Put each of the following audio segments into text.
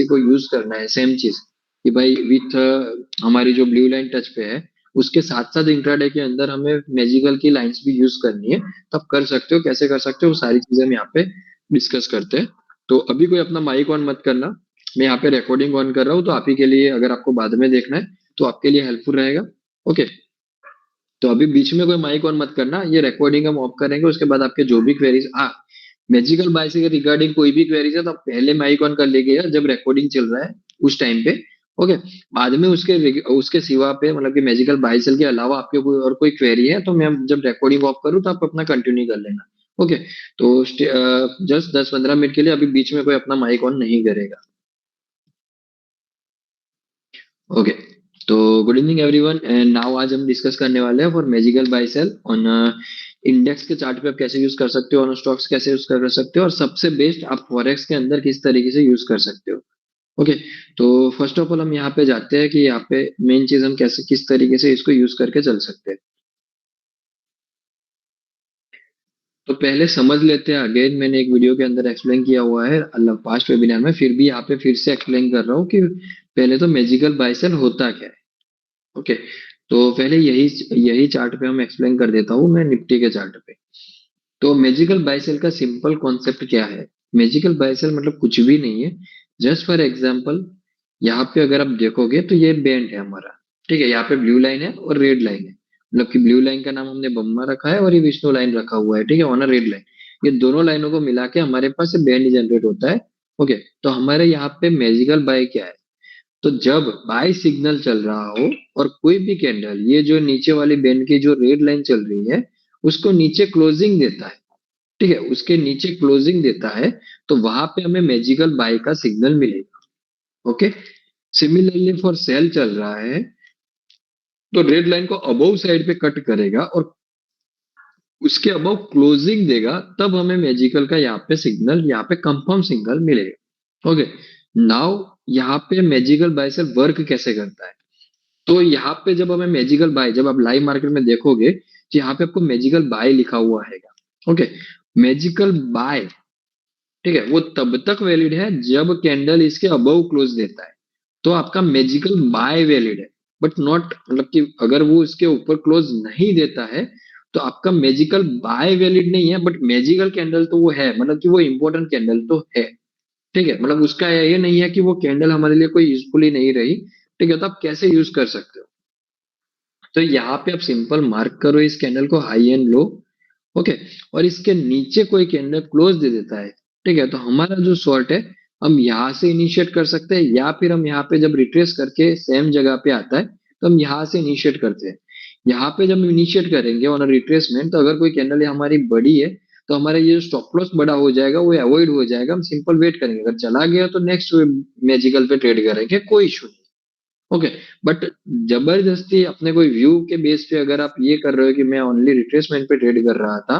को यूज करना है सेम चीज कि भाई विथ हमारी जो ब्लू लाइन टच पे है उसके साथ साथ इंट्राडे के अंदर हमें मैजिकल की लाइंस भी यूज करनी है, तब कर सकते हो। कैसे कर सकते हो वो सारी चीजें हम यहाँ पे डिस्कस करते हैं। तो अभी कोई अपना माइक ऑन मत करना, मैं यहाँ पे रिकॉर्डिंग ऑन कर रहा हूँ, तो आप ही के लिए, अगर आपको बाद में देखना है तो आपके लिए हेल्पफुल रहेगा। ओके, तो अभी बीच में कोई माइक ऑन मत करना, ये रिकॉर्डिंग हम ऑफ करेंगे, उसके बाद आपके जो भी क्वेरीज मैजिकल बाय से रिगार्डिंग कोई भी क्वेरीज है तो आप पहले माइक ऑन कर लेंगे जब रिकॉर्डिंग चल रहा है उस टाइम पे। ओके, बाद में उसके सिवा पे मतलब कि मैजिकल बाय सेल के अलावा आपके कोई और कोई क्वेरी है तो मैं जब रिकॉर्डिंग ऑफ करूँ तो आप अपना कंटिन्यू कर लेना। ओके, तो जस्ट 10-15 मिनट के लिए अभी बीच में कोई अपना माइक ऑन नहीं करेगा। ओके, तो good evening everyone, and now आज हम डिस्कस करने वाले हैं for magical buy sell on index के चार्ट पे आप कैसे यूज कर सकते हो, ऑन स्टॉक्स कैसे यूज कर सकते हो, और सबसे बेस्ट आप फॉरेक्स के अंदर किस तरीके से यूज कर सकते हो। ओके, तो फर्स्ट ऑफ ऑल हम यहाँ पे जाते हैं कि यहाँ पे मेन चीज हम कैसे किस तरीके से इसको यूज करके चल सकते हैं। तो पहले समझ लेते हैं, अगेन मैंने एक वीडियो के अंदर एक्सप्लेन किया हुआ है पास्ट वेबिनार में, फिर भी यहाँ पे फिर से एक्सप्लेन कर रहा हूँ कि पहले तो मैजिकल बाय सेल होता क्या है। ओके, तो पहले यही यही चार्ट पे हम एक्सप्लेन कर देता हूँ मैं निफ्टी के चार्ट पे। तो मैजिकल बाय सेल का सिंपल कॉन्सेप्ट क्या है? मैजिकल बाय सेल मतलब कुछ भी नहीं है। जस्ट फॉर एग्जांपल, यहाँ पे अगर आप देखोगे तो ये बैंड है हमारा, ठीक है। यहाँ पे ब्लू लाइन है और रेड लाइन है, मतलब कि ब्लू लाइन का नाम हमने बम्मा रखा है और ये विष्णु लाइन रखा हुआ है, ठीक है, ऑन अ रेड लाइन। ये दोनों लाइनों को मिला के हमारे पास बैंड जनरेट होता है। ओके, तो हमारे यहाँ पे मैजिकल बाय क्या है? तो जब बाय सिग्नल चल रहा हो और कोई भी कैंडल ये जो नीचे वाली बैंड की जो रेड लाइन चल रही है उसको नीचे क्लोजिंग देता है, ठीक है, उसके नीचे क्लोजिंग देता है, तो वहां पे हमें मैजिकल बाय का सिग्नल मिलेगा। ओके, सिमिलरली फॉर सेल चल रहा है तो रेड लाइन को अबव साइड पे कट करेगा और उसके अबव क्लोजिंग देगा, तब हमें मैजिकल का यहाँ पे सिग्नल, यहाँ पे कंफर्म सिग्नल मिलेगा। ओके, नाउ यहाँ पे मैजिकल बाय से वर्क कैसे करता है? तो यहाँ पे जब हमें मैजिकल बाय, जब आप लाइव मार्केट में देखोगे कि यहाँ पे आपको मैजिकल बाय लिखा हुआ है। ओके, मैजिकल बाय, ठीक है, वो तब तक वैलिड है जब कैंडल इसके अबव क्लोज देता है, तो आपका मैजिकल बाय वैलिड है। बट नॉट, मतलब कि अगर वो इसके ऊपर क्लोज नहीं देता है तो आपका मैजिकल बाय वैलिड नहीं है, बट मैजिकल कैंडल तो वो है, मतलब कि वो इंपॉर्टेंट कैंडल तो है, ठीक है। मतलब उसका ये नहीं है कि वो कैंडल हमारे लिए कोई यूजफुल ही नहीं रही, ठीक है। तो आप कैसे यूज कर सकते हो? तो यहाँ पे आप सिंपल मार्क करो इस कैंडल को हाई एंड लो। ओके, और इसके नीचे कोई कैंडल क्लोज दे देता है, ठीक है, तो हमारा जो शॉर्ट है हम यहाँ से इनिशिएट कर सकते हैं, या फिर हम यहाँ पे जब रिट्रेस करके सेम जगह पे आता है तो हम यहाँ से इनिशिएट करते हैं। यहाँ पे जब इनिशिएट करेंगे ऑन रिट्रेसमेंट, तो अगर कोई कैंडल हमारी बड़ी है तो हमारा ये स्टॉप लॉस बड़ा हो जाएगा, वो अवॉइड हो जाएगा, हम सिंपल वेट करेंगे, अगर चला गया तो नेक्स्ट मैजिकल पे ट्रेड करेंगे, कोई इशू नहीं। ओके, बट जबरदस्ती अपने कोई व्यू के बेस पे अगर आप ये कर रहे हो कि मैं ओनली रिट्रेसमेंट पे ट्रेड कर रहा था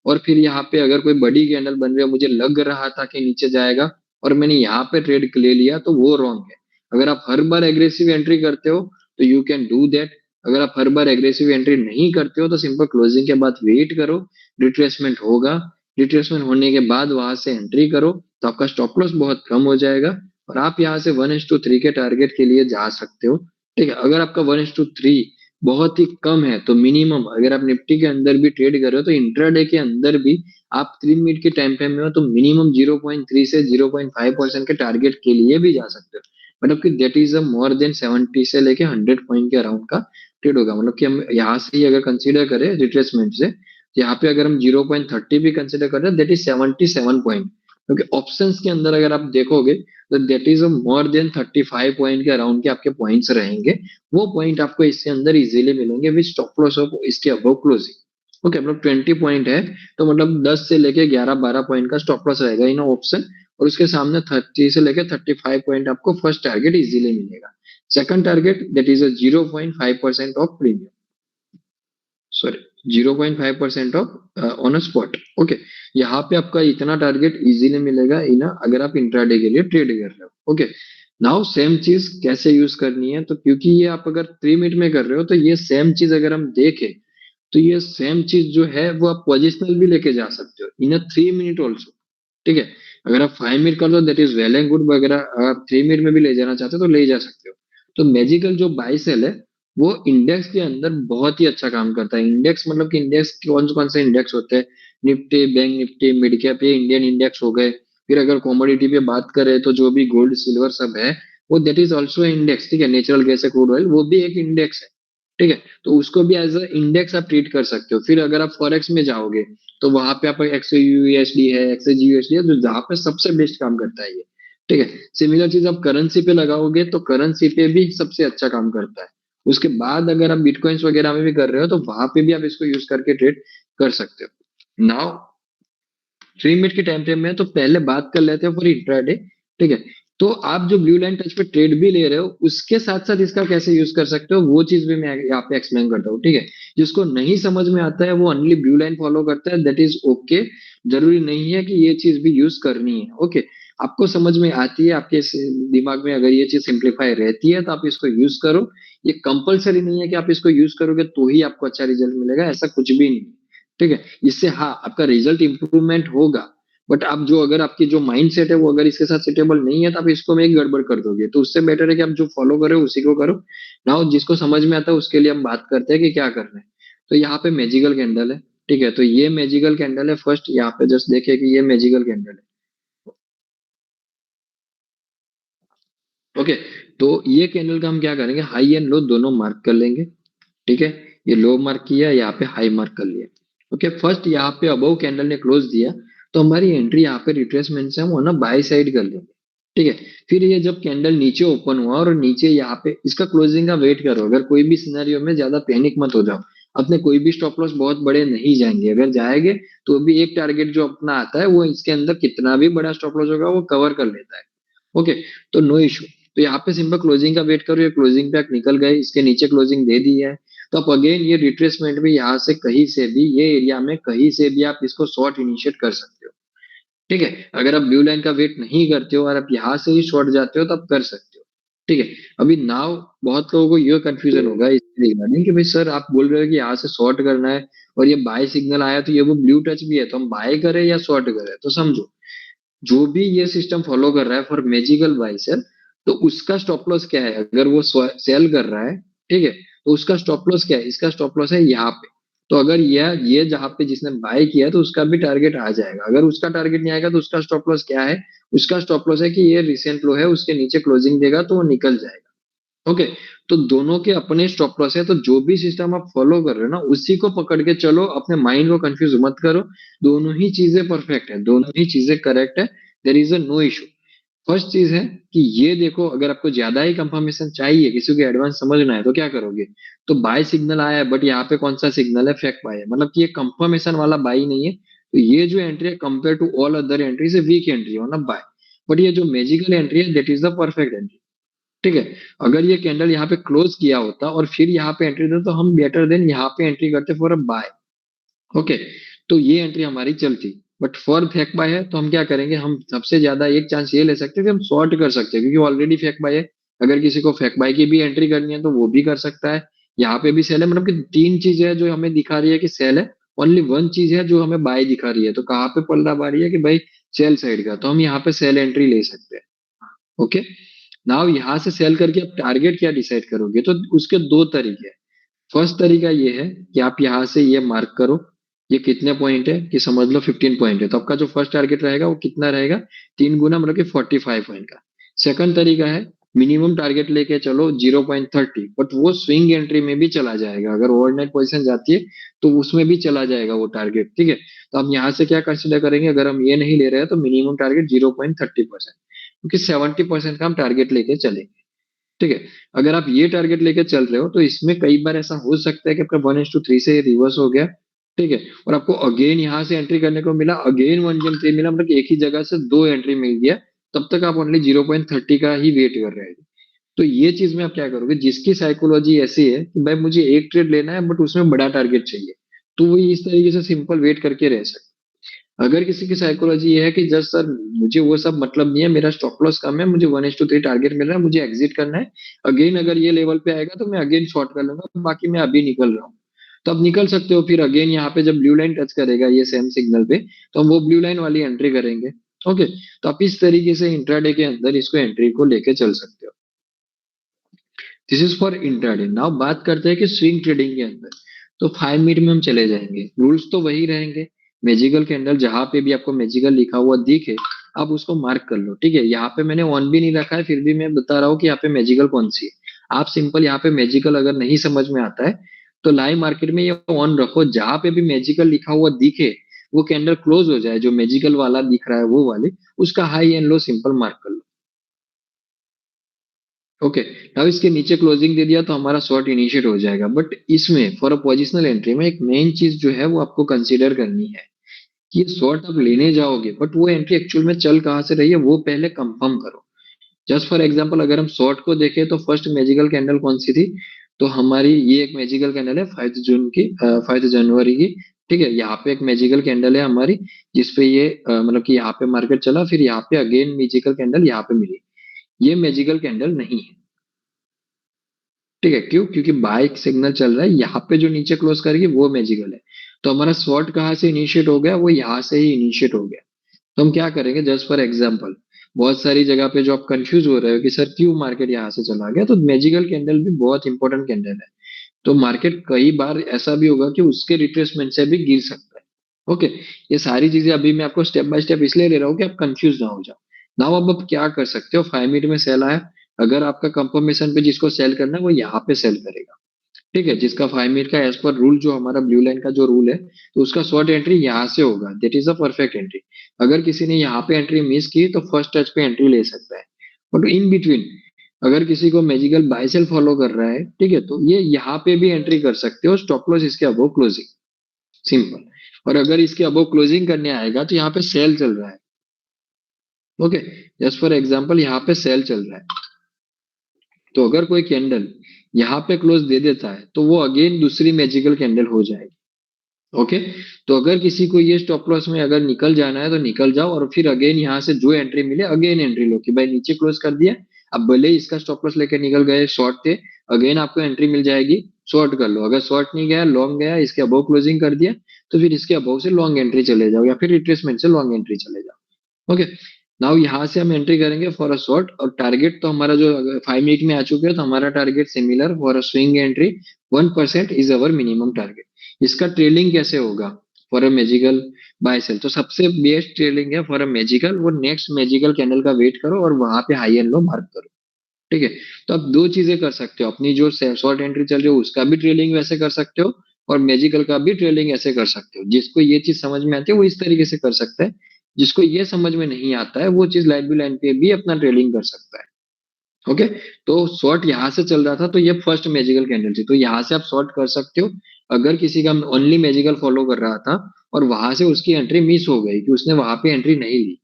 और फिर यहाँ पे अगर कोई बड़ी कैंडल बन रही है, मुझे लग रहा था कि नीचे जाएगा और मैंने यहाँ पे ट्रेड ले लिया, तो वो रॉन्ग है। अगर आप हर बार एग्रेसिव एंट्री करते हो तो यू कैन डू दैट। अगर आप हर बार एग्रेसिव एंट्री नहीं करते हो तो सिंपल क्लोजिंग के बाद वेट करो, रिट्रेसमेंट होगा, रिट्रेसमेंट होने के बाद वहां से एंट्री करो, तो आपका स्टॉप लॉस बहुत कम हो जाएगा और आप यहाँ से 1:3 के टारगेट के लिए जा सकते हो, ठीक है। अगर आपका 1:3 बहुत ही कम है तो मिनिमम, अगर आप निफ्टी के अंदर भी ट्रेड कर रहे हो तो इंट्राडे के अंदर भी आप 3 मिनट के टाइम फ्रेम में हो तो मिनिमम 0.3 से 0.5% के टारगेट के लिए भी जा सकते हो। मतलब कि that is a more than 70 से लेके 100 पॉइंट के अराउंड का ट्रेड होगा। मतलब कि हम यहाँ से ही अगर कंसीडर करें रिट्रेसमेंट से, तो यहाँ पे अगर हम 0.30 भी कंसीडर कर रहे हैं, दैट इज 77 पॉइंट, क्योंकि ऑप्शंस के अंदर अगर आप देखोगे तो that is more than 35 point के अराउंड के आपके पॉइंट्स रहेंगे। वो पॉइंट आपको इसके अंदर इजीली मिलेंगे विद स्टॉप लॉस ऑफ इसके अबव क्लोजिंग। ओके, मतलब 20 पॉइंट है तो मतलब 10 से लेके 11-12 पॉइंट का स्टॉप लॉस रहेगा इन ऑप्शन, और उसके सामने 30 से लेके 35 पॉइंट आपको फर्स्ट टारगेट इजीली मिलेगा। Second target that is a 0.5% of premium, sorry, 0.5% of on a spot. Okay, यहाँ पे आपका इतना टारगेट इजीली मिलेगा इना, अगर आप इंट्राडे के लिए ट्रेड कर रहे हो। ओके, नाउ सेम चीज कैसे यूज करनी है, तो क्योंकि ये आप अगर 3 मिनट में कर रहे हो तो ये सेम चीज अगर हम देखें तो ये सेम चीज जो है वो आप पोजिशनल भी लेके जा सकते हो इन अ 3 मिनट ऑल्सो, ठीक है। अगर आप 5 मिनट कर दो that is well and good, अगर आप 3 मिनट में भी ले जाना चाहते हो तो ले जा सकते हो। तो मैजिकल जो बाय सेल है वो इंडेक्स के अंदर बहुत ही अच्छा काम करता है। इंडेक्स मतलब कि इंडेक्स कौन कौन से इंडेक्स होते हैं, Nifty, bank Nifty, mid cap, ये इंडियन इंडेक्स हो गए। फिर अगर कॉमोडिटी पे बात करें तो जो भी गोल्ड सिल्वर सब है वो दैट इज ऑल्सो इंडेक्स, ठीक है। नेचुरल गैस है, क्रूड ऑयल, वो भी एक इंडेक्स है, ठीक है। तो उसको भी एज अ इंडेक्स आप ट्रीट कर सकते हो। फिर अगर आप फॉरेक्स में जाओगे तो वहां पे आपका XAUUSD है, XAGUSD है, जो जहाँ पे सबसे बेस्ट काम करता है ये, ठीक है। सिमिलर चीज आप करेंसी पे लगाओगे तो करेंसी पे भी सबसे अच्छा काम करता है। उसके बाद अगर आप बिटकॉइंस वगैरह में भी कर रहे हो तो वहां पे भी आप इसको यूज करके ट्रेड कर सकते हो। नाउ 3 मिनट के टाइम फ्रेम में है, तो पहले बात कर लेते हैं फॉर इंट्राडे, ठीक है। तो आप जो ब्लू लाइन टच पे ट्रेड भी ले रहे हो उसके साथ साथ इसका कैसे यूज कर सकते हो वो चीज भी मैं यहाँ पे एक्सप्लेन करता हूँ, ठीक है। जिसको नहीं समझ में आता है वो ओनली ब्लू लाइन फॉलो करता है, दैट इज ओके। जरूरी नहीं है कि ये चीज भी यूज करनी है, ओके। आपको समझ में आती है, आपके दिमाग में अगर ये चीज सिंप्लीफाई रहती है तो आप इसको यूज करो। ये कंपलसरी नहीं है कि आप इसको यूज करोगे तो ही आपको अच्छा रिजल्ट मिलेगा, ऐसा कुछ भी नहीं, ठीक है। इससे हाँ आपका रिजल्ट इंप्रूवमेंट होगा, बट आप जो अगर आपकी जो माइंड सेट है वो अगर इसके साथ सेटेबल नहीं है तो आप इसको में एक गड़बड़ कर दोगे। तो उससे बेटर है कि आप जो फॉलो करो उसी को करो। ना जिसको समझ में आता है उसके लिए हम बात करते हैं कि क्या करना है। तो यहाँ पे मैजिकल कैंडल है, ठीक है। तो ये मैजिकल कैंडल है, फर्स्ट यहाँ पे जस्ट देखिए कि ये मैजिकल कैंडल है, ओके। तो ये कैंडल का हम क्या करेंगे, हाई एंड लो दोनों मार्क कर लेंगे, ठीक है। ये लो मार्क किया, यहाँ पे हाई मार्क कर लिया, ओके। फर्स्ट यहाँ पे अबव कैंडल ने क्लोज दिया तो हमारी एंट्री यहाँ पे रिट्रेसमेंट से हम वो ना बाय साइड कर लेंगे, ठीक है। फिर ये जब कैंडल नीचे ओपन हुआ और नीचे यहाँ पे इसका क्लोजिंग का वेट करो, अगर कोई भी सिनेरियो में ज्यादा पैनिक मत हो जाओ। अपने कोई भी स्टॉप लॉस बहुत बड़े नहीं जाएंगे, अगर जाएंगे तो भी एक टारगेट जो अपना आता है वो इसके अंदर कितना भी बड़ा स्टॉप लॉस होगा वो कवर कर लेता है, ओके। तो नो इशू। तो यहाँ पे सिंपल क्लोजिंग का वेट करो, ये क्लोजिंग पे आप निकल गए, इसके नीचे क्लोजिंग दे दी है। तो आप अगेन ये रिट्रेसमेंट भी यहाँ से कहीं से भी ये एरिया में कहीं से भी आप इसको शॉर्ट इनिशिएट कर सकते हो, ठीक है। अगर आप ब्लू लाइन का वेट नहीं करते हो और आप यहाँ से ही शॉर्ट जाते हो तो आप कर सकते हो, ठीक है। अभी नाउ बहुत लोगों को ये कंफ्यूजन होगा इसके रिगार्डिंग कि भाई सर आप बोल रहे हो कि यहाँ से शॉर्ट करना है और ये बाय सिग्नल आया तो ये वो ब्लू टच भी है, तो हम बाय करें या शॉर्ट करें। तो समझो, जो भी ये सिस्टम फॉलो कर रहा है फॉर मैजिकल बाय सेल, तो उसका स्टॉप लॉस क्या है, अगर वो सेल कर रहा है, ठीक है, तो उसका स्टॉप लॉस क्या है, इसका स्टॉप लॉस है यहाँ पे। तो अगर ये जहां पे जिसने बाय किया तो उसका भी टारगेट आ जाएगा, अगर उसका टारगेट नहीं आएगा तो उसका स्टॉप लॉस क्या है, उसका स्टॉप लॉस है कि ये रिसेंट लो है उसके नीचे क्लोजिंग देगा तो वो निकल जाएगा, ओके। तो दोनों के अपने स्टॉप लॉस है, तो जो भी सिस्टम आप फॉलो कर रहे हो ना उसी को पकड़ के चलो, अपने माइंड को कंफ्यूज मत करो। दोनों ही चीजें परफेक्ट है, दोनों ही चीजें करेक्ट है, there is a no issue. फर्स्ट चीज है कि ये देखो, अगर आपको ज्यादा ही कंफर्मेशन चाहिए, किसी को एडवांस समझना है तो क्या करोगे, तो बाय सिग्नल आया है बट यहाँ पे कौन सा सिग्नल है, फेक बाय है, मतलब कि ये कंफर्मेशन वाला बाय नहीं है। तो ये जो एंट्री है compare to all other entry से वीक एंट्री है ना बाय। बट ये जो मैजिकल एंट्री है that is the perfect entry, ठीक है। अगर ये कैंडल यहाँ पे क्लोज किया होता और फिर यहाँ पे एंट्री देते तो हम बेटर देन यहाँ पे एंट्री करते फॉर अ बाय, ओके। तो ये एंट्री हमारी चलती। बट फॉर फेक बाय है तो हम क्या करेंगे, हम सबसे ज्यादा एक चांस ये ले सकते हैं कि हम शॉर्ट कर सकते हैं क्योंकि ऑलरेडी फेक बाय है। अगर किसी को फेक बाय की भी एंट्री करनी है तो वो भी कर सकता है। यहाँ पे भी सेल है, मतलब कि तीन चीज है जो हमें दिखा रही है कि सेल है, ओनली वन चीज है जो हमें बाय दिखा रही है। तो कहाँ पे पलड़ा पा रही है कि भाई सेल साइड का, तो हम यहाँ पे सेल एंट्री ले सकते हैं, ओके। नाउ यहाँ से सेल करके आप टारगेट क्या डिसाइड करोगे, तो उसके दो तरीके हैं। फर्स्ट तरीका ये है कि आप यहाँ से ये मार्क करो, ये कितने पॉइंट है कि समझ लो 15 पॉइंट है, तो आपका जो फर्स्ट टारगेट रहेगा वो कितना रहेगा, 3 गुना, मतलब कि 45 पॉइंट का। सेकंड तरीका है मिनिमम टारगेट लेके चलो 0.30, बट वो स्विंग एंट्री में भी चला जाएगा, अगर ओवरनाइट पोजीशन जाती है तो उसमें भी चला जाएगा वो टारगेट, ठीक है। तो हम यहाँ से क्या कंसिडर करेंगे, अगर हम ये नहीं ले रहे हैं तो मिनिमम टारगेट 0.30%, क्योंकि 70% का हम टारगेट लेके चलेंगे, ठीक है। अगर आप ये टारगेट लेके चल रहे हो तो इसमें कई बार ऐसा हो सकता है कि आपका 1:3 से रिवर्स हो गया, ठीक है, और आपको अगेन यहाँ से एंट्री करने को मिला, अगेन 1:3 मिला, मतलब एक ही जगह से दो एंट्री मिल गया। तब तक आप ओनली 0.30 का ही वेट कर रहे हैं। तो ये चीज में आप क्या करोगे, जिसकी साइकोलॉजी ऐसी है कि भाई मुझे एक ट्रेड लेना है बट उसमें बड़ा टारगेट चाहिए, तो वो इस तरीके से सिंपल वेट करके रह सकते। अगर किसी की साइकोलॉजी ये है कि जस्ट सर मुझे वो सब मतलब नहीं है, मेरा स्टॉप लॉस कम है, मुझे 1:3 टारगेट मिल रहा है, मुझे एग्जिट करना है, अगेन अगर ये लेवल पे आएगा तो मैं अगेन शॉर्ट कर लूंगा, बाकी मैं अभी निकल रहा हूँ, तो आप निकल सकते हो। फिर अगेन यहाँ पे जब ब्लू लाइन टच करेगा ये सेम सिग्नल पे, तो हम वो ब्लू लाइन वाली एंट्री करेंगे, ओके, तो आप इस तरीके से इंट्राडे के अंदर इसको एंट्री को लेके चल सकते हो। This is for intraday. Now बात करते हैं कि स्विंग ट्रेडिंग के अंदर, तो 5 मिनट में हम चले जाएंगे। रूल्स तो वही रहेंगे। मैजिकल कैंडल जहां पे भी आपको मैजिकल लिखा हुआ दिखे, आप उसको मार्क कर लो। ठीक है, यहाँ पे मैंने ऑन भी नहीं रखा है, फिर भी मैं बता रहा हूँ कि यहाँ पे मैजिकल कौन सी है। आप सिंपल यहाँ पे मैजिकल अगर नहीं समझ में आता है तो लाइव मार्केट में ये ऑन रखो, जहां पे भी मैजिकल लिखा हुआ दिखे, वो कैंडल क्लोज हो जाए, जो मैजिकल वाला दिख रहा है वो वाले, उसका high and low simple mark कर लो। ओके, अब इसके नीचे क्लोजिंग दे दिया तो हमारा शॉर्ट इनिशिएट हो जाएगा। बट इसमें फॉर अ पोजिशनल एंट्री में एक मेन चीज जो है वो आपको कंसीडर करनी है कि ये शॉर्ट आप लेने जाओगे, बट वो एंट्री एक्चुअल में चल कहाँ से रही है वो पहले कंफर्म करो। जस्ट फॉर एग्जांपल अगर हम शॉर्ट को देखें तो फर्स्ट मैजिकल कैंडल कौन सी थी, तो हमारी ये एक मैजिकल कैंडल है 5 जून की, 5 जनवरी की। ठीक है, यहाँ पे एक मैजिकल कैंडल है हमारी, जिसपे ये मतलब कि यहाँ पे मार्केट चला, फिर यहाँ पे अगेन मैजिकल कैंडल यहाँ पे मिली। ये मैजिकल कैंडल नहीं है। ठीक है, क्यों? क्योंकि बाय सिग्नल चल रहा है, यहाँ पे जो नीचे क्लोज करेगी वो मैजिकल है। तो हमारा शॉर्ट कहाँ से इनिशिएट हो गया, वो यहाँ से ही इनिशिएट हो गया। तो हम क्या करेंगे, जस्ट फॉर एग्जांपल, बहुत सारी जगह पे जो आप कंफ्यूज हो रहे हो कि सर क्यों मार्केट यहाँ से चला गया, तो मैजिकल कैंडल भी बहुत इंपॉर्टेंट कैंडल है। तो मार्केट कई बार ऐसा भी होगा कि उसके रिट्रेसमेंट से भी गिर सकता है। ओके, ये सारी चीजें अभी मैं आपको स्टेप बाय स्टेप इसलिए ले रहा हूँ कि आप कंफ्यूज ना हो जाओ। नाउ अब आप क्या कर सकते हो, 5 मिनट में सेल आया, अगर आपका कंफर्मेशन पे जिसको सेल करना है वो यहाँ पे सेल करेगा। ठीक है, जिसका 5 मिनट का एज पर रूल, जो हमारा ब्लू लाइन का जो रूल है, तो उसका शॉर्ट एंट्री यहाँ से होगा, that is a perfect entry. अगर किसी ने यहाँ पे एंट्री मिस की तो फर्स्ट टच पे एंट्री ले सकता है। बट इन बिटवीन अगर किसी को मैजिकल बाय सेल फॉलो कर रहा है, ठीक है, तो ये यहाँ पे भी एंट्री कर सकते हो, स्टॉप लॉस इसके अबव क्लोजिंग, सिंपल। और अगर इसके अबव क्लोजिंग करने आएगा तो यहाँ पे सेल चल रहा है। ओके, जस्ट फॉर एग्जांपल यहाँ पे सेल चल रहा है, तो अगर कोई कैंडल यहाँ पे क्लोज दे देता है तो वो अगेन दूसरी मैजिकल कैंडल हो जाएगी। ओके, तो अगर किसी को ये स्टॉप लॉस में अगर निकल जाना है तो निकल जाओ, और फिर अगेन यहाँ से जो एंट्री मिले अगेन एंट्री लो, कि भाई नीचे क्लोज कर दिया, अब भले ही इसका स्टॉप लॉस लेके निकल गए, शॉर्ट थे, अगेन आपको एंट्री मिल जाएगी, शॉर्ट कर लो। अगर शॉर्ट नहीं गया, लॉन्ग गया, इसके अबव क्लोजिंग कर दिया, तो फिर इसके अबव से लॉन्ग एंट्री चले जाओ, या फिर रिट्रेसमेंट से लॉन्ग एंट्री चले जाओ। ओके, नाउ यहाँ से हम एंट्री करेंगे फॉर अ शॉर्ट, और टारगेट तो हमारा जो 5 मिनट में आ चुके हैं, तो हमारा target similar for a swing entry, 1% is our minimum target. इसका ट्रेलिंग कैसे होगा for a magical buy sell, तो सबसे बेस्ट ट्रेलिंग है फॉर अ मैजिकल, वो नेक्स्ट मैजिकल कैंडल का वेट करो और वहां पे हाई एंड लो मार्क करो। ठीक है, तो आप दो चीजें कर सकते हो, अपनी जो शॉर्ट एंट्री चल रही है उसका भी ट्रेलिंग वैसे कर सकते हो, और मैजिकल का भी ट्रेलिंग ऐसे कर सकते हो। जिसको ये चीज समझ में आती है वो इस तरीके से कर सकता है, जिसको ये समझ में नहीं आता है वो चीज लाइन बाई लाइन पे भी अपना ट्रेलिंग कर सकता है। ओके, तो शॉर्ट यहाँ से चल रहा था, तो ये फर्स्ट मैजिकल कैंडल थी, तो यहाँ से आप शॉर्ट कर सकते हो। अगर किसी का ओनली मैजिकल फॉलो कर रहा था और वहां से उसकी एंट्री मिस हो गई कि उसने वहां पे एंट्री नहीं ली,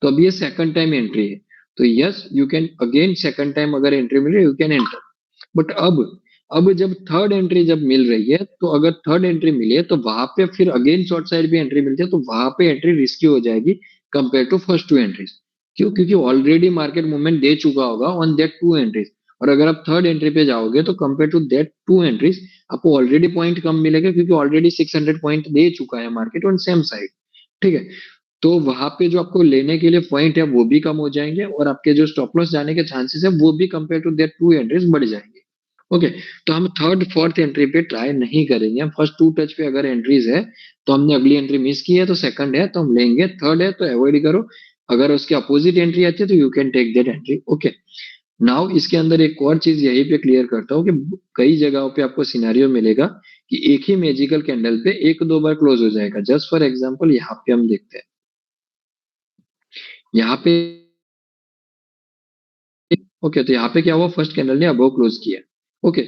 तो अब ये सेकंड टाइम एंट्री है, तो yes you can again second time अगर एंट्री मिले यू कैन एंटर। बट अब जब थर्ड एंट्री जब मिल रही है, तो अगर थर्ड एंट्री मिली है तो वहां पे फिर अगेन शॉर्ट साइड भी एंट्री मिलती है, तो वहां पे एंट्री रिस्की हो जाएगी compare to first two entries. क्यों? क्योंकि ऑलरेडी मार्केट मूवमेंट दे चुका होगा ऑन दैट टू एंट्रीज, और अगर आप थर्ड एंट्री पे जाओगे तो compare to that two entries आपको ऑलरेडी पॉइंट कम मिलेगा, क्योंकि ऑलरेडी 600 पॉइंट दे चुका है मार्केट ऑन सेम साइड। ठीक है, तो वहां पे जो आपको लेने के लिए पॉइंट है वो भी कम हो जाएंगे, और आपके जो स्टॉप लॉस जाने के चांसेस है वो भी compare to that two entries बढ़ जाएंगे। ओके, तो हम थर्ड फोर्थ एंट्री पे ट्राई नहीं करेंगे। हम फर्स्ट टू टच पे अगर एंट्रीज है तो हमने अगली एंट्री मिस की है, तो सेकंड है तो हम लेंगे, थर्ड है तो अवॉइड करो। अगर उसके अपोजिट एंट्री आती है तो you can take that entry. Okay, now इसके अंदर एक और चीज यही पे क्लियर करता हूँ कि कई जगहों पे आपको सिनेरियो मिलेगा कि एक ही मैजिकल कैंडल पे एक दो बार क्लोज हो जाएगा। जस्ट फॉर एग्जांपल यहाँ पे हम देखते हैं, यहाँ पे ओके, तो यहाँ पे क्या हुआ, फर्स्ट कैंडल ने अबव क्लोज किया। ओके,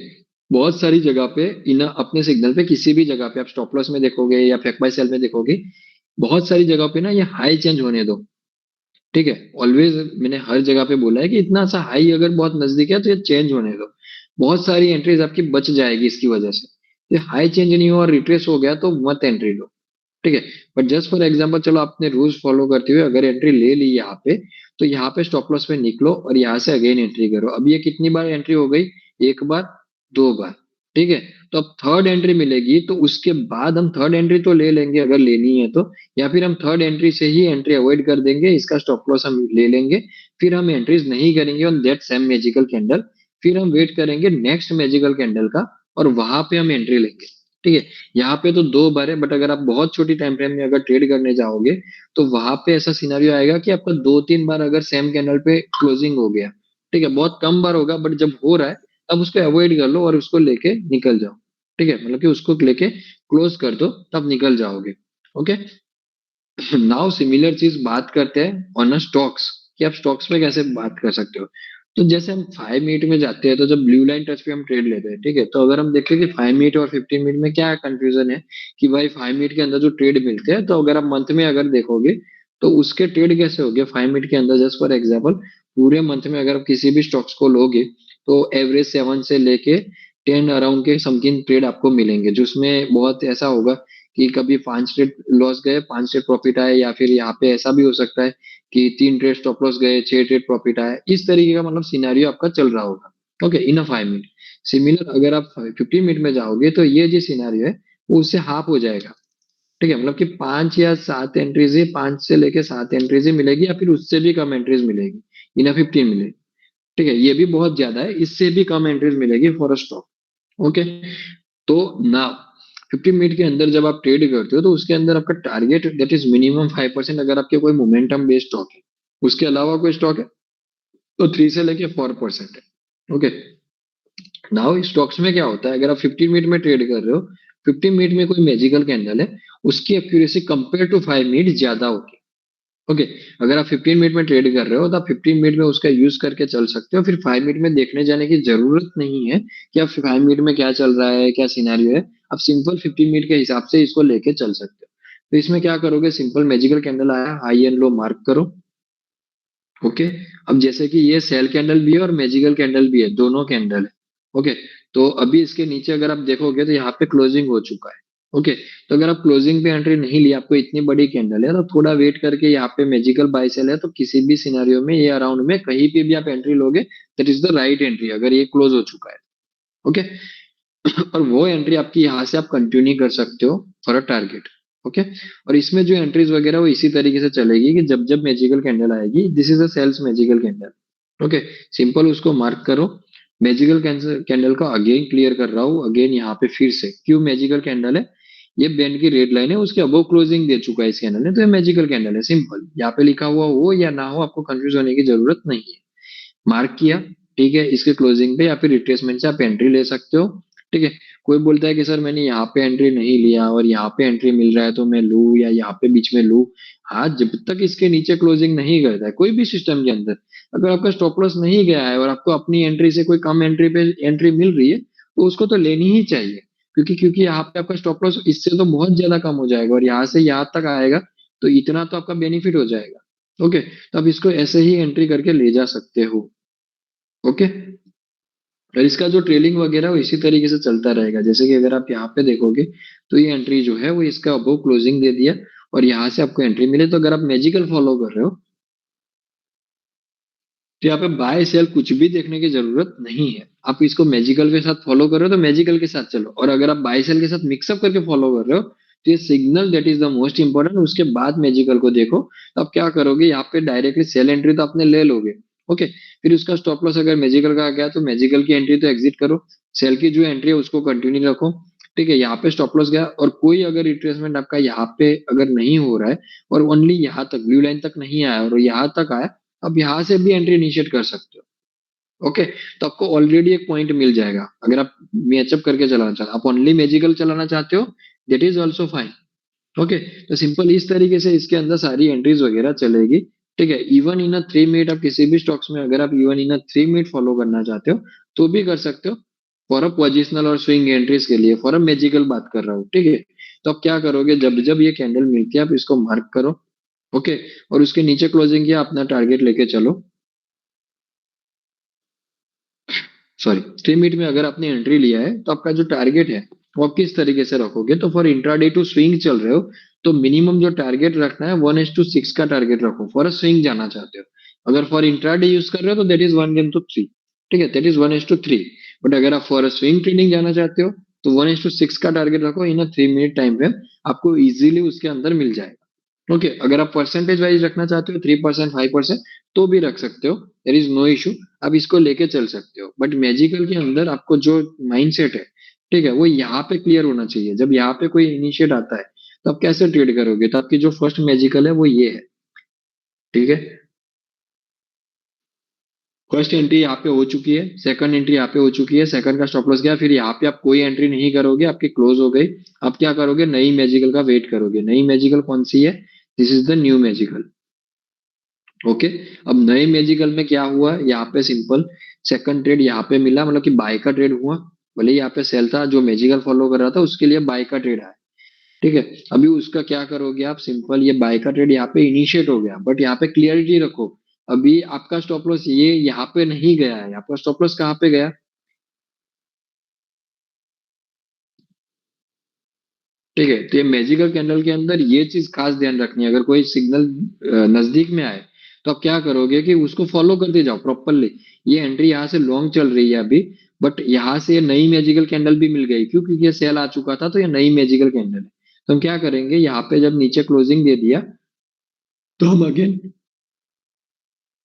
बहुत सारी जगह पे इन अपने सिग्नल पे किसी भी जगह पे आप स्टॉप लॉस में देखोगे या फेक बाय सेल में देखोगे, बहुत सारी जगह पे ना ये हाई चेंज होने दो। ठीक है, ऑलवेज मैंने हर जगह पे बोला है कि इतना सा हाई अगर बहुत नजदीक है तो ये चेंज होने दो, बहुत सारी एंट्रीज आपकी बच जाएगी इसकी वजह से। ये हाई चेंज नहीं हुआ और रिट्रेस हो गया तो मत एंट्री लो। ठीक है, बट जस्ट फॉर एग्जांपल चलो आपने रूल्स फॉलो करते हुए अगर एंट्री ले ली यहाँ पे, तो यहाँ पे स्टॉप लॉस में निकलो और यहाँ से अगेन एंट्री करो। अब ये कितनी बार एंट्री हो गई, एक बार, दो बार। ठीक है। तो अब थर्ड एंट्री मिलेगी तो उसके बाद हम थर्ड एंट्री तो ले लेंगे अगर लेनी है तो, या फिर हम थर्ड एंट्री से ही एंट्री अवॉइड कर देंगे, इसका स्टॉप लॉस हम ले लेंगे। फिर हम एंट्रीज नहीं करेंगे on that same magical candle. फिर हम वेट करेंगे नेक्स्ट मैजिकल कैंडल का, और वहां पे हम एंट्री लेंगे। ठीक है। यहाँ पे तो दो बार है, बट अगर आप बहुत छोटी टाइम फ्रेम में अगर ट्रेड करने जाओगे तो वहां पे ऐसा सिनारियो आएगा कि आपका दो तीन बार अगर सेम कैंडल पे क्लोजिंग हो गया, ठीक है, बहुत कम बार होगा, बट जब हो रहा है तब उसको अवॉइड कर लो और उसको लेके निकल जाओ। ठीक है, मतलब कि उसको लेके क्लोज कर दो, तब निकल जाओगे। ओके। नाउ सिमिलर चीज बात करते हैं ऑन अ स्टॉक्स, कि आप स्टॉक्स में कैसे बात कर सकते हो। तो जैसे हम 5 मिनट में जाते हैं तो जब ब्लू लाइन टच पे हम ट्रेड लेते हैं, ठीक है, तो अगर हम देखें कि 5 मिनट और 15 मिनट में क्या कंफ्यूजन है, कि भाई 5 मिनट के अंदर जो ट्रेड मिलते हैं, तो अगर आप मंथ में अगर देखोगे तो उसके ट्रेड कैसे हो गए 5 मिनट के अंदर। जस्ट फॉर एग्जाम्पल, पूरे मंथ में अगर आप किसी भी स्टॉक्स को लोगे तो एवरेज 7 से लेके 10 अराउंड के समथिंग ट्रेड आपको मिलेंगे, जिसमें बहुत ऐसा होगा कि कभी 5 ट्रेड लॉस गए, 5 ट्रेड प्रॉफिट आए, या फिर यहाँ पे ऐसा भी हो सकता है कि 3 ट्रेड स्टॉप लॉस गए, 6 ट्रेड प्रॉफिट आए। इस तरीके का मतलब सिनेरियो आपका चल रहा होगा। ओके, इन अ 5 मिनट। सिमिलर अगर आप 15 मिनट में जाओगे तो ये जो सिनेरियो है वो उससे हाफ हो जाएगा। ठीक है, मतलब कि 5 या 7 एंट्रीज ही, 5 से लेके 7 एंट्रीज ही मिलेगी, या फिर उससे भी कम एंट्रीज मिलेगी इन अ 15 मिनट। ठीक है, ये भी बहुत ज्यादा है, इससे भी कम एंट्रीज मिलेगी फॉर अ स्टॉक। ओके। तो ना 15 मिनट के अंदर जब आप ट्रेड करते हो तो उसके अंदर आपका टारगेट दैट इज मिनिमम 5%, अगर आपके कोई मोमेंटम बेस्ड स्टॉक है। उसके अलावा कोई स्टॉक है तो 3 से लेके 4% है। ओके। नाउ स्टॉक्स में क्या होता है, अगर आप 15 मिनट में ट्रेड कर रहे हो, 15 मिनट में कोई मैजिकल कैंडल है, उसकी एक्यूरेसी कंपेयर टू 5 मिनट ज्यादा होगी। ओके। अगर आप 15 मिनट में ट्रेड कर रहे हो तो आप 15 मिनट में उसका यूज करके चल सकते हो, फिर 5 मिनट में देखने जाने की जरूरत नहीं है कि आप 5 मिनट में क्या चल रहा है, क्या सिनेरियो है। आप सिंपल 15 मिनट के हिसाब से इसको लेके चल सकते हो। तो इसमें क्या करोगे, सिंपल मैजिकल कैंडल आया, हाई एंड लो मार्क करो। ओके। अब जैसे कि ये सेल कैंडल भी है और मैजिकल कैंडल भी है, दोनों कैंडल है। ओके। तो अभी इसके नीचे अगर आप देखोगे तो यहाँ पे क्लोजिंग हो चुका है। ओके। तो अगर आप क्लोजिंग पे एंट्री नहीं ली, आपको इतनी बड़ी कैंडल है, तो थोड़ा वेट करके, यहाँ पे मैजिकल बाय सेल है, तो किसी भी सिनेरियो में ये अराउंड में कहीं पे भी आप एंट्री लोगे, that is the right entry, अगर ये क्लोज हो चुका है। ओके। और वो एंट्री आपकी यहाँ से आप कंटिन्यू कर सकते हो फॉर अ टारगेट। ओके। और इसमें जो एंट्रीज वगैरह वो इसी तरीके से चलेगी कि जब जब मैजिकल कैंडल आएगी, this is a sales magical candle. Okay. Simple उसको मार्क करो। मैजिकल कैंडल का अगेन क्लियर कर रहा हूँ, अगेन यहाँ पे फिर से क्यों मैजिकल कैंडल है, ये बैंड की रेड लाइन है, उसके अबव क्लोजिंग दे चुका है इस कैंडल ने, तो ये मैजिकल कैंडल है। सिंपल, यहाँ पे लिखा हुआ हो या ना हो, आपको कंफ्यूज होने की जरूरत नहीं है। मार्क किया, ठीक है, इसके क्लोजिंग पे या फिर रिट्रेसमेंट से आप एंट्री ले सकते हो। ठीक है। कोई बोलता है कि सर मैंने यहाँ पे एंट्री नहीं लिया और यहाँ पे एंट्री मिल रहा है तो मैं लूँ या यहाँ पे बीच में लूँ। हाँ, जब तक इसके नीचे क्लोजिंग नहीं करता है कोई भी सिस्टम के अंदर, अगर आपका स्टॉप लॉस नहीं गया है और आपको अपनी एंट्री से कोई कम एंट्री पे एंट्री मिल रही है, तो उसको तो लेनी ही चाहिए। क्योंकि यहाँ पे आपका स्टॉप लॉस इससे तो बहुत ज्यादा कम हो जाएगा, और यहाँ से यहाँ तक आएगा तो इतना तो आपका बेनिफिट हो जाएगा। ओके। तो आप इसको ऐसे ही एंट्री करके ले जा सकते हो। ओके। और इसका जो ट्रेलिंग वगैरह वो इसी तरीके से चलता रहेगा, जैसे कि अगर आप यहाँ पे देखोगे तो ये एंट्री जो है वो इसका अबव क्लोजिंग दे दिया, और यहाँ से आपको एंट्री मिले, तो अगर आप मैजिकल फॉलो कर रहे हो तो यहाँ पे बाय सेल कुछ भी देखने की जरूरत नहीं है। आप इसको मैजिकल के साथ फॉलो कर रहे हो तो मैजिकल के साथ चलो, और अगर आप बाय सेल के साथ मिक्सअप करके फॉलो कर रहे हो तो ये signal that is the most important, उसके बाद मैजिकल को देखो। तो आप क्या करोगे, यहाँ पे डायरेक्टली सेल एंट्री तो आपने ले लोगे। ओके। फिर उसका स्टॉप लॉस अगर मैजिकल का आ गया तो मैजिकल की एंट्री तो एग्जिट करो, सेल की जो एंट्री है उसको कंटिन्यू रखो। ठीक है, यहाँ पे स्टॉप लॉस गया और कोई अगर रिट्रेसमेंट आपका यहाँ पे अगर नहीं हो रहा है, और ओनली यहाँ तक ब्लू लाइन तक नहीं आया और यहाँ तक आया, अब यहाँ से भी एंट्री इनिशिएट कर सकते हो। ओके। तो आपको ऑलरेडी एक पॉइंट मिल जाएगा, अगर आप मैचअप करके चलाना चाहते हो, आप ओनली मैजिकल चलाना चाहते हो, that is also fine. Okay. तो सिंपल इस तरीके से इसके अंदर सारी एंट्रीज वगैरह चलेगी। ठीक है, इवन इन अ 3 मिनट आप किसी भी स्टॉक्स में अगर आप even in a 3 minute follow करना चाहते हो तो भी कर सकते हो, फॉर अ पोजिशनल और स्विंग एंट्रीज के लिए, फॉर अ मैजिकल बात कर रहा हूँ। ठीक है। तो आप क्या करोगे, जब जब ये कैंडल मिलती है आप इसको मार्क करो। ओके। और उसके नीचे क्लोजिंग किया, अपना टारगेट लेके चलो। सॉरी, 3 मिनट में अगर आपने एंट्री लिया है तो आपका जो टारगेट है वो आप किस तरीके से रखोगे, तो फॉर इंट्राडे टू स्विंग चल रहे हो तो मिनिमम जो टारगेट रखना है 1:6 का टारगेट रखो, फॉर अ स्विंग जाना चाहते हो। अगर फॉर इंट्राडे यूज कर रहे हो तो दैट इज 1:3। ठीक है, दैट इज 1:3। बट अगर आप फॉर स्विंग ट्रेडिंग जाना चाहते हो तो 1:6 का टारगेट रखो इन 3 मिनट टाइम फ्रेम, आपको इजीली उसके अंदर मिल जाएगा। ओके, अगर आप परसेंटेज वाइज रखना चाहते हो 3%, 5%, तो भी रख सकते हो, देर इज नो इशू। आप इसको लेके चल सकते हो, बट मैजिकल के अंदर आपको जो माइंडसेट है, ठीक है, वो यहाँ पे क्लियर होना चाहिए। जब यहाँ पे कोई इनिशिएट आता है तो आप कैसे ट्रेड करोगे, तो आपकी जो फर्स्ट मैजिकल है वो ये है। ठीक है, फर्स्ट एंट्री यहाँ पे हो चुकी है, सेकंड एंट्री यहाँ पे हो चुकी है, सेकंड का स्टॉप लॉस गया, फिर यहाँ पे आप कोई एंट्री नहीं करोगे, आपकी क्लोज हो गई। आप क्या करोगे, नई मैजिकल का वेट करोगे। नई मैजिकल कौन सी है, दिस is the new magical. Okay, अब नए मैजिकल में क्या हुआ, यहाँ पे सिंपल सेकंड ट्रेड यहाँ पे मिला, मतलब कि बाय का ट्रेड हुआ। भले ही यहाँ पे सेल था, जो मैजिकल फॉलो कर रहा था उसके लिए बाय का ट्रेड आया। ठीक है, अभी उसका क्या करोगे आप, सिंपल ये बाय का ट्रेड यहाँ पे इनिशिएट हो गया, बट यहाँ पे क्लियरिटी रखो। अभी आपका स्टॉप लॉस ये यहाँ पे नहीं गया है, आपका स्टॉप लॉस कहाँ पे गया। ठीक है, तो ये मैजिकल कैंडल के अंदर ये चीज खास ध्यान रखनी है। अगर कोई सिग्नल नजदीक में आए तो आप क्या करोगे कि उसको फॉलो करते जाओ प्रॉपरली। ये एंट्री यहाँ से लॉन्ग चल रही है अभी, बट यहाँ से नई मैजिकल कैंडल भी मिल गई, क्यों, क्योंकि ये सेल आ चुका था, तो ये नई मैजिकल कैंडल है। तो हम क्या करेंगे, यहाँ पे जब नीचे क्लोजिंग दे दिया तो हम अगेन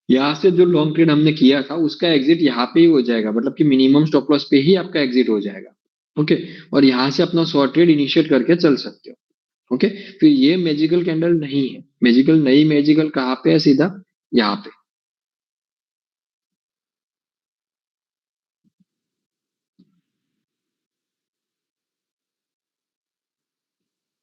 यहाँ से जो लॉन्ग ट्रेड हमने किया था उसका एग्जिट यहाँ पे ही हो जाएगा, मतलब कि मिनिमम स्टॉप लॉस पे ही आपका एग्जिट हो जाएगा। ओके, और यहाँ से अपना शॉर्ट ट्रेड इनिशिएट करके चल सकते हो। ओके, फिर ये मैजिकल कैंडल नहीं है, मैजिकल नई मैजिकल कहाँ पे है, सीधा यहाँ पे।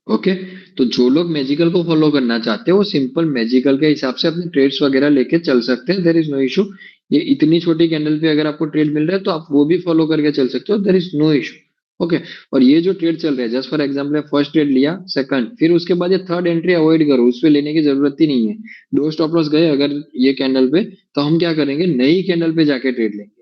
ओके, तो जो लोग मैजिकल को फॉलो करना चाहते हैं वो सिंपल मैजिकल के हिसाब से अपने ट्रेड्स वगैरह लेके चल सकते हैं, देर इज नो इशू। ये इतनी छोटी कैंडल पे अगर आपको ट्रेड मिल रहा है तो आप वो भी फॉलो करके चल सकते हो, there is no issue. Okay, और ये जो ट्रेड चल रहा है, just for example first trade लिया, सेकंड, फिर उसके बाद ये थर्ड एंट्री अवॉइड करो, उस पे लेने की जरूरत ही नहीं है। दो स्टॉप लॉस गए अगर ये कैंडल पे, तो हम क्या करेंगे, नई कैंडल पे जाके ट्रेड लेंगे।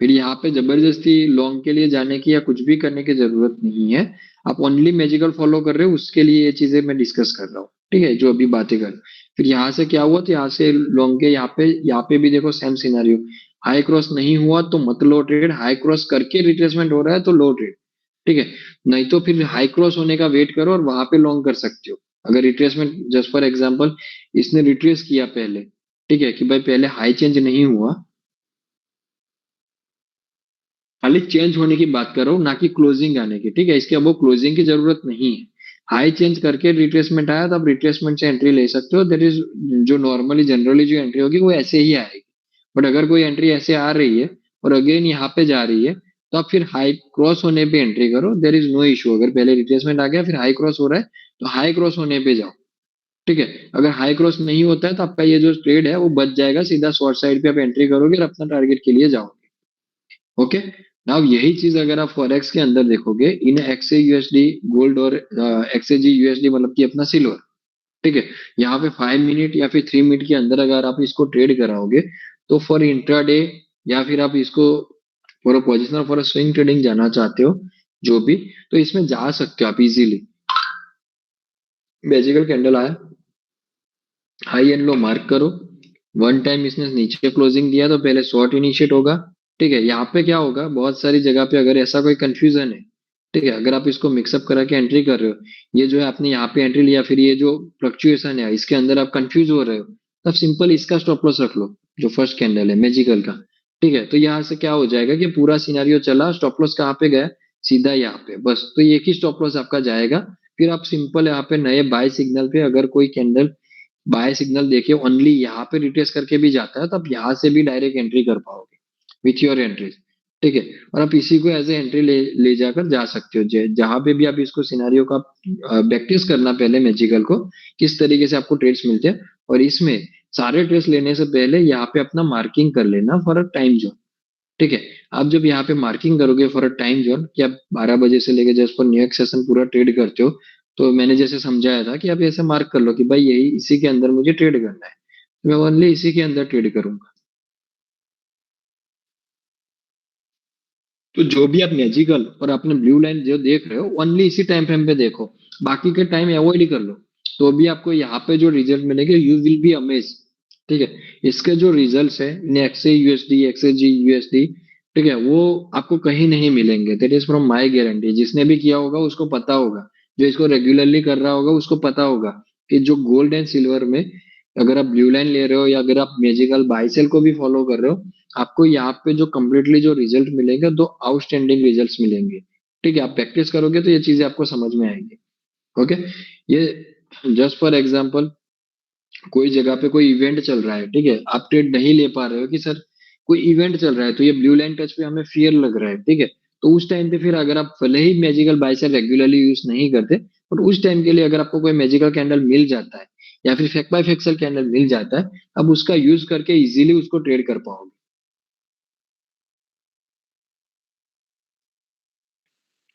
फिर यहाँ पे जबरदस्ती लॉन्ग के लिए जाने की या कुछ भी करने की जरूरत नहीं है। आप ओनली मैजिकल फॉलो कर रहे हो, उसके लिए ये चीजें मैं डिस्कस कर रहा हूँ। ठीक है, जो अभी बातें कर, फिर यहाँ से क्या हुआ, तो यहाँ से लॉन्ग के यहाँ पे भी देखो सेम सिनारियो। हाई क्रॉस नहीं हुआ तो मत लो ट्रेड, हाई क्रॉस करके रिट्रेसमेंट हो रहा है तो लो ट्रेड। ठीक है, नहीं तो फिर हाई क्रॉस होने का वेट करो और वहां पे लॉन्ग कर सकते हो। अगर रिट्रेसमेंट, जस्ट फॉर एग्जाम्पल, इसने रिट्रेस किया पहले, ठीक है, कि भाई पहले हाई चेंज नहीं हुआ, खाली चेंज होने की बात कर रहा हूँ, ना कि क्लोजिंग आने की। ठीक है, इसके अब वो क्लोजिंग की जरूरत नहीं है। हाई चेंज करके रिट्रेसमेंट आया तो आप रिट्रेसमेंट से एंट्री ले सकते हो, दैट इज जो नॉर्मली जनरली जो एंट्री होगी वो ऐसे ही आएगी। बट अगर कोई एंट्री ऐसे आ रही है और अगेन यहाँ पे जा रही है, तो आप फिर हाई क्रॉस होने पे एंट्री करो, देर इज नो इशू। अगर पहले रिट्रेसमेंट आ गया फिर हाई क्रॉस हो रहा है तो हाई क्रॉस होने पे जाओ। ठीक है, अगर हाई क्रॉस नहीं होता है तो आपका ये जो ट्रेड है वो बच जाएगा, सीधा शॉर्ट साइड पे आप एंट्री करोगे और अपना टारगेट के लिए जाओगे। ओके, नाउ यही चीज अगर आप फॉरेक्स के अंदर देखोगे, इन एक्सए यूएसडी गोल्ड और एक्सएजी यूएसडी, मतलब कि अपना सिल्वर। ठीक है, यहाँ पे 5 मिनट या फिर 3 मिनट के अंदर अगर आप इसको ट्रेड कराओगे, तो फॉर इंट्राडे या फिर आप इसको for positional for swing trading जाना चाहते हो, जो भी, तो इसमें जा सकते हो आप इजीली। बेसिकल कैंडल आया, हाई एंड लो मार्क करो। वन टाइम इसने नीचे क्लोजिंग दिया तो पहले शॉर्ट इनिशिएट होगा। ठीक है, यहाँ पे क्या होगा, बहुत सारी जगह पे अगर ऐसा कोई कंफ्यूजन है, ठीक है, अगर आप इसको मिक्सअप करा के एंट्री कर रहे हो, ये जो है आपने यहाँ पे एंट्री लिया, फिर ये जो फ्लक्चुएशन है इसके अंदर आप कंफ्यूज हो रहे हो, तब सिंपल इसका स्टॉप लॉस रख लो, जो फर्स्ट कैंडल है मैजिकल का। ठीक है, तो यहाँ से क्या हो जाएगा कि पूरा सिनारियो चला, स्टॉप लॉस कहाँ पे गया, सीधा यहाँ पे, बस तो एक ही स्टॉप लॉस आपका जाएगा। फिर आप सिंपल यहाँ पे नए बाय सिग्नल पे अगर कोई कैंडल बाय सिग्नल देके ओनली यहाँ पे रिट्रेस करके भी जाता है, तो आप यहाँ से भी डायरेक्ट एंट्री कर पाओगे विथ योर एंट्रीज। ठीक है, और आप इसी को एज ए एंट्री ले जाकर जा सकते हो, जहां पे भी आप इसको सिनारियो का प्रैक्टिस करना पहले मैजिकल को, किस तरीके से आपको ट्रेड्स मिलते हैं। और इसमें सारे ट्रेड्स लेने से पहले यहाँ पे अपना मार्किंग कर लेना फॉर अ टाइम जोन। ठीक है, आप जब यहाँ पे मार्किंग करोगे फॉर अ टाइम जोन कि आप 12 बजे से लेके जस्ट फॉर न्यूयॉर्क सेशन पूरा ट्रेड करते हो, तो मैंने जैसे समझाया था कि आप ऐसे मार्क कर लो कि भाई यही इसी के अंदर मुझे ट्रेड करना है, तो मैं ओनली इसी के अंदर ट्रेड करूंगा। तो जो भी आप मैजिकल और अपने ब्लू लाइन जो देख रहे हो ओनली इसी टाइम फ्रेम पे देखो, बाकी के टाइम अवॉइड ही कर लो, तो भी आपको यहाँ पे जो रिजल्ट मिलेंगे यू विल बी अमेज। ठीक है। इसके जो रिजल्ट्स है एक्सए यूएसडी एक्सए जी यूएसडी, ठीक है, वो आपको कहीं नहीं मिलेंगे। That is from my guarantee. जिसने भी किया होगा उसको पता होगा, जो इसको रेगुलरली कर रहा होगा उसको पता होगा कि जो गोल्ड एंड सिल्वर में अगर आप ब्लू लाइन ले रहे हो या अगर आप मैजिकल बाइसेल को भी फॉलो कर रहे हो, आपको यहाँ पे जो कम्प्लीटली जो रिजल्ट मिलेंगे, दो आउटस्टैंडिंग रिजल्ट मिलेंगे। ठीक है, आप प्रैक्टिस करोगे तो ये चीजें आपको समझ में आएगी। ओके। ये जस्ट फॉर एग्जाम्पल, कोई जगह पे कोई इवेंट चल रहा है, ठीक है, आप ट्रेड नहीं ले पा रहे हो कि सर कोई इवेंट चल रहा है तो ये ब्लू लाइन टच पे हमें फियर लग रहा है, ठीक है, तो उस टाइम पे फिर अगर आप भले ही magical buy sell regularly use नहीं करते, और उस टाइम के लिए अगर आपको कोई मैजिकल कैंडल मिल जाता है या फिर फेक बाय फेक्सल कैंडल मिल जाता है, अब उसका यूज करके इजीली उसको ट्रेड कर पाओगे।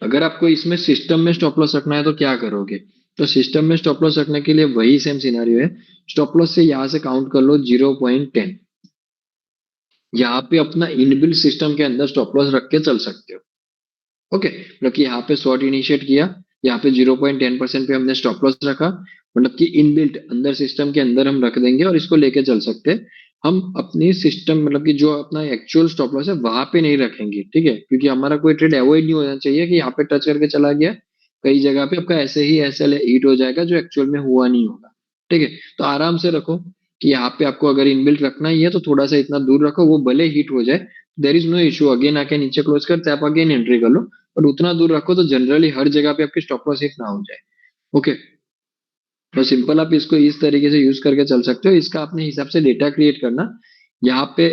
अगर आपको इसमें सिस्टम में स्टॉप लॉस रखना है तो क्या करोगे? तो सिस्टम में स्टॉप लॉस रखने के लिए वही सेम सिनेरियो है। स्टॉप लॉस से यहाँ से काउंट कर लो 0.10। यहाँ पे अपना इनबिल्ट सिस्टम के अंदर स्टॉप लॉस रख के चल सकते हो। ओके, मतलब कि यहाँ पे शॉर्ट इनिशिएट किया, यहाँ पे 0.10% पे हमने स्टॉप लॉस रखा, मतलब कि इनबिल्ट अंदर सिस्टम के अंदर हम रख देंगे और इसको लेके चल सकते हैं। हम अपनी सिस्टम मतलब कि जो अपना एक्चुअल स्टॉप लॉस है वहां पे नहीं रखेंगे, ठीक है, क्योंकि हमारा कोई ट्रेड अवॉइड नहीं होना चाहिए कि यहाँ पे टच करके चला गया, कई जगह पे आपका ऐसे ही ऐसे हिट हो जाएगा जो एक्चुअल में हुआ नहीं होगा। ठीक है, तो आराम से रखो कि यहाँ पे आपको अगर इनबिल्ट रखना ही है तो थोड़ा सा इतना दूर रखो, वो भले हिट हो जाए, there is no issue, again आके नीचे क्लोज करते आप अगेन एंट्री कर लो, और उतना दूर रखो तो जनरली हर जगह पे आपकी स्टॉप लॉस हिट ना हो जाए। ओके, तो सिंपल आप इसको इस तरीके से यूज करके चल सकते हो। इसका अपने हिसाब से डेटा क्रिएट करना। यहाँ पे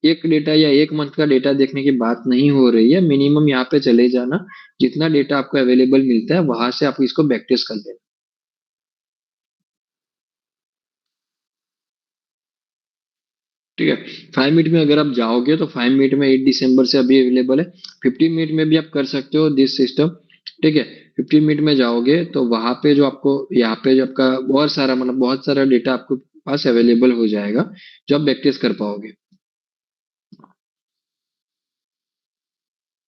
एक डेटा या एक मंथ का डेटा देखने की बात नहीं हो रही है, मिनिमम यहाँ पे चले जाना, जितना डेटा आपको अवेलेबल मिलता है वहां से आप इसको बैक टेस्ट कर लेना। ठीक है, 5 मिनट में अगर आप जाओगे तो 5 मिनट में 8 दिसंबर से अभी अवेलेबल है। 15 मिनट में भी आप कर सकते हो दिस सिस्टम। ठीक है, 15 मिनट में जाओगे तो वहां पे जो आपको यहाँ पे जो आपका बहुत सारा मतलब बहुत सारा डेटा आपको पास अवेलेबल हो जाएगा, जो आप बैक टेस्ट कर पाओगे।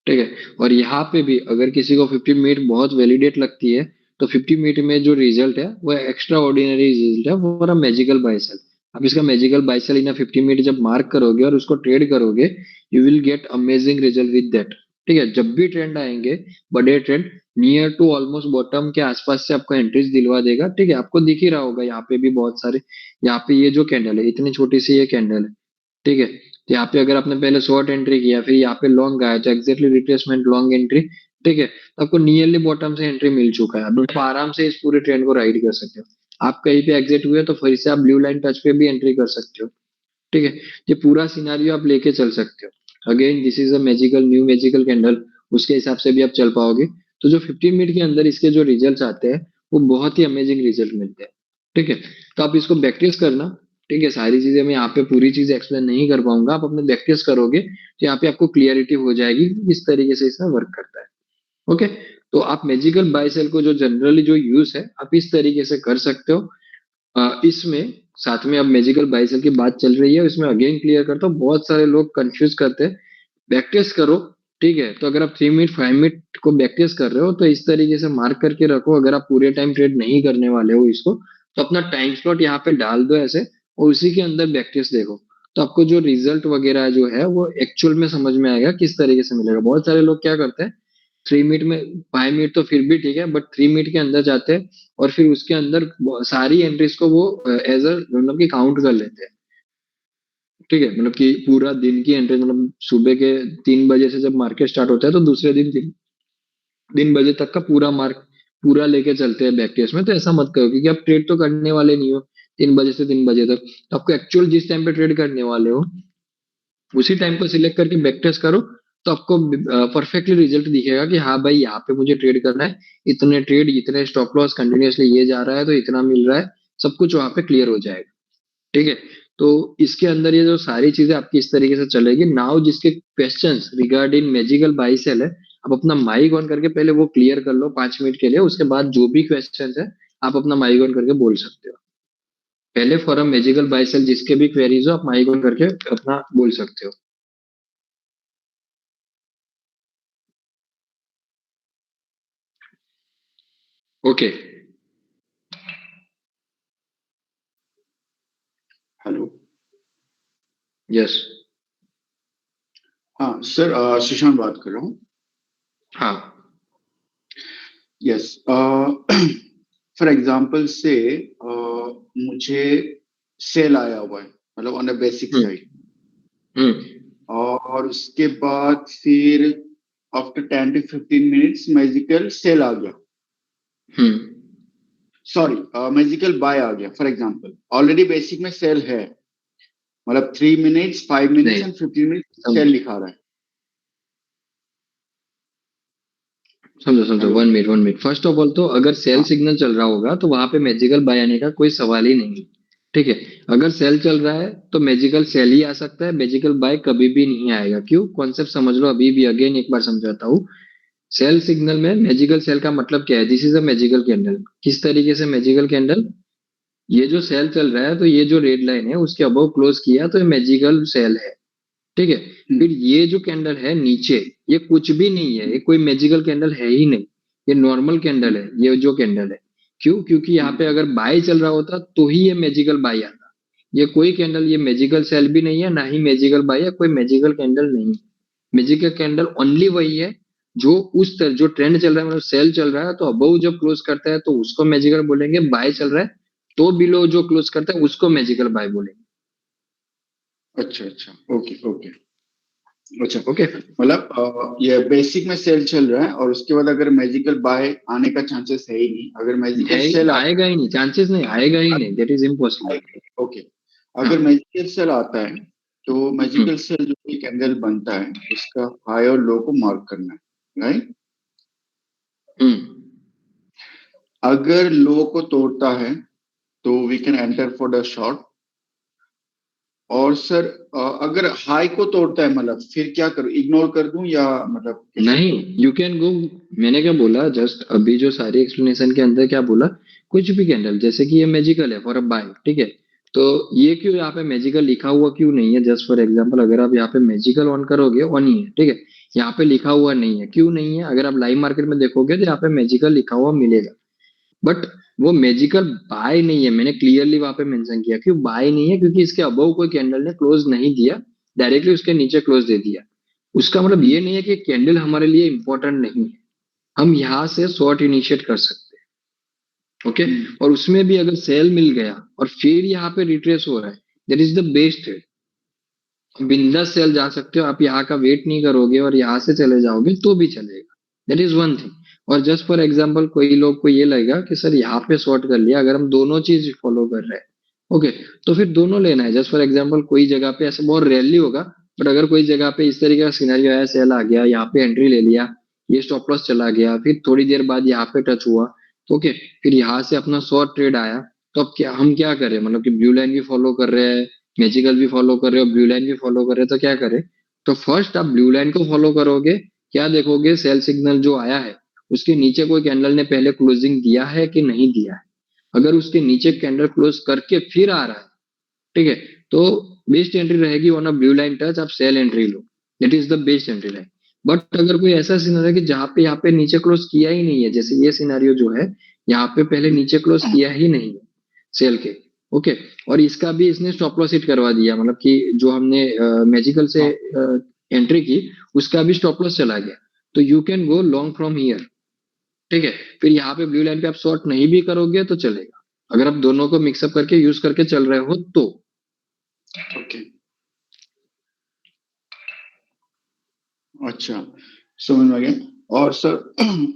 ठीक है, और यहाँ पे भी अगर किसी को 15 मिनट बहुत वैलिडेट लगती है, तो 50 मिनट में जो रिजल्ट है वो एक्स्ट्रा ऑर्डिनरी रिजल्ट है, वो हमारा मैजिकल बाइसेल। आप इसका मैजिकल बाइसेल इन 50 मिनट जब मार्क करोगे और उसको ट्रेड करोगे, you will get amazing result with that. ठीक है, जब भी ट्रेंड आएंगे, बड़े trend near to almost bottom के आसपास से आपको एंट्रीज दिलवा देगा। ठीक है, आपको दिख ही रहा होगा यहाँ पे भी बहुत सारे, यहाँ पे ये जो कैंडल है इतनी छोटी सी ये कैंडल है, ठीक है, तो यहाँ पे अगर आपने पहले शॉर्ट एंट्री किया फिर यहाँ पे लॉन्ग आया तो एग्जैक्टली रिट्रेसमेंट लॉन्ग एंट्री। ठीक है, तो आपको नियरली बॉटम से एंट्री मिल चुका है, अब आप आराम से इस पूरे ट्रेंड को राइड कर सकते हो। आप कहीं पे एग्जिट हुए तो फिर से आप ब्लू लाइन टच पे भी एंट्री कर सकते हो। ठीक है, ये पूरा सिनारियो आप लेके चल सकते हो। Again this is a magical new magical candle, उसके हिसाब से भी आप चल पाओगे। तो जो 15 मिनट के अंदर इसके जो रिजल्ट आते हैं वो बहुत ही अमेजिंग रिजल्ट मिलते हैं। ठीक है, तो आप इसको प्रैक्टिस करना। ठीक है, सारी चीजें मैं यहाँ पे पूरी चीज एक्सप्लेन नहीं कर पाऊंगा, आप अपने प्रैक्टिस करोगे तो यहाँ पे आपको क्लियरिटी हो जाएगी कि किस तरीके से इसमें वर्क करता है। ओके, तो आप मैजिकल बाय सेल को जो जनरली जो यूज है आप इस तरीके से कर सकते हो। इसमें साथ में अब मैजिकल बाइसेल की बात चल रही है, इसमें अगेन क्लियर करता हूँ, बहुत सारे लोग कंफ्यूज करते हैं। बैक टेस्ट करो। ठीक है, तो अगर आप 3 मिनट 5 मिनट को बैक टेस्ट कर रहे हो तो इस तरीके से मार्क करके रखो, अगर आप पूरे टाइम ट्रेड नहीं करने वाले हो इसको, तो अपना टाइम स्लॉट यहाँ पे डाल दो ऐसे, और उसी के अंदर बैक टेस्ट देखो, तो आपको जो रिजल्ट वगैरह जो है वो एक्चुअल में समझ में आएगा किस तरीके से मिलेगा। बहुत सारे लोग क्या करते हैं, 3 मिनट में 5 मिनट तो फिर भी ठीक है, बट 3 मिनट के अंदर जाते हैं और फिर उसके अंदर सारी एंट्रीज को वो एज अ मतलब कि काउंट कर लेते हैं। ठीक है, मतलब कि पूरा दिन की एंट्री, मतलब सुबह के 3 बजे से जब मार्केट स्टार्ट होता है तो दूसरे दिन 3 बजे तक का पूरा मार्क पूरा लेके चलते हैं बैक केस में। तो ऐसा मत करो, क्योंकि आप ट्रेड तो करने वाले नहीं हो 3 बजे से 3 बजे तक, तो आपको एक्चुअल जिस टाइम पे ट्रेड करने वाले हो उसी टाइम को सिलेक्ट करके बैक टेस्ट करो, तो आपको परफेक्टली रिजल्ट दिखेगा कि हाँ भाई यहाँ पे मुझे ट्रेड करना है, इतने ट्रेड इतने स्टॉप लॉस कंटिन्यूअसली ये जा रहा है तो इतना मिल रहा है, सब कुछ वहां पे क्लियर हो जाएगा। ठीक है, तो इसके अंदर ये जो सारी चीजें आपकी इस तरीके से चलेगी। नाउ जिसके questions regarding magical buy sell है, आप अपना माइक ऑन करके पहले वो क्लियर कर लो 5 मिनट के लिए, उसके बाद जो भी क्वेश्चंस है आप अपना माइक ऑन करके बोल सकते हो। पहले for a magical buy sell जिसके भी क्वेरीज हो आप माइक ऑन करके अपना बोल सकते हो। ओके। हेलो। यस। हाँ सर, सुशांत बात कर रहा हूँ। हाँ। यस। फॉर एग्जांपल से मुझे सेल आया हुआ है, मतलब on a basic hmm. Side. Hmm. और उसके बाद फिर after 10 to 15 minutes magical sell आ गया। हम्म। सॉरी, मैजिकल बाय आ गया। फॉर एग्जांपल ऑलरेडी बेसिक में सेल है, मतलब 3 मिनट्स, 5 मिनट्स नहीं, एंड 15 मिनट्स सेल समझो लिखा रहा है। समझो समझो, hello. 1 minute 1 minute. First of all तो अगर सेल हाँ। सिग्नल चल रहा होगा तो वहां पे मैजिकल बाय आने का कोई सवाल ही नहीं। ठीक है। अगर सेल चल रहा है तो मैजिकल सेल ही आ सकता है, मैजिकल बाय कभी भी नहीं आएगा। क्यों? कॉन्सेप्ट समझ लो अभी भी, अगेन एक बार समझाता हूँ। सेल सिग्नल में मैजिकल सेल का मतलब क्या है? दिस इज अ मैजिकल कैंडल। किस तरीके से मैजिकल कैंडल? ये जो सेल चल रहा है तो ये जो रेड लाइन है उसके अबव क्लोज किया तो ये मैजिकल सेल है। ठीक है। हम्म। फिर ये जो कैंडल है नीचे, ये कुछ भी नहीं है, ये कोई मैजिकल कैंडल है ही नहीं। ये नॉर्मल कैंडल हम्म। है, ये जो कैंडल है। क्यों? क्योंकि यहाँ पे हम्म। अगर बाय चल रहा होता तो ही ये मैजिकल बाय आता। ये कोई कैंडल, ये मैजिकल सेल भी नहीं है, ना ही मैजिकल बाय है, कोई मैजिकल कैंडल नहीं है। मैजिकल कैंडल ओनली वही है जो उस तरह जो ट्रेंड चल रहा है, मतलब सेल चल रहा है तो अबव जब क्लोज करता है तो उसको मैजिकल बोलेंगे, बाय चल रहा है तो बिलो जो क्लोज करता है उसको मैजिकल बाय बोलेंगे। अच्छा अच्छा, ओके ओके। अच्छा, ओके। मतलब ये बेसिक में सेल चल रहा है और उसके बाद अगर मैजिकल बाय आने का चांसेस है ही नहीं। अगर मैजिकल है, सेल आता आएगा ही नहीं, चांसेस नहीं, आएगा ही नहीं, दैट इज इम्पॉसिबल। है, ओके। हाँ। अगर मैजिकल सेल आता है तो मैजिकल हम्म। सेल जो भी कैंडल बनता है उसका हाई और लो को मार्क करना है, राइट। हम्म। अगर लो को तोड़ता है तो we can enter for the short. और सर, अगर हाई को तोड़ता है मतलब फिर क्या करूं, इग्नोर कर दूं या मतलब कैसे नहीं, करूं? यू कैन गो। मैंने क्या बोला जस्ट अभी, जो सारी एक्सप्लेनेशन के अंदर क्या बोला? कुछ भी कैंडल, जैसे कि ये मैजिकल है फॉर अ बाय, ठीक है। तो ये क्यों यहाँ पे मैजिकल लिखा हुआ क्यों नहीं है? जस्ट फॉर एग्जांपल, अगर आप यहाँ पे मैजिकल ऑन करोगे, ऑन ही है, ठीक है। यहाँ पे लिखा हुआ नहीं है, क्यों नहीं है? अगर आप लाइव मार्केट में देखोगे तो यहाँ पे मैजिकल लिखा हुआ मिलेगा। बट वो मैजिकल बाय नहीं है, मैंने क्लियरली वहां पे मेंशन किया। क्यों बाय नहीं है? क्योंकि इसके अबव कोई कैंडल ने क्लोज नहीं दिया, डायरेक्टली उसके नीचे क्लोज दे दिया। उसका मतलब हम्म। ये नहीं है कि कैंडल हमारे लिए इंपॉर्टेंट नहीं है। हम यहाँ से शॉर्ट इनिशिएट कर सकते हैं। ओके। हम्म। और उसमें भी अगर सेल मिल गया और फिर यहाँ पे रिट्रेस हो रहा है, दैट इज द बेस्ट है। बिंदास सेल जा सकते हो आप, यहाँ का वेट नहीं करोगे और यहाँ से चले जाओगे तो भी चलेगा। That is one thing. और जस्ट फॉर एग्जाम्पल, कोई लोग को ये लगेगा कि सर यहाँ पे शॉर्ट कर लिया, अगर हम दोनों चीज फॉलो कर रहे हैं, ओके, तो फिर दोनों लेना है। जस्ट फॉर एग्जाम्पल, कोई जगह पे ऐसे बहुत रेयरली होगा, बट अगर कोई जगह पे इस तरीके का सिनेरियो आया, सेल आ गया, यहाँ पे एंट्री ले लिया, ये स्टॉप लॉस चला गया, फिर थोड़ी देर बाद यहाँ पे टच हुआ, ओके, फिर यहाँ से अपना शॉर्ट ट्रेड आया, तो अब क्या हम क्या करें? मतलब कि ब्लू लाइन भी फॉलो कर रहे हैं, मैजिकल भी फॉलो कर रहे हो, ब्लू लाइन भी फॉलो कर रहे हो, तो क्या करें? तो फर्स्ट आप ब्लू लाइन को फॉलो करोगे। क्या देखोगे? सेल सिग्नल जो आया है उसके नीचे कोई कैंडल ने पहले क्लोजिंग दिया है कि नहीं दिया है। अगर उसके नीचे कैंडल क्लोज करके फिर आ रहा है, ठीक है, तो बेस्ट एंट्री रहेगी on a blue line touch, आप सेल एंट्री लो। That is the best entry line. But अगर कोई ऐसा सिनारियो है कि जहां पे यहाँ पे नीचे क्लोज किया ही नहीं है, जैसे ये सिनारियो जो है, यहाँ पे पहले नीचे क्लोज किया ही नहीं है सेल के, ओके, और इसका भी इसने स्टॉप लॉस हिट करवा दिया, मतलब कि जो हमने मैजिकल से हाँ। एंट्री की, उसका भी स्टॉप लॉस चला गया, तो you can go long from here. ठीक है। फिर यहाँ पे ब्लू लाइन पे आप शॉर्ट नहीं भी करोगे तो चलेगा, अगर आप दोनों को मिक्सअप करके यूज करके चल रहे हो तो। ओके। अच्छा, समझ में आ गया। और सर,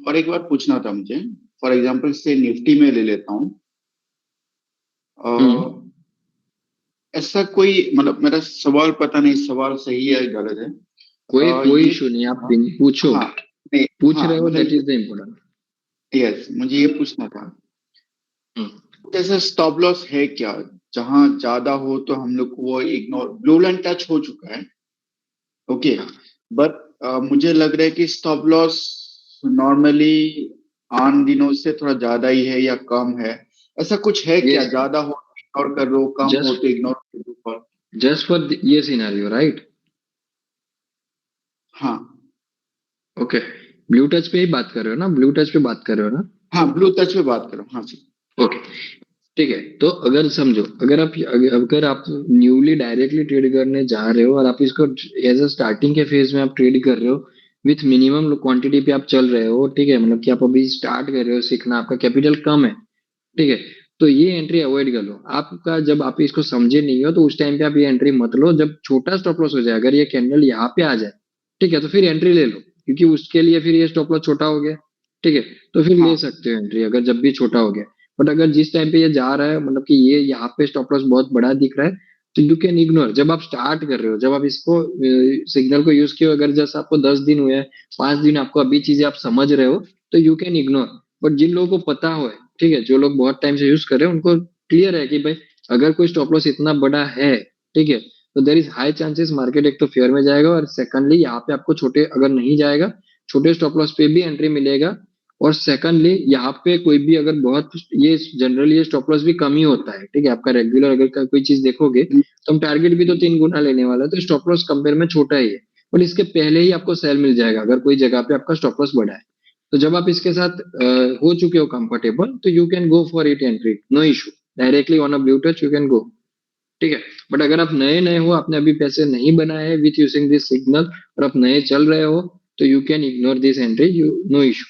और एक बात पूछना था मुझे। फॉर एग्जांपल से निफ्टी में ले लेता हूँ। हम्म। ऐसा कोई, मतलब मेरा सवाल पता नहीं सवाल सही है या गलत है। कोई कोई ये, इशू नहीं, आप पूछो। हाँ, नहीं, पूछ हाँ रहे हो, दैट मतलब, इज द इम्पोर्टेंट। यस, मुझे ये पूछना था। जैसे स्टॉप लॉस है क्या? जहां ज्यादा हो तो हम लोग को वो इग्नोर, ब्लू लाइन टच हो चुका है, ओके। बट मुझे लग रहा है कि स्टॉप लॉस नॉर्मली आम दिनों से थोड़ा ज्यादा ही है या कम है? ऐसा कुछ है क्या? यस। ज्यादा हो तो इग्नोर कर दो, कम हो तो जस्ट इग्नोर कर दो पर? जस्ट फॉर ये सिनेरियो, राइट? हाँ। ओके। ब्लू टच पे ही बात कर रहे हो ना? ब्लू टच पे बात कर रहे हो ना? हाँ, ब्लू टच पे बात करो, हाँ जी। ओके। ठीक है। तो अगर समझो, अगर आप न्यूली डायरेक्टली ट्रेड करने जा रहे हो और आप इसको एज अ स्टार्टिंग के फेज में आप ट्रेड कर रहे हो, विथ मिनिमम क्वांटिटी पे आप चल रहे हो, ठीक है, मतलब कि आप अभी स्टार्ट कर रहे हो सीखना, आपका कैपिटल कम है, ठीक है, तो ये एंट्री अवॉइड कर लो। आपका जब आप इसको समझे नहीं हो तो उस टाइम पे आप ये एंट्री मत लो। जब छोटा स्टॉप लॉस हो जाए, अगर ये कैंडल यहाँ पे आ जाए, ठीक है, तो फिर एंट्री ले लो, क्योंकि उसके लिए फिर ये स्टॉप लॉस छोटा हो गया, ठीक है, तो फिर ले हाँ सकते हो एंट्री अगर जब भी छोटा हो गया। बट अगर जिस टाइम पे ये जा रहा है, मतलब कि ये यहाँ पे स्टॉप लॉस बहुत बड़ा दिख रहा है, तो यू कैन इग्नोर। जब आप स्टार्ट कर रहे हो, जब आप इसको सिग्नल को यूज किए हो, अगर जैसे आपको 10 दिन हुए हैं, 5 दिन आपको अभी चीजें आप समझ रहे हो, तो यू कैन इग्नोर। बट जिन लोगों को पता हो, ठीक है, जो लोग बहुत टाइम से यूज कर रहे हैं, उनको क्लियर है कि भाई अगर कोई स्टॉप लॉस इतना बड़ा है, ठीक है, तो there is high chances market एक तो फेयर में जाएगा, और सेकंडली यहाँ पे आपको छोटे, अगर नहीं जाएगा, छोटे स्टॉप लॉस पे भी एंट्री मिलेगा। और सेकंडली यहाँ पे कोई भी अगर बहुत, ये जनरली ये स्टॉप लॉस भी कम ही होता है, ठीक है, आपका रेगुलर अगर कोई चीज देखोगे, तो हम टारगेट भी तो 3 गुना लेने वाला है, तो स्टॉप लॉस कंपेयर में छोटा ही है। और इसके पहले ही आपको सेल मिल जाएगा अगर कोई जगह पे आपका स्टॉप लॉस बड़ा है। तो जब आप इसके साथ हो चुके हो कंफर्टेबल, तो you can go for it entry, no issue, directly on a blue touch you can go, ठीक है। बट अगर आप नए नए हो, आपने अभी पैसे नहीं बनाए हैं विथ यूजिंग दिस सिग्नल, और आप नए चल रहे हो, तो you can ignore this entry, you, no issue,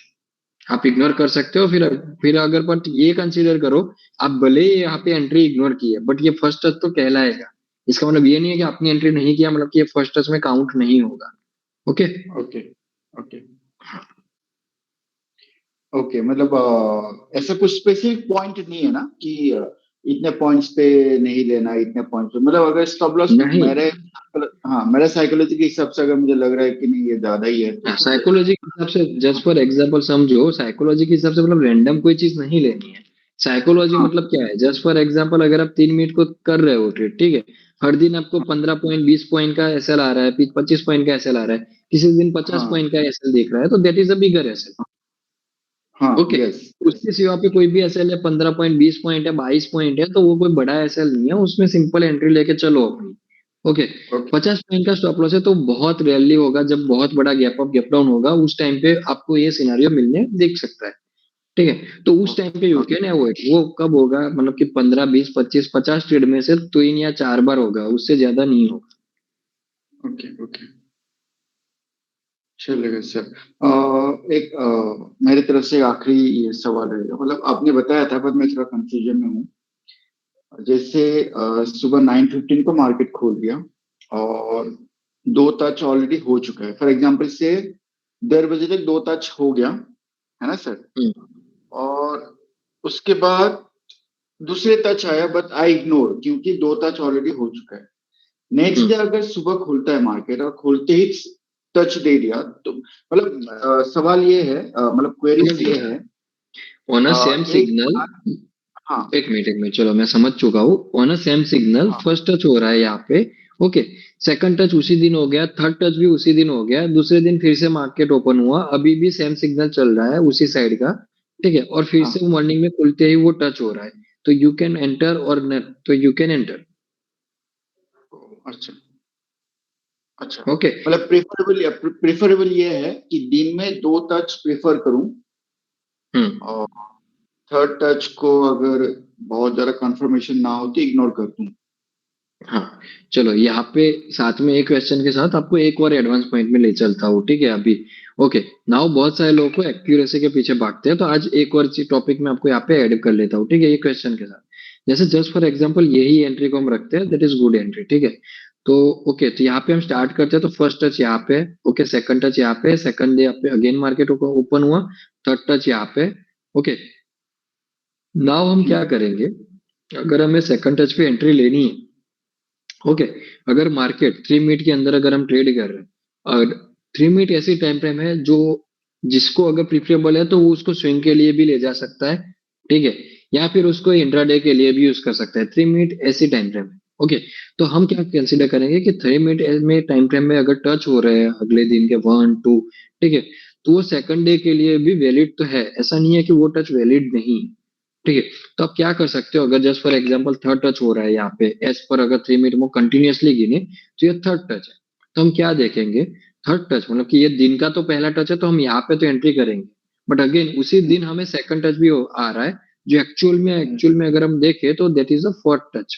आप इग्नोर कर सकते हो। फिर अगर, बट ये कंसीडर करो, आप भले ही यहाँ पे एंट्री इग्नोर की है, बट ये फर्स्ट टच तो कहलाएगा। इसका मतलब ये नहीं है कि आपने एंट्री नहीं किया, मतलब कि ये फर्स्ट टच में काउंट नहीं होगा। ओके। Okay okay okay. मतलब ऐसा कुछ स्पेसिफिक पॉइंट नहीं है ना कि इतने पॉइंट्स पे नहीं लेना, इतने पॉइंट्स पे, मतलब अगर स्टॉप लॉस नहीं, मेरे, हाँ मेरे साइकोलॉजी के हिसाब से अगर मुझे लग रहा है कि नहीं ये ज्यादा ही है तो फिर साइकोलॉजी के हिसाब से, जस्ट फॉर एग्जांपल समझो, साइकोलॉजी के हिसाब से मतलब रैंडम कोई चीज नहीं लेनी है। साइकोलॉजी हाँ मतलब क्या है, जस्ट फॉर एग्जांपल अगर आप 3 मिनट को कर रहे हो ट्रेड, ठीक है, हर दिन आपको 15 पॉइंट, 20 पॉइंट का एसएल आ रहा है, 25 पॉइंट का एसएल आ रहा है, किसी दिन पचास हाँ पॉइंट का एसएल दिख रहा है, तो that is a bigger SL. हाँ ओके। यस यस उसके सिवा पे कोई भी एसएल है, 15 पॉइंट, 20 पॉइंट है, 22 पॉइंट है, तो वो कोई बड़ा एसएल नहीं है, उसमें सिंपल एंट्री लेके चलो अपनी। ओके। ओके 50 पॉइंट का स्टॉप लॉस है, तो बहुत रेयरली होगा, जब बहुत बड़ा गैप अप गैप डाउन होगा, उस टाइम पे आपको ये सिनारियो मिलने देख सकता है, ठीक है, तो उस टाइम पे यू ओके कैन अवॉइड। वो कब होगा, मतलब कि 15, 20, 25, 50 ट्रेड में से 3 या 4 बार होगा, उससे ज्यादा नहीं होगा। ओके ओके चलेगा सर। एक मेरी तरफ से आखिरी ये सवाल रहेगा, मतलब आपने बताया था पर मैं थोड़ा कंफ्यूजन में हूँ। जैसे सुबह 9:15 को मार्केट खोल दिया और दो टच ऑलरेडी हो चुका है, फॉर एग्जांपल से 1:30 बजे तक दो टच हो गया है ना सर, हम्म। और उसके बाद दूसरे टच आया बट आई इग्नोर क्योंकि दो टच ऑलरेडी हो चुका है। नेक्स्ट डे हम्म। अगर सुबह खुलता है मार्केट और खुलते ही टच दे दिया तो मतलब सवाल ये है, मतलब समझ क्वेरीज ये गया। है। ऑन अ सेम एक सिग्नल, बार, हाँ एक मिनट, चलो मैं समझ चुका हूँ। ऑन अ सेम सिग्नल हाँ फर्स्ट टच हो रहा है यहाँ पे, ओके, सेकंड टच उसी दिन हो गया, थर्ड टच भी उसी दिन हो गया, दूसरे दिन फिर से मार्केट ओपन हुआ, अभी भी सेम सिग्नल चल रहा है उसी साइड का, ठीक है, और फिर हाँ से मॉर्निंग में खुलते ही वो टच हो रहा है, तो यू कैन एंटर और तो यू कैन एंटर। अच्छा अच्छा। ओके। मतलब प्रेफरेबल ये है कि दिन में दो टच प्रेफर करूं, हम्म। और थर्ड टच को अगर बहुत ज्यादा कंफर्मेशन ना हो तो इग्नोर कर दूं। हाँ, चलो यहाँ पे साथ में एक क्वेश्चन के साथ आपको एक और एडवांस पॉइंट में ले चलता हूँ, ठीक है, अभी। ओके। नाउ बहुत सारे लोगों को एक्यूरेसी के पीछे भागते हैं, तो आज एक और टॉपिक में आपको यहाँ पे ऐड कर लेता हूँ, ठीक है, ये क्वेश्चन के साथ। जैसे जस्ट फॉर एग्जांपल यही एंट्री को हम रखते हैं, दैट इज गुड एंट्री, ठीक है। तो ओके, तो यहाँ पे हम स्टार्ट करते हैं, तो फर्स्ट टच यहाँ पे, ओके, सेकंड टच यहाँ पे, सेकंड डे यहाँ पे अगेन मार्केट ओपन हुआ, थर्ड टच यहाँ पे, ओके। नाउ हम क्या हम्म, करेंगे, अगर हमें सेकंड टच पे एंट्री लेनी है, ओके, अगर मार्केट 3 मिनट के अंदर अगर हम ट्रेड कर रहे हैं, और 3 मिनट ऐसी टाइम फ्रेम है जो, जिसको अगर प्रिफरेबल है तो वो उसको स्विंग के लिए भी ले जा सकता है, ठीक है, या फिर उसको इंट्राडे के लिए भी यूज कर सकता है। 3 मिनट ऐसी टाइम फ्रेम है, ओके। तो हम क्या कंसिडर करेंगे कि 3 मिनट में टाइम फ्रेम में अगर टच हो रहे हैं अगले दिन के 1, 2, ठीक है, तो वो सेकंड डे के लिए भी वैलिड तो है, ऐसा नहीं है कि वो टच वैलिड नहीं, ठीक है। तो आप क्या कर सकते हो, अगर just for example third touch हो रहा है यहाँ पे, एज पर अगर 3 मिनट में कंटिन्यूअसली गिने, तो ये थर्ड टच है। तो हम क्या देखेंगे, थर्ड टच मतलब कि ये दिन का तो पहला टच है, तो हम यहाँ पे तो एंट्री करेंगे, बट अगेन उसी दिन हमें सेकंड टच भी आ रहा है, जो एक्चुअल में अगर हम देखें तो that is a fourth touch.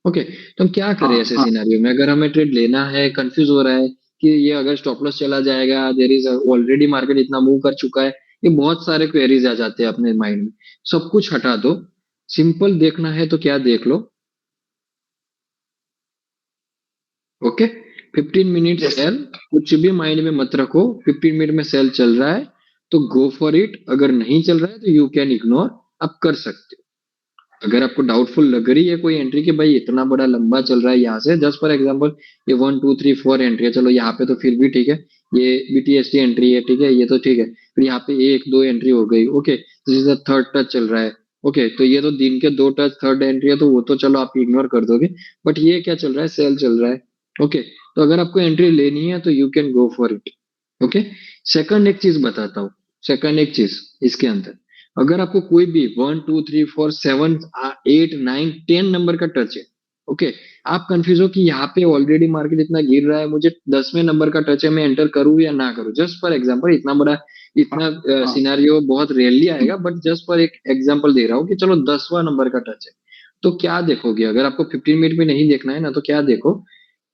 Okay, तो हम क्या करें हाँ ऐसे हाँ सिनेरियो में, अगर हमें ट्रेड लेना है, कंफ्यूज हो रहा है कि ये अगर स्टॉप लॉस चला जाएगा, देयर इज ऑलरेडी मार्केट इतना मूव कर चुका है, ये बहुत सारे क्वेरीज आ जाते हैं अपने माइंड में। सब कुछ हटा दो, सिंपल देखना है तो क्या देख लो। ओके, 15 मिनट यस सेल, कुछ भी माइंड में मत रखो, 15 मिनट में सेल चल रहा है तो गो फॉर इट, अगर नहीं चल रहा है तो यू कैन इग्नोर, आप कर सकते हो। अगर आपको डाउटफुल लग रही है कोई एंट्री कि भाई इतना बड़ा लंबा चल रहा है यहाँ से, जस्ट फॉर एग्जांपल ये 1 2 3 4 एंट्री है, चलो यहाँ पे तो फिर भी ठीक है, ये बीटीएसटी एंट्री है, ठीक है, ये तो ठीक है, फिर यहाँ पे 1 2 एंट्री हो गई, okay, this is the third touch चल रहा है। ओके, तो ये तो दिन के 2 टच, थर्ड एंट्री है तो वो तो चलो आप इग्नोर कर दोगे, बट ये क्या चल रहा है, सेल चल रहा है। ओके, तो अगर आपको एंट्री लेनी है तो you can go for it. Okay, second एक चीज बताता हूँ, सेकंड एक चीज इसके अंदर, अगर आपको कोई भी 1 2 3 4 7 8 9 10 नंबर का टच है, ओके, आप कंफ्यूज हो कि यहाँ पे ऑलरेडी मार्केट इतना गिर रहा है, मुझे 10वें नंबर का टच है, मैं एंटर करूँ या ना करूँ, जस्ट फॉर एग्जांपल, इतना बड़ा हाँ इतना हाँ सिनारियो बहुत रेयरली आएगा, बट जस्ट फॉर एक एग्जांपल दे रहा हूँ कि चलो 10वां नंबर का टच है, तो क्या देखोगे, अगर आपको 15 मिनट में नहीं देखना है ना, तो क्या देखो,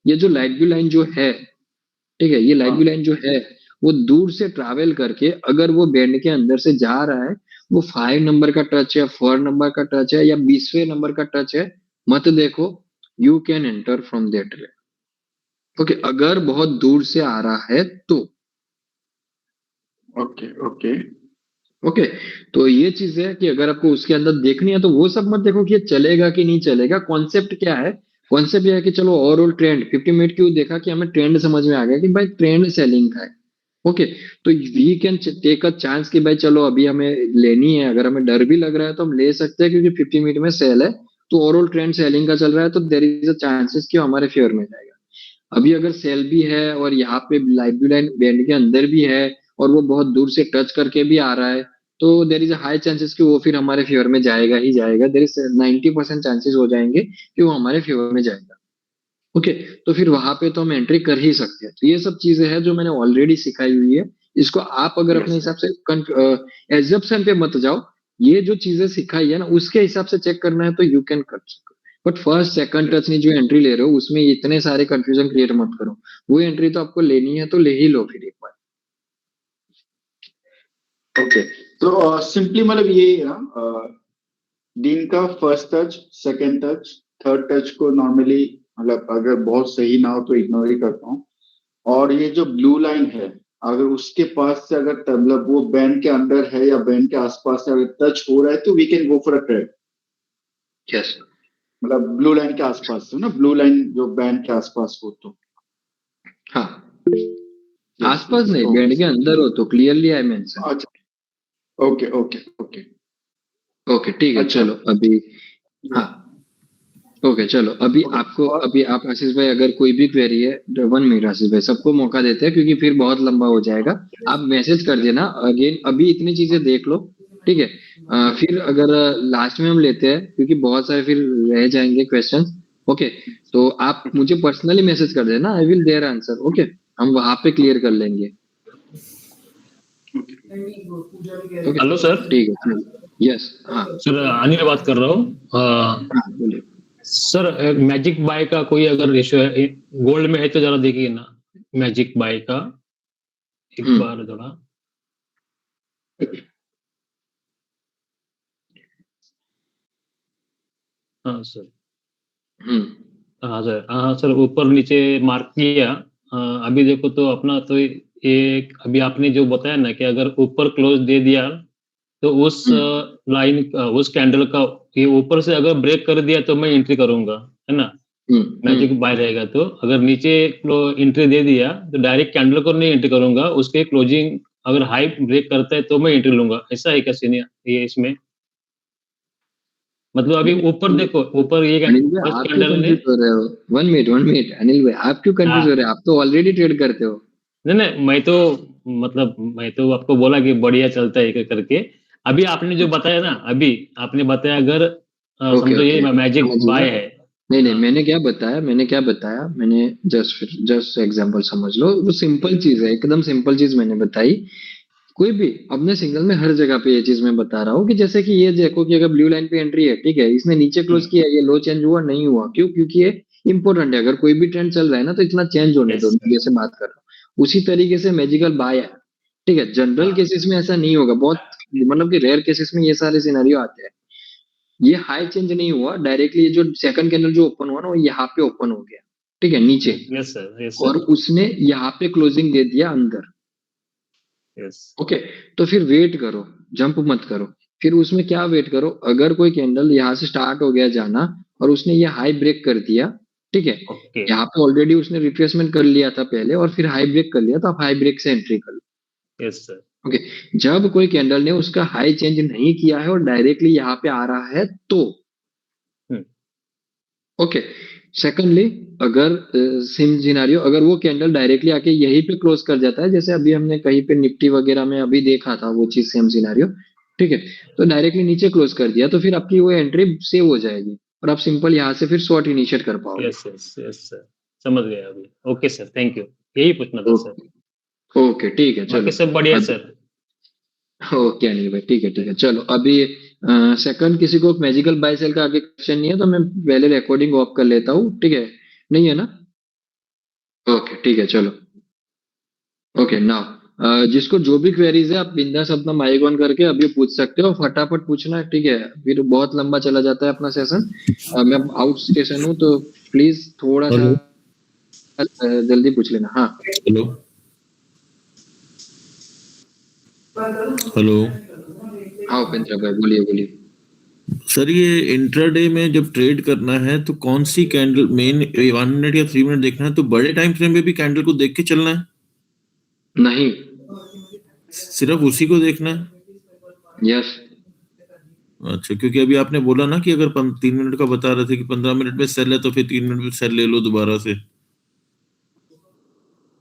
ये जो लाइट ब्लू लाइन जो है, ठीक है, ये लाइट हाँ ब्लू लाइन जो है, वो दूर से ट्रैवल करके अगर वो बैंड के अंदर से जा रहा है, वो 5 नंबर का टच है, 4 नंबर का टच है, या 20वें नंबर का टच है, मत देखो, you can enter from that way. Okay, अगर बहुत दूर से आ रहा है तो। ओके ओके ओके, तो ये चीज है कि अगर आपको उसके अंदर देखनी है तो वो सब मत देखो कि ये चलेगा कि नहीं चलेगा, कॉन्सेप्ट क्या है, कॉन्सेप्ट ये है कि चलो ओवरऑल ट्रेंड 15 मिनट क्यों देखा, कि हमें ट्रेंड समझ में आ गया कि भाई ट्रेंड सेलिंग का है। ओके, तो we can take a chance कि भाई चलो अभी हमें लेनी है, अगर हमें डर भी लग रहा है तो हम ले सकते हैं, क्योंकि 15 मिनट में सेल है, तो ओवरऑल ट्रेंड सेलिंग का चल रहा है, तो देर इज अ चांसेस कि वो हमारे फेवर में जाएगा। अभी अगर सेल भी है और यहाँ पे लाइट ब्लू लाइन बैंड के अंदर भी है, और वो बहुत दूर से टच करके भी आ रहा है, तो देर इज अ हाई चांसेस कि वो फिर हमारे फेवर में जाएगा ही जाएगा, देर इज 90% चांसेस हो जाएंगे कि वो हमारे फेवर में जाएगा। ओके, तो फिर वहां पे तो हम एंट्री कर ही सकते हैं। तो ये सब चीजें हैं जो मैंने ऑलरेडी सिखाई हुई है, इसको आप अगर अपने यस हिसाब से एजप्शन पे मत जाओ, ये जो चीजें सिखाई है ना उसके हिसाब से चेक करना है तो यू कैन कर सकते हो, बट फर्स्ट सेकंड टच नहीं, जो एंट्री ले रहे हो उसमें इतने सारे कंफ्यूजन क्रिएट मत करो, वो एंट्री तो आपको लेनी है तो ले ही लो फिर एक बार। ओके तो सिंपली मतलब ये है ना दिन का first touch second touch third touch को नॉर्मली मतलब अगर बहुत सही ना हो तो इग्नोर ही करता हूँ और ये जो ब्लू लाइन है अगर उसके पास से अगर मतलब वो बैंड के अंदर है या बैंड के आसपास से अगर टच हो रहा है तो we can go for a trade yes, मतलब ब्लू लाइन के आसपास से ना ब्लू लाइन जो बैंड के आसपास हो तो हाँ, यस आसपास यस नहीं, ओके बैंड के अंदर हो तो क्लियरली आई मेंशन। अच्छा ओके ओके ओके ओके, ठीक है, अच्छा चलो अभी। हाँ, ओके, चलो अभी ओके आपको, और अभी आप आशीष भाई अगर कोई भी क्वेरी है, 1 मिनट आशीष भाई, सबको मौका देते हैं क्योंकि फिर बहुत लंबा हो जाएगा, आप मैसेज कर देना अगेन, अभी इतनी चीजें देख लो, ठीक है, फिर अगर लास्ट में हम लेते हैं क्योंकि बहुत सारे फिर रह जाएंगे क्वेश्चंस। ओके, तो आप मुझे पर्सनली मैसेज कर देना, I will there answer, okay, हम वहां पे क्लियर कर लेंगे। Okay, hello sir. ठीक है, चलो, यस, हाँ, सर अनिल बात कर रहा हूँ। हाँ बोलिए। सर मैजिक बाय का कोई अगर रेशियो है गोल्ड में है तो जरा देखिए ना मैजिक बाय का एक हम्म बार जरा। हाँ सर। हम्म हाँ सर, हाँ सर, ऊपर नीचे मार्क किया। अभी देखो तो अपना तो ये अभी आपने जो बताया ना कि अगर ऊपर क्लोज दे दिया तो उस हम्म लाइन उस कैंडल का ये ऊपर से अगर ब्रेक कर दिया तो मैं एंट्री करूंगा, है ना। मैजिक बाय रहेगा तो अगर नीचे एंट्री दे दिया तो डायरेक्ट कैंडल को नहीं एंट्री करूंगा, उसके क्लोजिंग अगर हाई ब्रेक करता है तो मैं एंट्री लूंगा, ऐसा है क्या सीन ये इसमें। मतलब अभी ऊपर देखो, ऊपर ये अनिल भाई फर्स्ट आप क्यों कैंडल ने। कंफ्यूज हो रहे हो, 1 मिनट 1 मिनट, अनिल भाई आप क्यों कंफ्यूज हो हाँ, रहे हो, आप तो ऑलरेडी ट्रेड करते हो। नहीं नहीं, मैं तो मतलब मैं तो आपको बोला कि बढ़िया चलता है एक करके। अभी आपने जो बताया ना, अभी आपने बताया अगर ओके समझो ये ओके, मैजिक समझ गया। बाय है। नहीं नहीं, हाँ मैंने क्या बताया, मैंने जस्ट एग्जांपल समझ लो, वो सिंपल चीज है, एकदम सिंपल चीज मैंने बताई। कोई भी अपने सिग्नल में हर जगह पे ये चीज मैं बता रहा हूँ कि जैसे कि ये देखो कि अगर ब्लू लाइन पे एंट्री है, ठीक है, इसने नीचे क्लोज किया, ये लो चेंज हुआ नहीं हुआ, क्यों? क्योंकि ये इंपॉर्टेंट है। अगर कोई भी ट्रेंड चल रहा है ना तो इतना चेंज होने दो, यस मैं जैसे बात कर रहा हूँ उसी तरीके से मैजिकल बाय है, ठीक है। जनरल केसेस में ऐसा नहीं होगा, बहुत मतलब कि रेयर केसेस में ये सारे सिनेरियो आते हैं। ये हाई चेंज नहीं हुआ डायरेक्टली, ये जो सेकंड कैंडल जो ओपन हुआ ना वो यहाँ पे ओपन हो गया, ठीक है, नीचे, यस सर, यस और सर, उसने यहाँ पे क्लोजिंग दे दिया अंदर। यस ओके, तो फिर वेट करो, जंप मत करो। फिर उसमें क्या वेट करो, अगर कोई कैंडल यहाँ से स्टार्ट हो गया जाना और उसने ये हाई ब्रेक कर दिया, ठीक है, ओके यहाँ पे ऑलरेडी उसने रिट्रेसमेंट कर लिया था पहले और फिर हाई ब्रेक कर लिया, तो आप हाई ब्रेक से एंट्री कर लो। यस सर, ओके, जब कोई कैंडल ने उसका हाई चेंज नहीं किया है और डायरेक्टली यहाँ पे आ रहा है तो ओके। सेकंडली, अगर सेम सिनेरियो, अगर वो कैंडल डायरेक्टली आके यहीं पे क्लोज कर जाता है, जैसे अभी हमने कहीं पे निफ्टी वगैरह में अभी देखा था वो चीज, सेम सिनेरियो, ठीक है, तो डायरेक्टली नीचे क्लोज कर दिया, तो फिर आपकी वो एंट्री सेव हो जाएगी और आप सिंपल यहाँ से फिर शॉर्ट इनिशिएट कर पाओगे। यस यस यस सर, समझ गया अभी। ओके सर, थैंक यू, यही पूछना था सर। ओके, ठीक है, बाकी चलो। सब बढ़िया अब सर। ओके अनिल भाई, ठीक है, ठीक है, चलो। अभी सेकंड किसी को मैजिकल बाय सेल का आगे क्वेश्चन नहीं है तो मैं पहले रिकॉर्डिंग ऑफ कर लेता हूँ, ठीक है? नहीं है ना? ओके, ठीक है, चलो। ओके, नाउ जिसको जो भी क्वेरीज है आप बिंदास अपना माइक ऑन करके अभी पूछ सकते हो, फटाफट पूछना, ठीक है? फिर बहुत लंबा चला जाता है अपना सेशन। मैं आउट स्टेशन हूँ तो प्लीज थोड़ा सा हेलो जल्दी पूछ लेना। हाँ, हेलो हेलो हाँ उपेंद्र भाई, बोलिए बोलिए। सर, ये इंट्राडे में जब ट्रेड करना है तो कौन सी कैंडल मेन 1 मिनट या 3 मिनट देखना है, तो बड़े टाइम फ्रेम में भी कैंडल को देख के चलना है? नहीं। सिर्फ उसी को देखना है? यस। अच्छा, क्योंकि अभी आपने बोला ना कि अगर 3 मिनट का बता रहे थे कि 15 मिनट में सेल है तो फिर 3 मिनट में सेल ले लो दोबारा से।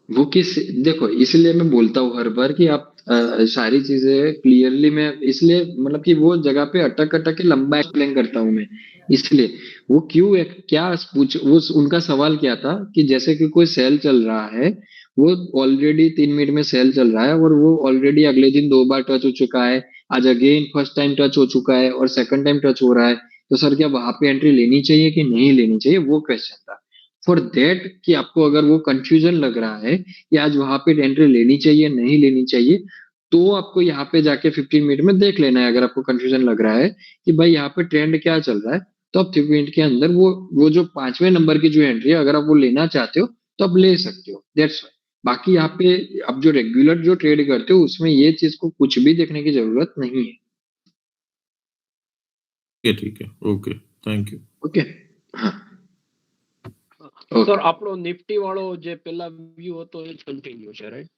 वो किस, देखो इसलिए मैं बोलता हूँ हर बार कि आप सारी चीजें क्लियरली, मैं इसलिए मतलब कि वो जगह पे अटक अटक के लंबा एक्सप्लेन करता हूँ मैं, इसलिए। वो क्यों है, क्या पूछ, वो उनका सवाल क्या था कि जैसे कि कोई सेल चल रहा है, वो ऑलरेडी 3 मिनट में सेल चल रहा है और वो ऑलरेडी अगले दिन 2 बार टच हो चुका है, आज अगेन फर्स्ट टाइम टच हो चुका है और सेकंड टाइम टच हो रहा है, तो सर क्या वहां पे एंट्री लेनी चाहिए कि नहीं लेनी चाहिए, वो क्वेश्चन था। फॉर दैट कि आपको अगर वो कंफ्यूजन लग रहा है कि आज वहां पे एंट्री लेनी चाहिए नहीं लेनी चाहिए, तो आपको यहाँ पे जाके 15 मिनट में देख लेना है। अगर आपको कंफ्यूजन लग रहा है कि भाई यहाँ पे ट्रेंड क्या चल रहा है, तो आप 3 मिनट के अंदर वो जो 5वें नंबर की जो एंट्री है, अगर आप वो लेना चाहते हो तो आप ले सकते हो, दैट्स वाई। बाकी यहाँ पे आप जो रेगुलर जो ट्रेड करते हो उसमें ये चीज को कुछ भी देखने की जरूरत नहीं है। ठीक है, ओके, थैंक यू। ओके, हाँ, સર આપણો નિફ્ટી વાળો જે પેલા વ્યૂ હતો એ કન્ટિન્યુ છે, રાઈટ?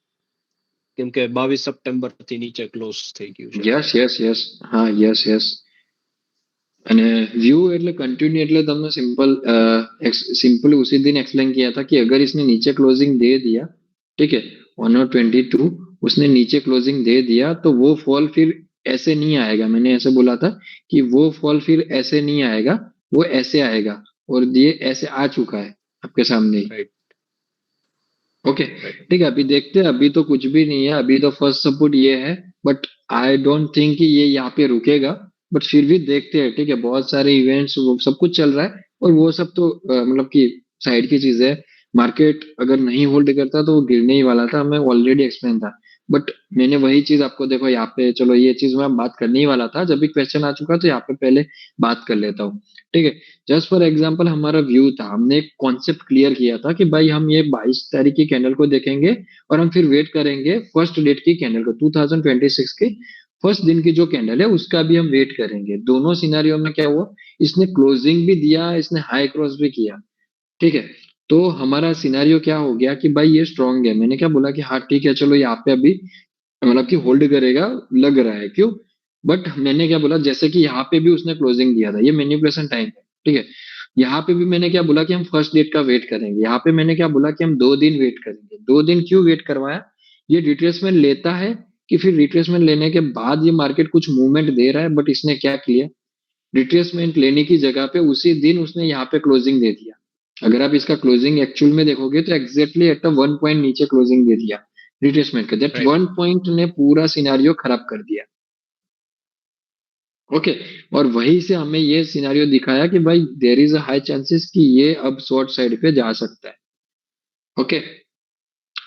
કેમ કે 22 સપ્ટેમ્બર થી નીચે ક્લોઝ થઈ ગયું છે. યસ યસ યસ, હા, યસ યસ। અને व्यू એટલે कंटिन्यू એટલે તમને सिंपल उसी दिन एक्सप्लेन किया था कि अगर इसने नीचे क्लोजिंग दे दिया, ठीक है, 122 उसने नीचे क्लोजिंग दे दिया तो वो फॉल फिर ऐसे नहीं आएगा। मैंने ऐसे बोला था कि वो फॉल फिर ऐसे नहीं आएगा, वो ऐसे आएगा, और ये ऐसे आ चुका है आपके सामने ही। રાઈટ ओके, ठीक है, अभी देखते हैं। अभी तो कुछ भी नहीं है, अभी तो फर्स्ट सपोर्ट ये है, बट आई डोंट थिंक कि ये यहाँ पे रुकेगा, बट फिर भी देखते हैं, ठीक है। बहुत सारे इवेंट्स वो सब कुछ चल रहा है और वो सब तो मतलब कि साइड की चीज है। मार्केट अगर नहीं होल्ड करता तो वो गिरने ही वाला था, मैं ऑलरेडी एक्सप्लेन था। बट मैंने वही चीज आपको, देखो यहाँ पे, चलो ये चीज मैं बात करने ही वाला था, जब भी क्वेश्चन आ चुका तो यहाँ पे पहले बात कर लेता हूँ, ठीक है। जस्ट फॉर एग्जाम्पल हमारा व्यू था, हमने एक कॉन्सेप्ट क्लियर किया था कि भाई हम ये 22 तारीख की कैंडल को देखेंगे और हम फिर वेट करेंगे फर्स्ट डेट की कैंडल को, 2026 के फर्स्ट दिन की जो कैंडल है उसका भी हम वेट करेंगे। दोनों सिनेरियो में क्या हुआ, इसने क्लोजिंग भी दिया, इसने हाई क्रॉस भी किया, ठीक है। तो हमारा सिनेरियो क्या हो गया कि भाई ये स्ट्रांग है, मैंने क्या बोला कि हाँ ठीक है, चलो यहाँ पे अभी मतलब कि होल्ड करेगा, लग रहा है, क्यों? बट मैंने क्या बोला, जैसे कि यहाँ पे भी उसने क्लोजिंग दिया था, ये मैनिपुलेशन टाइम है, ठीक है। यहाँ पे भी मैंने क्या बोला कि हम फर्स्ट डेट का वेट करेंगे, यहाँ पे मैंने क्या बोला कि हम 2 दिन वेट करेंगे। 2 दिन क्यों वेट करवाया, ये रिट्रेसमेंट लेता है कि फिर रिट्रेसमेंट लेने के बाद ये मार्केट कुछ मूवमेंट दे रहा है, बट इसने क्या किया, रिट्रेसमेंट लेने की जगह पे उसी दिन उसने यहाँ पे क्लोजिंग दे दिया। अगर आप इसका क्लोजिंग एक्चुअल में देखोगे तो एग्जैक्टली एट 1 पॉइंट नीचे क्लोजिंग दे दिया, रिट्रेसमेंट का। That Right. वन पॉइंट ने पूरा सिनारियो खराब कर दिया। ओके, और वहीं से हमें ये सिनारियो दिखाया कि भाई there is a high chances कि ये अब शॉर्ट साइड पे जा सकता है। ओके,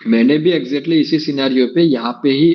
मैंने भी एग्जैक्टली इसी सिनारियो पे यहाँ पे ही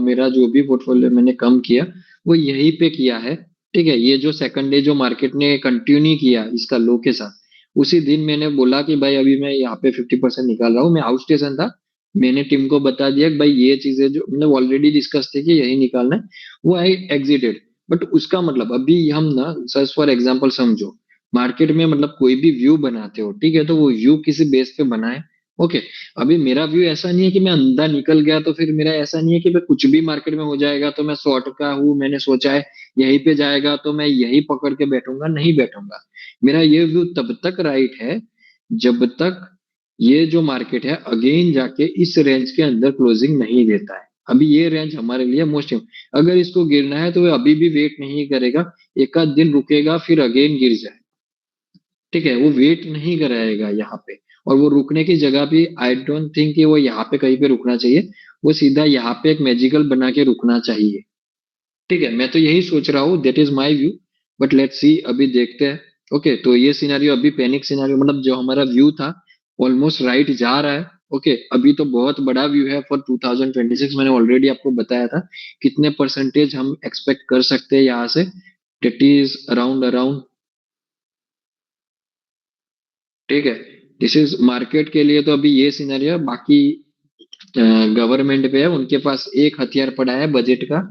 मेरा जो भी पोर्टफोलियो मैंने कम किया वो यहीं पे किया है। ठीक है, ये जो सेकंड डे जो मार्केट ने कंटिन्यू किया इसका लो के साथ, उसी दिन मैंने बोला कि भाई अभी मैं यहाँ पे 50% निकाल रहा हूँ। मैं आउट स्टेशन था, मैंने टीम को बता दिया कि भाई ये चीजें जो हमने ऑलरेडी डिस्कस थी कि यही निकालना है, वो आई एग्जिटेड। बट उसका मतलब अभी हम ना सच फॉर एग्जाम्पल समझो, मार्केट में मतलब कोई भी व्यू बनाते हो, ठीक है, तो वो व्यू किसी बेस पे बनाए। ओके, अभी मेरा व्यू ऐसा नहीं है कि मैं अंधा निकल गया, तो फिर मेरा ऐसा नहीं है कि मैं कुछ भी मार्केट में हो जाएगा तो मैं शॉर्ट का हूँ, मैंने सोचा है यहीं पे जाएगा तो मैं यही पकड़ के बैठूंगा, नहीं बैठूंगा। मेरा ये व्यू तब तक राइट है जब तक ये जो मार्केट है अगेन जाके इस रेंज के अंदर क्लोजिंग नहीं देता है। अभी ये रेंज हमारे लिए मोस्ट, अगर इसको गिरना है तो वो अभी भी वेट नहीं करेगा, एक आध दिन रुकेगा फिर अगेन गिर जाए। ठीक है, वो वेट नहीं कराएगा यहाँ पे, और वो रुकने की जगह भी आई डोंट थिंक कि वो यहाँ पे कहीं पे रुकना चाहिए, वो सीधा यहाँ पे एक मैजिकल बना के रुकना चाहिए। ठीक है, मैं तो यही सोच रहा हूँ, that is my view, but let's see, अभी देखते हैं। ओके, तो ये सिनेरियो अभी पैनिक सिनेरियो, मतलब जो हमारा व्यू था ऑलमोस्ट राइट जा रहा है। ओके, अभी तो बहुत बड़ा व्यू है फॉर 2026, मैंने ऑलरेडी आपको बताया था कितने परसेंटेज हम एक्सपेक्ट कर सकते हैं यहाँ से। दैट इज अराउंड अराउंड, ठीक है, दिस इज मार्केट के लिए तो अभी ये सिनेरियो। बाकी गवर्नमेंट पे है, उनके पास एक हथियार पड़ा है बजट का।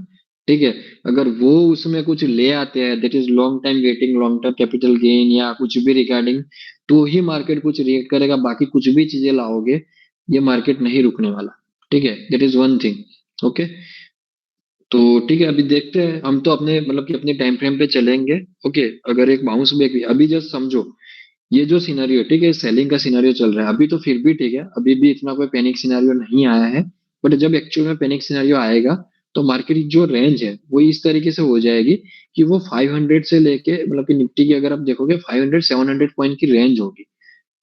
ठीक है, अगर वो उसमें कुछ ले आते हैं, that is long time waiting, long term capital gain या कुछ भी रिगार्डिंग, तो ही मार्केट कुछ रिएक्ट करेगा। बाकी कुछ भी चीजें लाओगे, ये मार्केट नहीं रुकने वाला। ठीक है, that is one thing. Okay, तो ठीक है, अभी देखते हैं, हम तो अपने मतलब कि अपने टाइम फ्रेम पे चलेंगे। ओके, अगर एक बाउंस बैक भी अभी जस्ट समझो, ये जो सिनेरियो, ठीक है, सेलिंग का सिनेरियो चल रहा है अभी, तो फिर भी ठीक है, अभी भी इतना कोई पैनिक सिनेरियो नहीं आया है। बट जब एक्चुअल में पैनिक सिनेरियो आएगा तो मार्केट की जो रेंज है वो इस तरीके से हो जाएगी कि वो 500 से लेके, मतलब कि निफ्टी की अगर आप देखोगे 500 700 पॉइंट की रेंज होगी।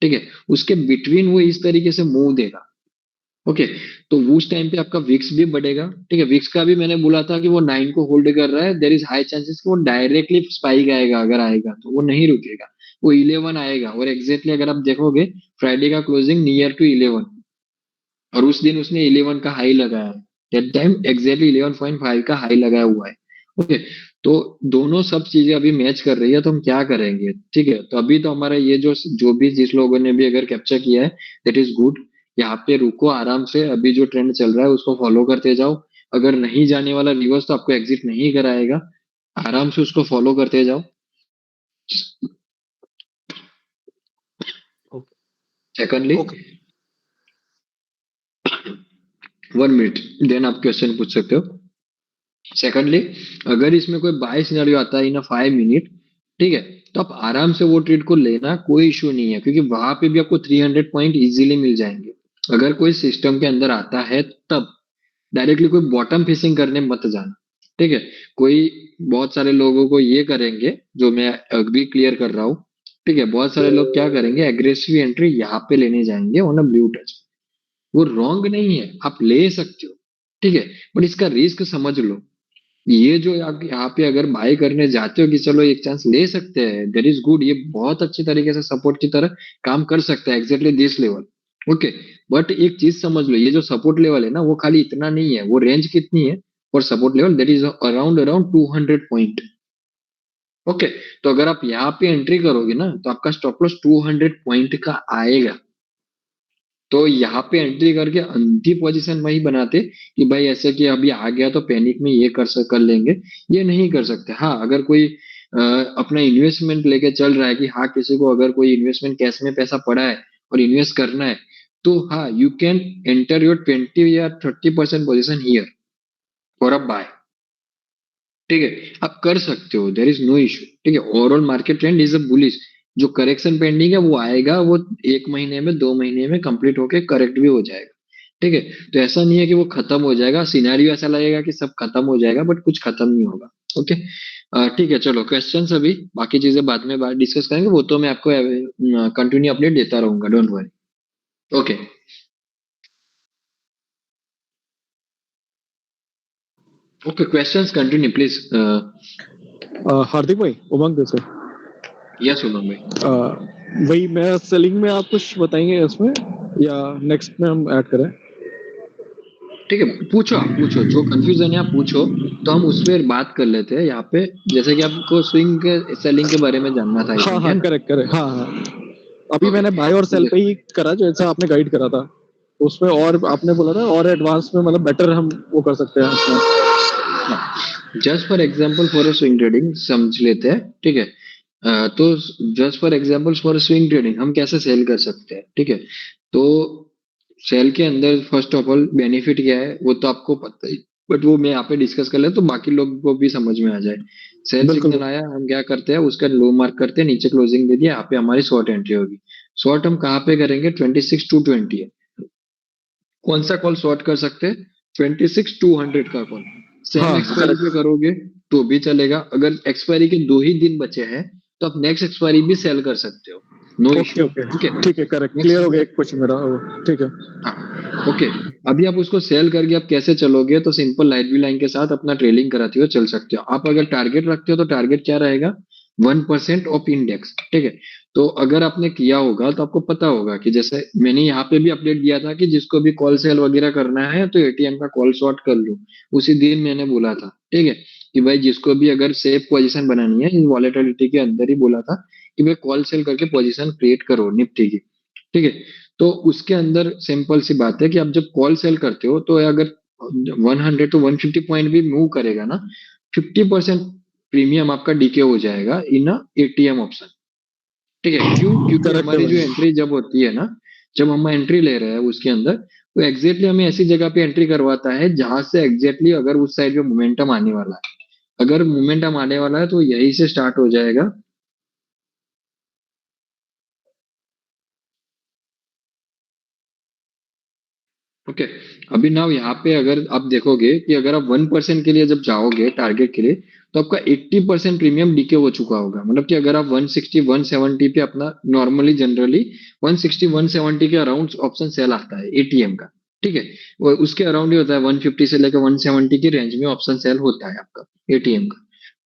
ठीक है, उसके बिटवीन वो इस तरीके से मूव देगा। ओके, तो उस टाइम पे आपका विक्स भी बढ़ेगा। ठीक है, विक्स का भी मैंने बोला था कि वो 9 को होल्ड कर रहा है, देर इज हाई चांसेस कि वो डायरेक्टली स्पाइक आएगा, अगर आएगा तो वो नहीं रुकेगा, वो 11 आएगा। और एग्जैक्टली अगर आप देखोगे फ्राइडे का क्लोजिंग नियर टू 11, और उस दिन उसने 11 का हाई लगाया है, दैट टाइम एग्जैक्टली 11.5 का हाई लगाया हुआ है। ओके, तो दोनों सब चीजें अभी मैच कर रही है, तो हम क्या करेंगे? ठीक है, तो अभी तो हमारा ये जो जो भी जिस लोगों ने भी अगर कैप्चर किया है, दैट इज गुड। यहाँ पे रुको आराम से, अभी जो ट्रेंड चल रहा है उसको फॉलो करते जाओ। अगर नहीं जाने वाला रिवर्स तो आपको एग्जिट नहीं कराएगा, आराम से उसको फॉलो करते जाओ। Okay. Secondly, Okay. 1 minute, then आप क्वेश्चन पूछ सकते हो। सेकंडली, अगर इसमें कोई बाय सिनेरियो आता है इन 5 मिनट, ठीक है, तो आप आराम से वो ट्रेड को लेना, कोई इशू नहीं है, क्योंकि वहां पे भी आपको 300 पॉइंट इजीली मिल जाएंगे। अगर कोई सिस्टम के अंदर आता है तब डायरेक्टली कोई बॉटम फिशिंग करने मत जाना। ठीक है, कोई बहुत सारे लोगों को ये करेंगे, जो मैं अभी क्लियर कर रहा हूँ। ठीक है, बहुत सारे लोग क्या करेंगे, एग्रेसिव एंट्री यहाँ पे लेने जाएंगे ऑन अ ब्लू टच। वो रॉन्ग नहीं है, आप ले सकते हो। ठीक है, बट इसका रिस्क समझ लो। ये जो आप यहाँ पे अगर बाय करने जाते हो कि चलो एक चांस ले सकते हैं, देर इज गुड, ये बहुत अच्छी तरीके से सपोर्ट की तरह काम कर सकता है exactly this level. Okay, but एक चीज समझ लो, ये जो सपोर्ट लेवल है ना, वो खाली इतना नहीं है, वो रेंज कितनी है for support level, that is around around 200 point. Okay, तो अगर आप यहाँ पे एंट्री करोगे ना, तो आपका स्टॉप लॉस 200 पॉइंट का आएगा। तो यहाँ पे एंट्री करके अंधी पोजीशन वही बनाते कि भाई ऐसे कि अभी आ गया तो पैनिक में ये कर लेंगे, ये नहीं कर सकते। हाँ, अगर कोई अपना इन्वेस्टमेंट लेके चल रहा है कि हाँ, किसी को अगर कोई इन्वेस्टमेंट कैश में पैसा पड़ा है और इन्वेस्ट करना है, तो हाँ, यू कैन एंटर योर 20 या 30% position here for a buy. ठीक है, आप कर सकते हो, देर इज नो इशू। ठीक है, overall market trend is a bullish. जो करेक्शन पेंडिंग है वो आएगा, वो 1 महीने में 2 महीने में कंप्लीट होके करेक्ट भी हो जाएगा। ठीक है, तो ऐसा नहीं है कि वो खत्म हो जाएगा, सिनेरियो ऐसा लगेगा कि सब खत्म हो जाएगा, बट कुछ खत्म नहीं होगा। ओके, ठीक है, चलो क्वेश्चन अभी, बाकी चीजें बाद में बात डिस्कस करेंगे, वो तो मैं आपको कंटिन्यू अपडेट देता रहूंगा, don't worry. Okay. Okay, questions continue please. Hardik भाई, उमंग जैसे यस उमंग भाई। वही मैं सेलिंग में आप कुछ बताएंगे इसमें या नेक्स्ट में हम ऐड करें? ठीक है, पूछो, आप पूछो, जो कंफ्यूजन है आप पूछो, तो हम उस पर बात कर लेते हैं यहाँ पे। जैसे कि आपको स्विंग के सेलिंग के बारे में जानना था, आई हाँ थिंक, हाँ, है ना? करेक्ट करेक्ट, हाँ हाँ। अभी ओके, मैंने बाय और तो सेल पे ही करा जैसा आपने गाइड करा था, तो उसमें और आपने बोला था और एडवांस में मतलब बेटर हम वो कर सकते हैं उसमें। Just for example for a swing trading समझ लेते हैं, ठीक है? तो just for example for swing trading हम कैसे सेल कर सकते हैं, ठीक है? तो सेल के अंदर फर्स्ट ऑफ ऑल बेनिफिट क्या है वो तो आपको पता ही, बट वो मैं यहाँ पे डिस्कस कर ले तो बाकी लोगों को भी समझ में आ जाए। सेल बिल्कुल सिग्नल आया, हम क्या करते हैं, उसका लो मार्क करते हैं, नीचे क्लोजिंग दे दिया, यहाँ पे हमारी शॉर्ट एंट्री होगी। शॉर्ट हम कहाँ पे करेंगे? 26 to 20 है। कौन सा कॉल शॉर्ट कर सकते हैं? 26 200 का कॉल। सेम हाँ, एक्सपायरी पे करेक्ट। करोगे तो भी चलेगा। अगर एक्सपायरी के 2 ही दिन बचे हैं तो आप नेक्स्ट एक्सपायरी भी सेल कर सकते हो, नो ओके इश्यू। ओके, ठीक है, ठीक है, करेक्ट, क्लियर नेक्स्ट। हो गया एक क्वेश्चन मेरा वो, ठीक है। हाँ, ओके। अभी आप उसको सेल करके आप कैसे चलोगे? तो सिंपल लाइट व्यू लाइन के साथ अपना ट्रेलिंग कराते हुए चल सकते हो। आप अगर टारगेट रखते हो तो टारगेट क्या रहेगा? 1% ऑफ इंडेक्स, ठीक है? तो अगर आपने किया होगा तो आपको पता होगा कि जैसे मैंने यहाँ पे भी अपडेट दिया था कि जिसको भी कॉल सेल वगैरह करना है तो एटीएम का कॉल शॉर्ट कर लो। उसी दिन मैंने बोला था, ठीक है, कि भाई जिसको भी अगर सेफ पोजीशन बनानी है इस वॉलेटिलिटी के अंदर ही बोला था कि भाई कॉल सेल करके पोजीशन क्रिएट करो निफ्टी की, ठीक है? तो उसके अंदर सिंपल सी बात है कि आप जब कॉल सेल करते हो तो अगर 100 to 150 पॉइंट भी मूव करेगा ना, 50% प्रीमियम आपका डीके हो जाएगा इन एटीएम ऑप्शन। ठीक है, क्यों? क्योंकि करेक्ट है हमारी जो भाई। एंट्री जब होती है ना, जब हम एंट्री ले रहे हैं उसके अंदर, तो एग्जैक्टली हमें ऐसी जगह पे एंट्री करवाता है जहां से एग्जैक्टली अगर उस साइड में मोमेंटम आने वाला है, अगर मोमेंटम आने वाला है तो यही से स्टार्ट हो जाएगा। ओके, अभी ना यहाँ पे अगर आप देखोगे कि अगर आप 1% के लिए जब जाओगे टारगेट के लिए, तो आपका 80% प्रीमियम डीके हो चुका होगा। मतलब कि अगर आप 160 170 पे अपना नॉर्मली जनरली 160 170 के अराउंड ऑप्शन सेल आता है एटीएम का, ठीक है? वो उसके अराउंड ही होता है, 150 से लेकर 170 की रेंज में ऑप्शन सेल होता है आपका एटीएम का।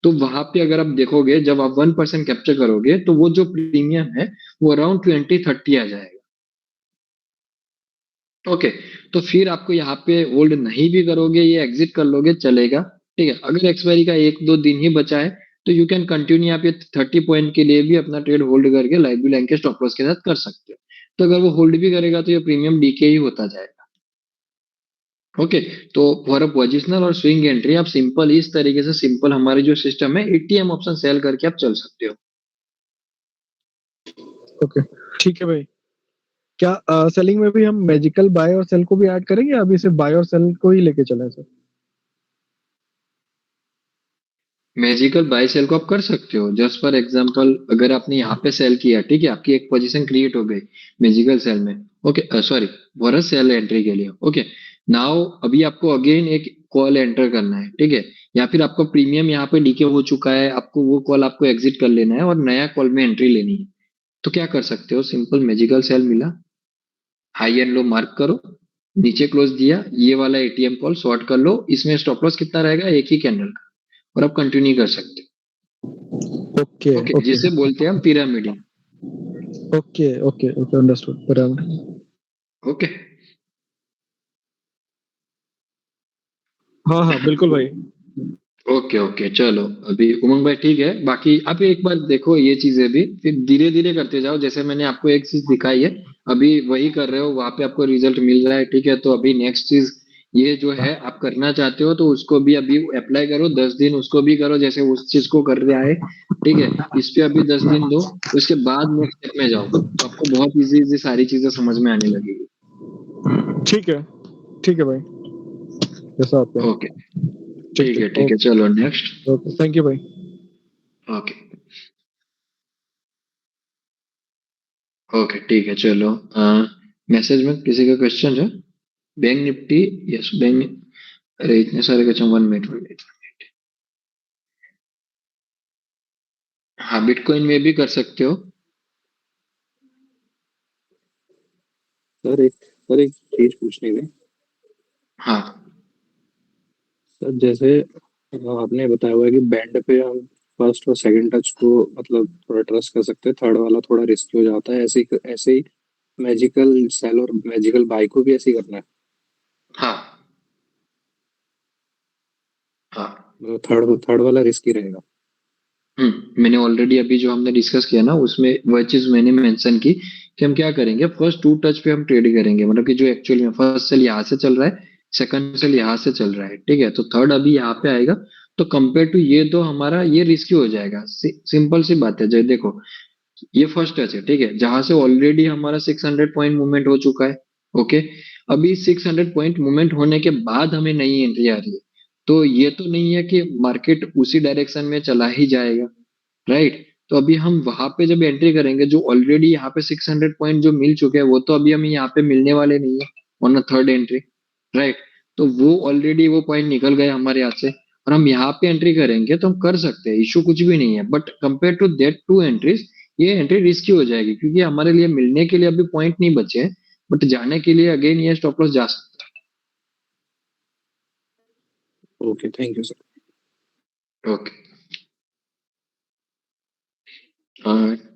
तो वहां पे अगर आप देखोगे जब आप 1% कैप्चर करोगे तो वो जो प्रीमियम है वो अराउंड 20 30 आ जाएगा। ओके, तो फिर आपको यहाँ पे होल्ड नहीं भी करोगे, ये एग्जिट कर लोगे, चलेगा। ठीक है, अगर एक्सपायरी का 1 2 दिन ही बचा है तो यू कैन कंटिन्यू, आप ये 30 पॉइंट के लिए भी अपना ट्रेड होल्ड करके लाइव व्यू लाइन के स्टॉप लॉस के साथ कर सकते हो। तो अगर वो होल्ड भी करेगा तो ये प्रीमियम डीके ही होता जाएगा। ओके, तो फॉर अ पोजिशनल और स्विंग एंट्री आप सिंपल इस तरीके से, सिंपल हमारी जो सिस्टम है एटीएम ऑप्शन सेल करके आप चल सकते हो। ओके, ठीक है भाई। क्या सेलिंग में भी हम मैजिकल बाय और सेल को भी ऐड करेंगे या अभी सिर्फ बाय और सेल को ही लेके चले सर? मैजिकल बाय सेल को आप कर सकते हो। जस्ट फॉर एग्जांपल अगर आपने यहाँ पे सेल किया, ठीक है, आपकी एक पोजीशन क्रिएट हो गई मैजिकल सेल में। Okay, sorry, for a sell entry के लिए। ओके, नाउ अभी आपको अगेन एक कॉल एंटर करना है, ठीक है? या फिर आपका प्रीमियम यहाँ पे डीके हो चुका है, आपको वो कॉल आपको एग्जिट कर लेना है और नया कॉल में एंट्री लेनी है। तो क्या कर सकते हो? सिंपल मैजिकल सेल मिला, हाई एंड लो मार्क करो, नीचे क्लोज दिया, ये वाला एटीएम कॉल शॉर्ट कर लो। इसमें स्टॉप लॉस कितना रहेगा? एक ही कैंडल का, और आप कंटिन्यू कर सकते हो। ओके ओके, ओके जिसे बोलते हैं हम pyramiding. Okay okay okay, understood, बराबर। ओके, हाँ हाँ, बिल्कुल भाई। ओके, ओके, चलो। अभी उमंग भाई ठीक है, बाकी आप एक बार देखो ये चीजें भी, फिर धीरे धीरे करते जाओ। जैसे मैंने आपको एक चीज दिखाई है, अभी वही कर रहे हो, वहां पे आपको रिजल्ट मिल रहा है, ठीक है? तो अभी नेक्स्ट चीज ये जो है आप करना चाहते हो तो उसको भी अभी अप्लाई करो, 10 दिन उसको भी करो जैसे उस चीज को कर रहा है, ठीक है? इस पे अभी 10 दिन दो, उसके बाद नेक्स्ट स्टेप में जाओ तो आपको बहुत इजी इजी सारी चीजें समझ में आने लगेगी। ठीक है भाई, जैसा आपका। ओके, ठीक ठीक है, ठीक, ठीक है, ओके चलो नेक्स्ट। ओके, थैंक यू भाई। ओके, ओके, ठीक है, चलो। मैसेज में किसी का क्वेश्चन है? Bank Nifty, yes bank. अरे इतने सारे क्वेश्चन, 1 मिनट 1 मिनट। हाँ, बिटकॉइन में भी कर सकते हो। सर एक चीज पूछनी थी। हाँ, सर जैसे आपने बताया हुआ है कि बैंड पे हम फर्स्ट और सेकंड टच को मतलब थोड़ा ट्रस्ट कर सकते हैं, थर्ड वाला थोड़ा रिस्की हो जाता है, ऐसे ही मैजिकल सेल और मैजिकल बाई को भी ऐसे ही करना है। हाँ हाँ। मतलब थर्ड थर्ड वाला रिस्की रहेगा। मैंने ऑलरेडी अभी जो हमने डिस्कस किया ना उसमें वह चीज मैंने मेंशन की कि हम क्या करेंगे, फर्स्ट टू टच पे हम ट्रेड करेंगे, मतलब कि जो एक्चुअल में फर्स्ट सेल यहाँ से चल रहा है, सेकंड सेल यहाँ से चल रहा है, ठीक है, तो थर्ड अभी यहाँ पे आएगा, तो कंपेयर टू ये तो हमारा ये रिस्की हो जाएगा। सिंपल सी बात है, जो देखो ये फर्स्ट टच है, ठीक है, जहां से ऑलरेडी हमारा 600 पॉइंट मूवमेंट हो चुका है। ओके, अभी 600 पॉइंट मूवमेंट होने के बाद हमें नई एंट्री आ रही है, तो ये तो नहीं है कि मार्केट उसी डायरेक्शन में चला ही जाएगा, राइट। तो अभी हम वहां पे जब एंट्री करेंगे, जो ऑलरेडी यहाँ पे 600 पॉइंट जो मिल चुके हैं वो तो अभी हमें यहाँ पे मिलने वाले नहीं है ऑन थर्ड एंट्री, राइट। तो वो ऑलरेडी वो पॉइंट निकल गए हमारे हाथ से, और हम यहाँ पे एंट्री करेंगे तो हम कर सकते हैं, इशू कुछ भी नहीं है, but compare to that two entries ये एंट्री रिस्की हो जाएगी, क्योंकि हमारे लिए मिलने के लिए अभी पॉइंट नहीं बचे हैं, बट जाने के लिए अगेन ये स्टॉप लॉस जा सकता ओके, थैंक यू सर। है। ओके,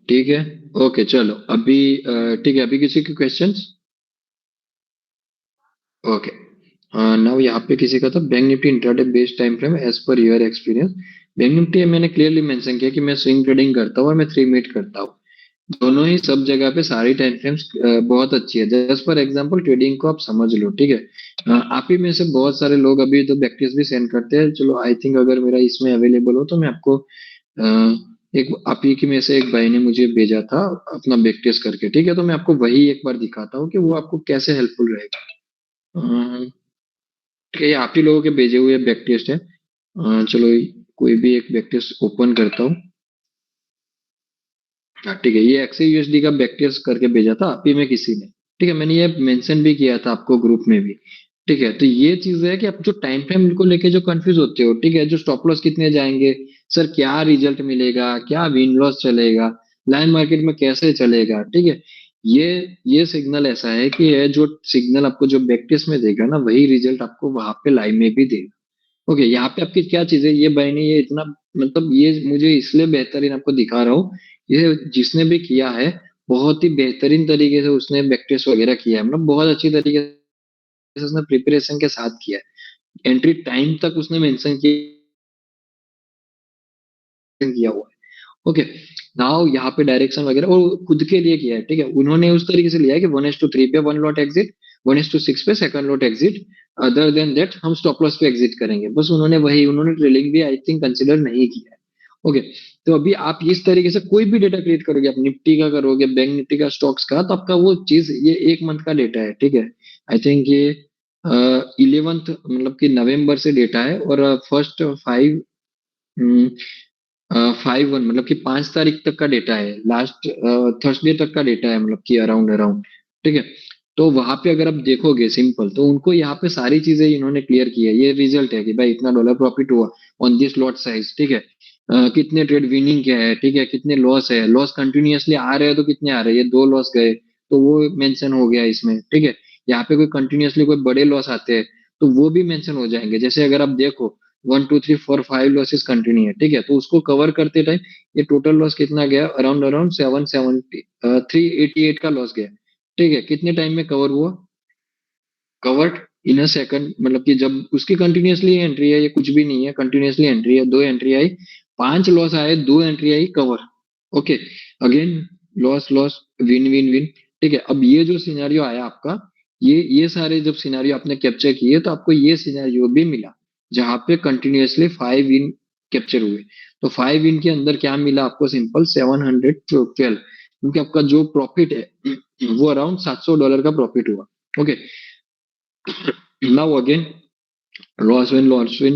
ठीक है। ओके चलो अभी ठीक है, अभी किसी के क्वेश्चंस? ओके, नाउ यहाँ पे किसी का था bank Nifty intraday based time frame as per your experience. Bank Nifty मैंने क्लियरली मेंशन किया कि मैं स्विंग ट्रेडिंग करता हूँ और मैं 3 मिनट करता हूँ, दोनों ही सब जगह पे सारी टाइम फ्रेम्स बहुत अच्छी है। जस्ट फॉर एग्जांपल ट्रेडिंग को आप समझ लो, ठीक है। आप ही में से बहुत सारे लोग अभी तो बैक भी सेंड करते हैं, चलो आई थिंक अगर मेरा इसमें अवेलेबल हो तो मैं आपको एक आप ही की में से एक भाई ने मुझे भेजा था अपना बैक टेस्ट करके, ठीक है, तो मैं आपको वही एक बार दिखाता हूँ कि वो आपको कैसे हेल्पफुल रहेगा। ठीक है, ये आप ही लोगों के भेजे हुए बैक टेस्ट है। चलो कोई भी एक बैक टेस्ट ओपन करता हूँ। हाँ ठीक है, ये एक्से यूएसडी का बैक टेस्ट करके भेजा था आप ही में किसी ने, ठीक है, मैंने ये मेंशन भी किया था आपको ग्रुप में भी। ठीक है, तो ये चीज है कि आप जो टाइम फ्रेम को लेके जो कंफ्यूज होते हो, ठीक है, जो स्टॉप लॉस कितने जाएंगे, सर क्या रिजल्ट मिलेगा, क्या विन लॉस चलेगा, लाइन मार्केट में कैसे चलेगा, ठीक है, ये सिग्नल ऐसा है कि ये जो सिग्नल आपको जो बैक टेस्ट में देगा ना वही रिजल्ट आपको वहां पे लाइव में भी देगा। ओके, यहाँ पे आपकी क्या चीज है, ये भाई ने ये इतना मतलब ये मुझे इसलिए बेहतरीन आपको दिखा रहा हूँ, ये जिसने भी किया है बहुत ही बेहतरीन तरीके से उसने बैक टेस्ट वगैरह किया है, मतलब बहुत अच्छी तरीके से उसने प्रिपरेशन के साथ किया है, एंट्री टाइम तक उसने मेंशन किया हुआ है। ओके, नाउ यहाँ पे डायरेक्शन वगैरह वो खुद के लिए किया है, ठीक है, उन्होंने उस तरीके से लिया है कि 1:3 पे वन लॉट एग्जिट, 1:6 पे second lot exit, other than that हम स्टॉप लॉस पे एग्जिट करेंगे, बस उन्होंने वही, उन्होंने ट्रेलिंग भी आई थिंक कंसिडर नहीं किया है। ओके, तो अभी आप इस तरीके से कोई भी डेटा क्रिएट करोगे, आप निफ्टी का करोगे, बैंक निफ्टी का, स्टॉक्स का, तो आपका वो चीज ये 1 मंथ का डेटा है, ठीक है, आई थिंक ये 11th मतलब कि नवंबर से डेटा है, और फर्स्ट 5/1 मतलब कि 5 तारीख तक का डेटा है, लास्ट थर्सडे तक का डेटा है, मतलब कि अराउंड अराउंड, ठीक है। तो वहां पे अगर आप देखोगे सिंपल, तो उनको यहाँ पे सारी चीजें इन्होंने क्लियर की है, ये रिजल्ट है कि भाई इतना डॉलर प्रॉफिट हुआ ऑन दिस लॉट साइज, ठीक है, कितने ट्रेड विनिंग क्या है, ठीक है, कितने लॉस है, लॉस कंटिन्यूअसली आ रहे हैं तो कितने आ रहे हैं, ये 2 लॉस गए तो वो मेंशन हो गया इसमें, ठीक है। यहाँ पे कोई कंटिन्यूअसली कोई बड़े लॉस आते हैं तो वो भी मेंशन हो जाएंगे, जैसे अगर आप देखो 1 2 3 4 5 लॉसेस कंटिन्यू है, ठीक है, तो उसको कवर करते टाइम ये टोटल लॉस कितना गया, अराउंड अराउंड 770 388 का लॉस गया, ठीक है, कितने टाइम में कवर हुआ, कवर्ड इन अ सेकंड, मतलब कि जब उसकी कंटिन्यूअसली एंट्री है, ये कुछ भी नहीं है, कंटिन्यूअसली एंट्री है, 2 एंट्री आई, 5 लॉस आए, 2 एंट्री आई, cover. Okay, again loss loss win win win, ठीक है। अब ये जो सिनेरियो आया आपका, ये सारे जब सिनेरियो आपने कैप्चर किए तो आपको ये सिनेरियो भी मिला जहां पे कंटिन्यूअसली 5 विन कैप्चर हुए, तो 5 विन के अंदर क्या मिला आपको, सिंपल 712, क्योंकि आपका जो प्रॉफिट है वो अराउंड $700 का प्रॉफिट हुआ। Okay, now again loss win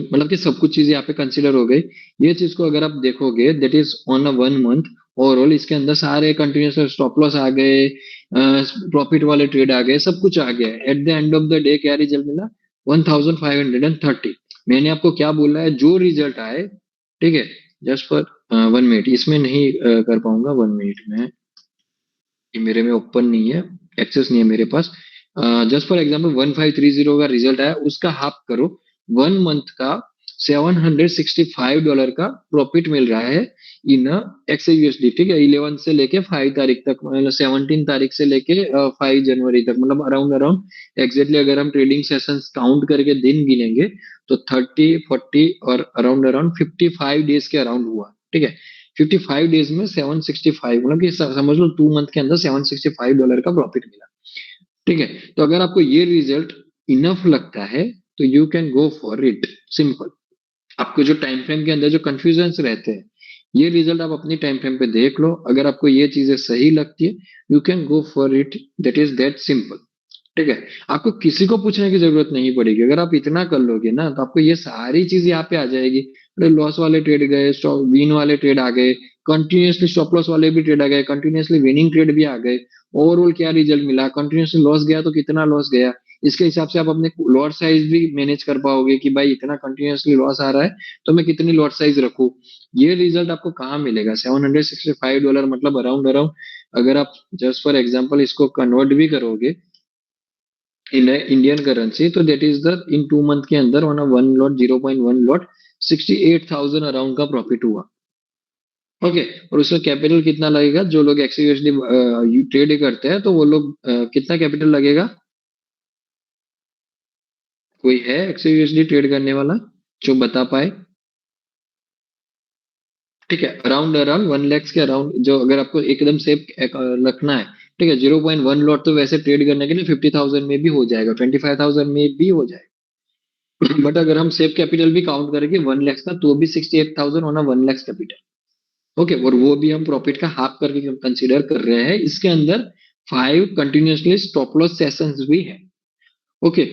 मतलब कि सब कुछ चीजें यहाँ पे कंसिडर हो गई, ये चीज को अगर आप देखोगे that is on a 1 month overall, इसके अंदर सारे कंटिन्यूस स्टॉप लॉस आ गए, प्रॉफिट वाले ट्रेड आ गए, सब कुछ आ गया, at the end of the day क्या रिजल्ट मिला, 1530। मैंने आपको क्या बोला है, जो रिजल्ट आए, ठीक है, जस्ट फॉर 1 मिनट, इसमें नहीं कर पाऊंगा 1 मिनट में, ये मेरे में ओपन नहीं है, एक्सेस नहीं है मेरे पास। जस्ट फॉर एग्जाम्पल 1530 का रिजल्ट आया, उसका हाफ करो, 1 मंथ का $765 का प्रॉफिट मिल रहा है इन XAUSD, ठीक है। 11 से लेके 5 तारीख तक, मतलब 17 तारीख से लेके 5 जनवरी तक, मतलब अराउंड अराउंड एग्जैक्टली अगर हम ट्रेडिंग सेशंस काउंट करके दिन गिनेंगे तो 30, 40 और अराउंड अराउंड 55 डेज के अराउंड हुआ, ठीक है। 55 डेज में 765, मतलब कि समझ लो 2 मंथ के अंदर $765 का प्रॉफिट मिला, ठीक है। तो अगर आपको ये रिजल्ट इनफ लगता है तो you can go for it, simple. आपको जो टाइम फ्रेम के अंदर जो कंफ्यूजन रहते हैं, ये रिजल्ट आप अपनी टाइम फ्रेम पे देख लो। अगर आपको ये चीजें सही लगती है, you can go for it, that is that simple, ठीक है। आपको किसी को पूछने की जरूरत नहीं पड़ेगी। अगर आप इतना कर लोगे ना तो आपको ये सारी चीज यहाँ पे आ जाएगी। अरे लॉस वाले ट्रेड गए, स्टॉप विन वाले ट्रेड आ गए, कंटिन्यूसली स्टॉप लॉस वाले भी ट्रेड आ गए, कंटिन्यूसली विनिंग ट्रेड भी आ गए, ओवरऑल क्या रिजल्ट मिला, कंटिन्यूसली लॉस गया तो कितना लॉस गया, इसके हिसाब से आप अपने लॉट साइज भी मैनेज कर पाओगे कि भाई इतना कंटिन्यूसली लॉस आ रहा है तो मैं कितनी लॉट साइज रखूं। ये रिजल्ट आपको कहाँ मिलेगा? $765, मतलब अराउंड अराउंड अगर आप जस्ट फॉर एग्जांपल इसको कन्वर्ट भी करोगे इन इंडियन करेंसी तो that is the in 2 month के अंदर on a 1 lot 0.1 lot 68,000 around का प्रॉफिट हुआ, ओके। और उसमें कैपिटल कितना लगेगा? जो लोग XAUSD ट्रेड करते हैं तो वो लोग कितना कैपिटल लगेगा? कोई है XAUSD ट्रेड करने वाला जो बता पाए? ठीक है, अराउंड अराउंड 1 लाख के अराउंड, जो अगर आपको एकदम सेफ रखना है, ठीक है। 0.1 लॉट तो वैसे ट्रेड करने के लिए 50,000 में भी हो जाएगा, 25,000 में भी हो जाएगा। बट अगर हम सेफ कैपिटल भी काउंट करेंगे 1 लाख का तो भी 68,000 होना 1 लाख कैपिटल, ओके। और वो भी हम प्रॉफिट का हाफ करके कंसीडर कर रहे हैं। इसके अंदर 5 कंटिन्यूसली स्टॉप लॉस सेशंस भी है, ओके।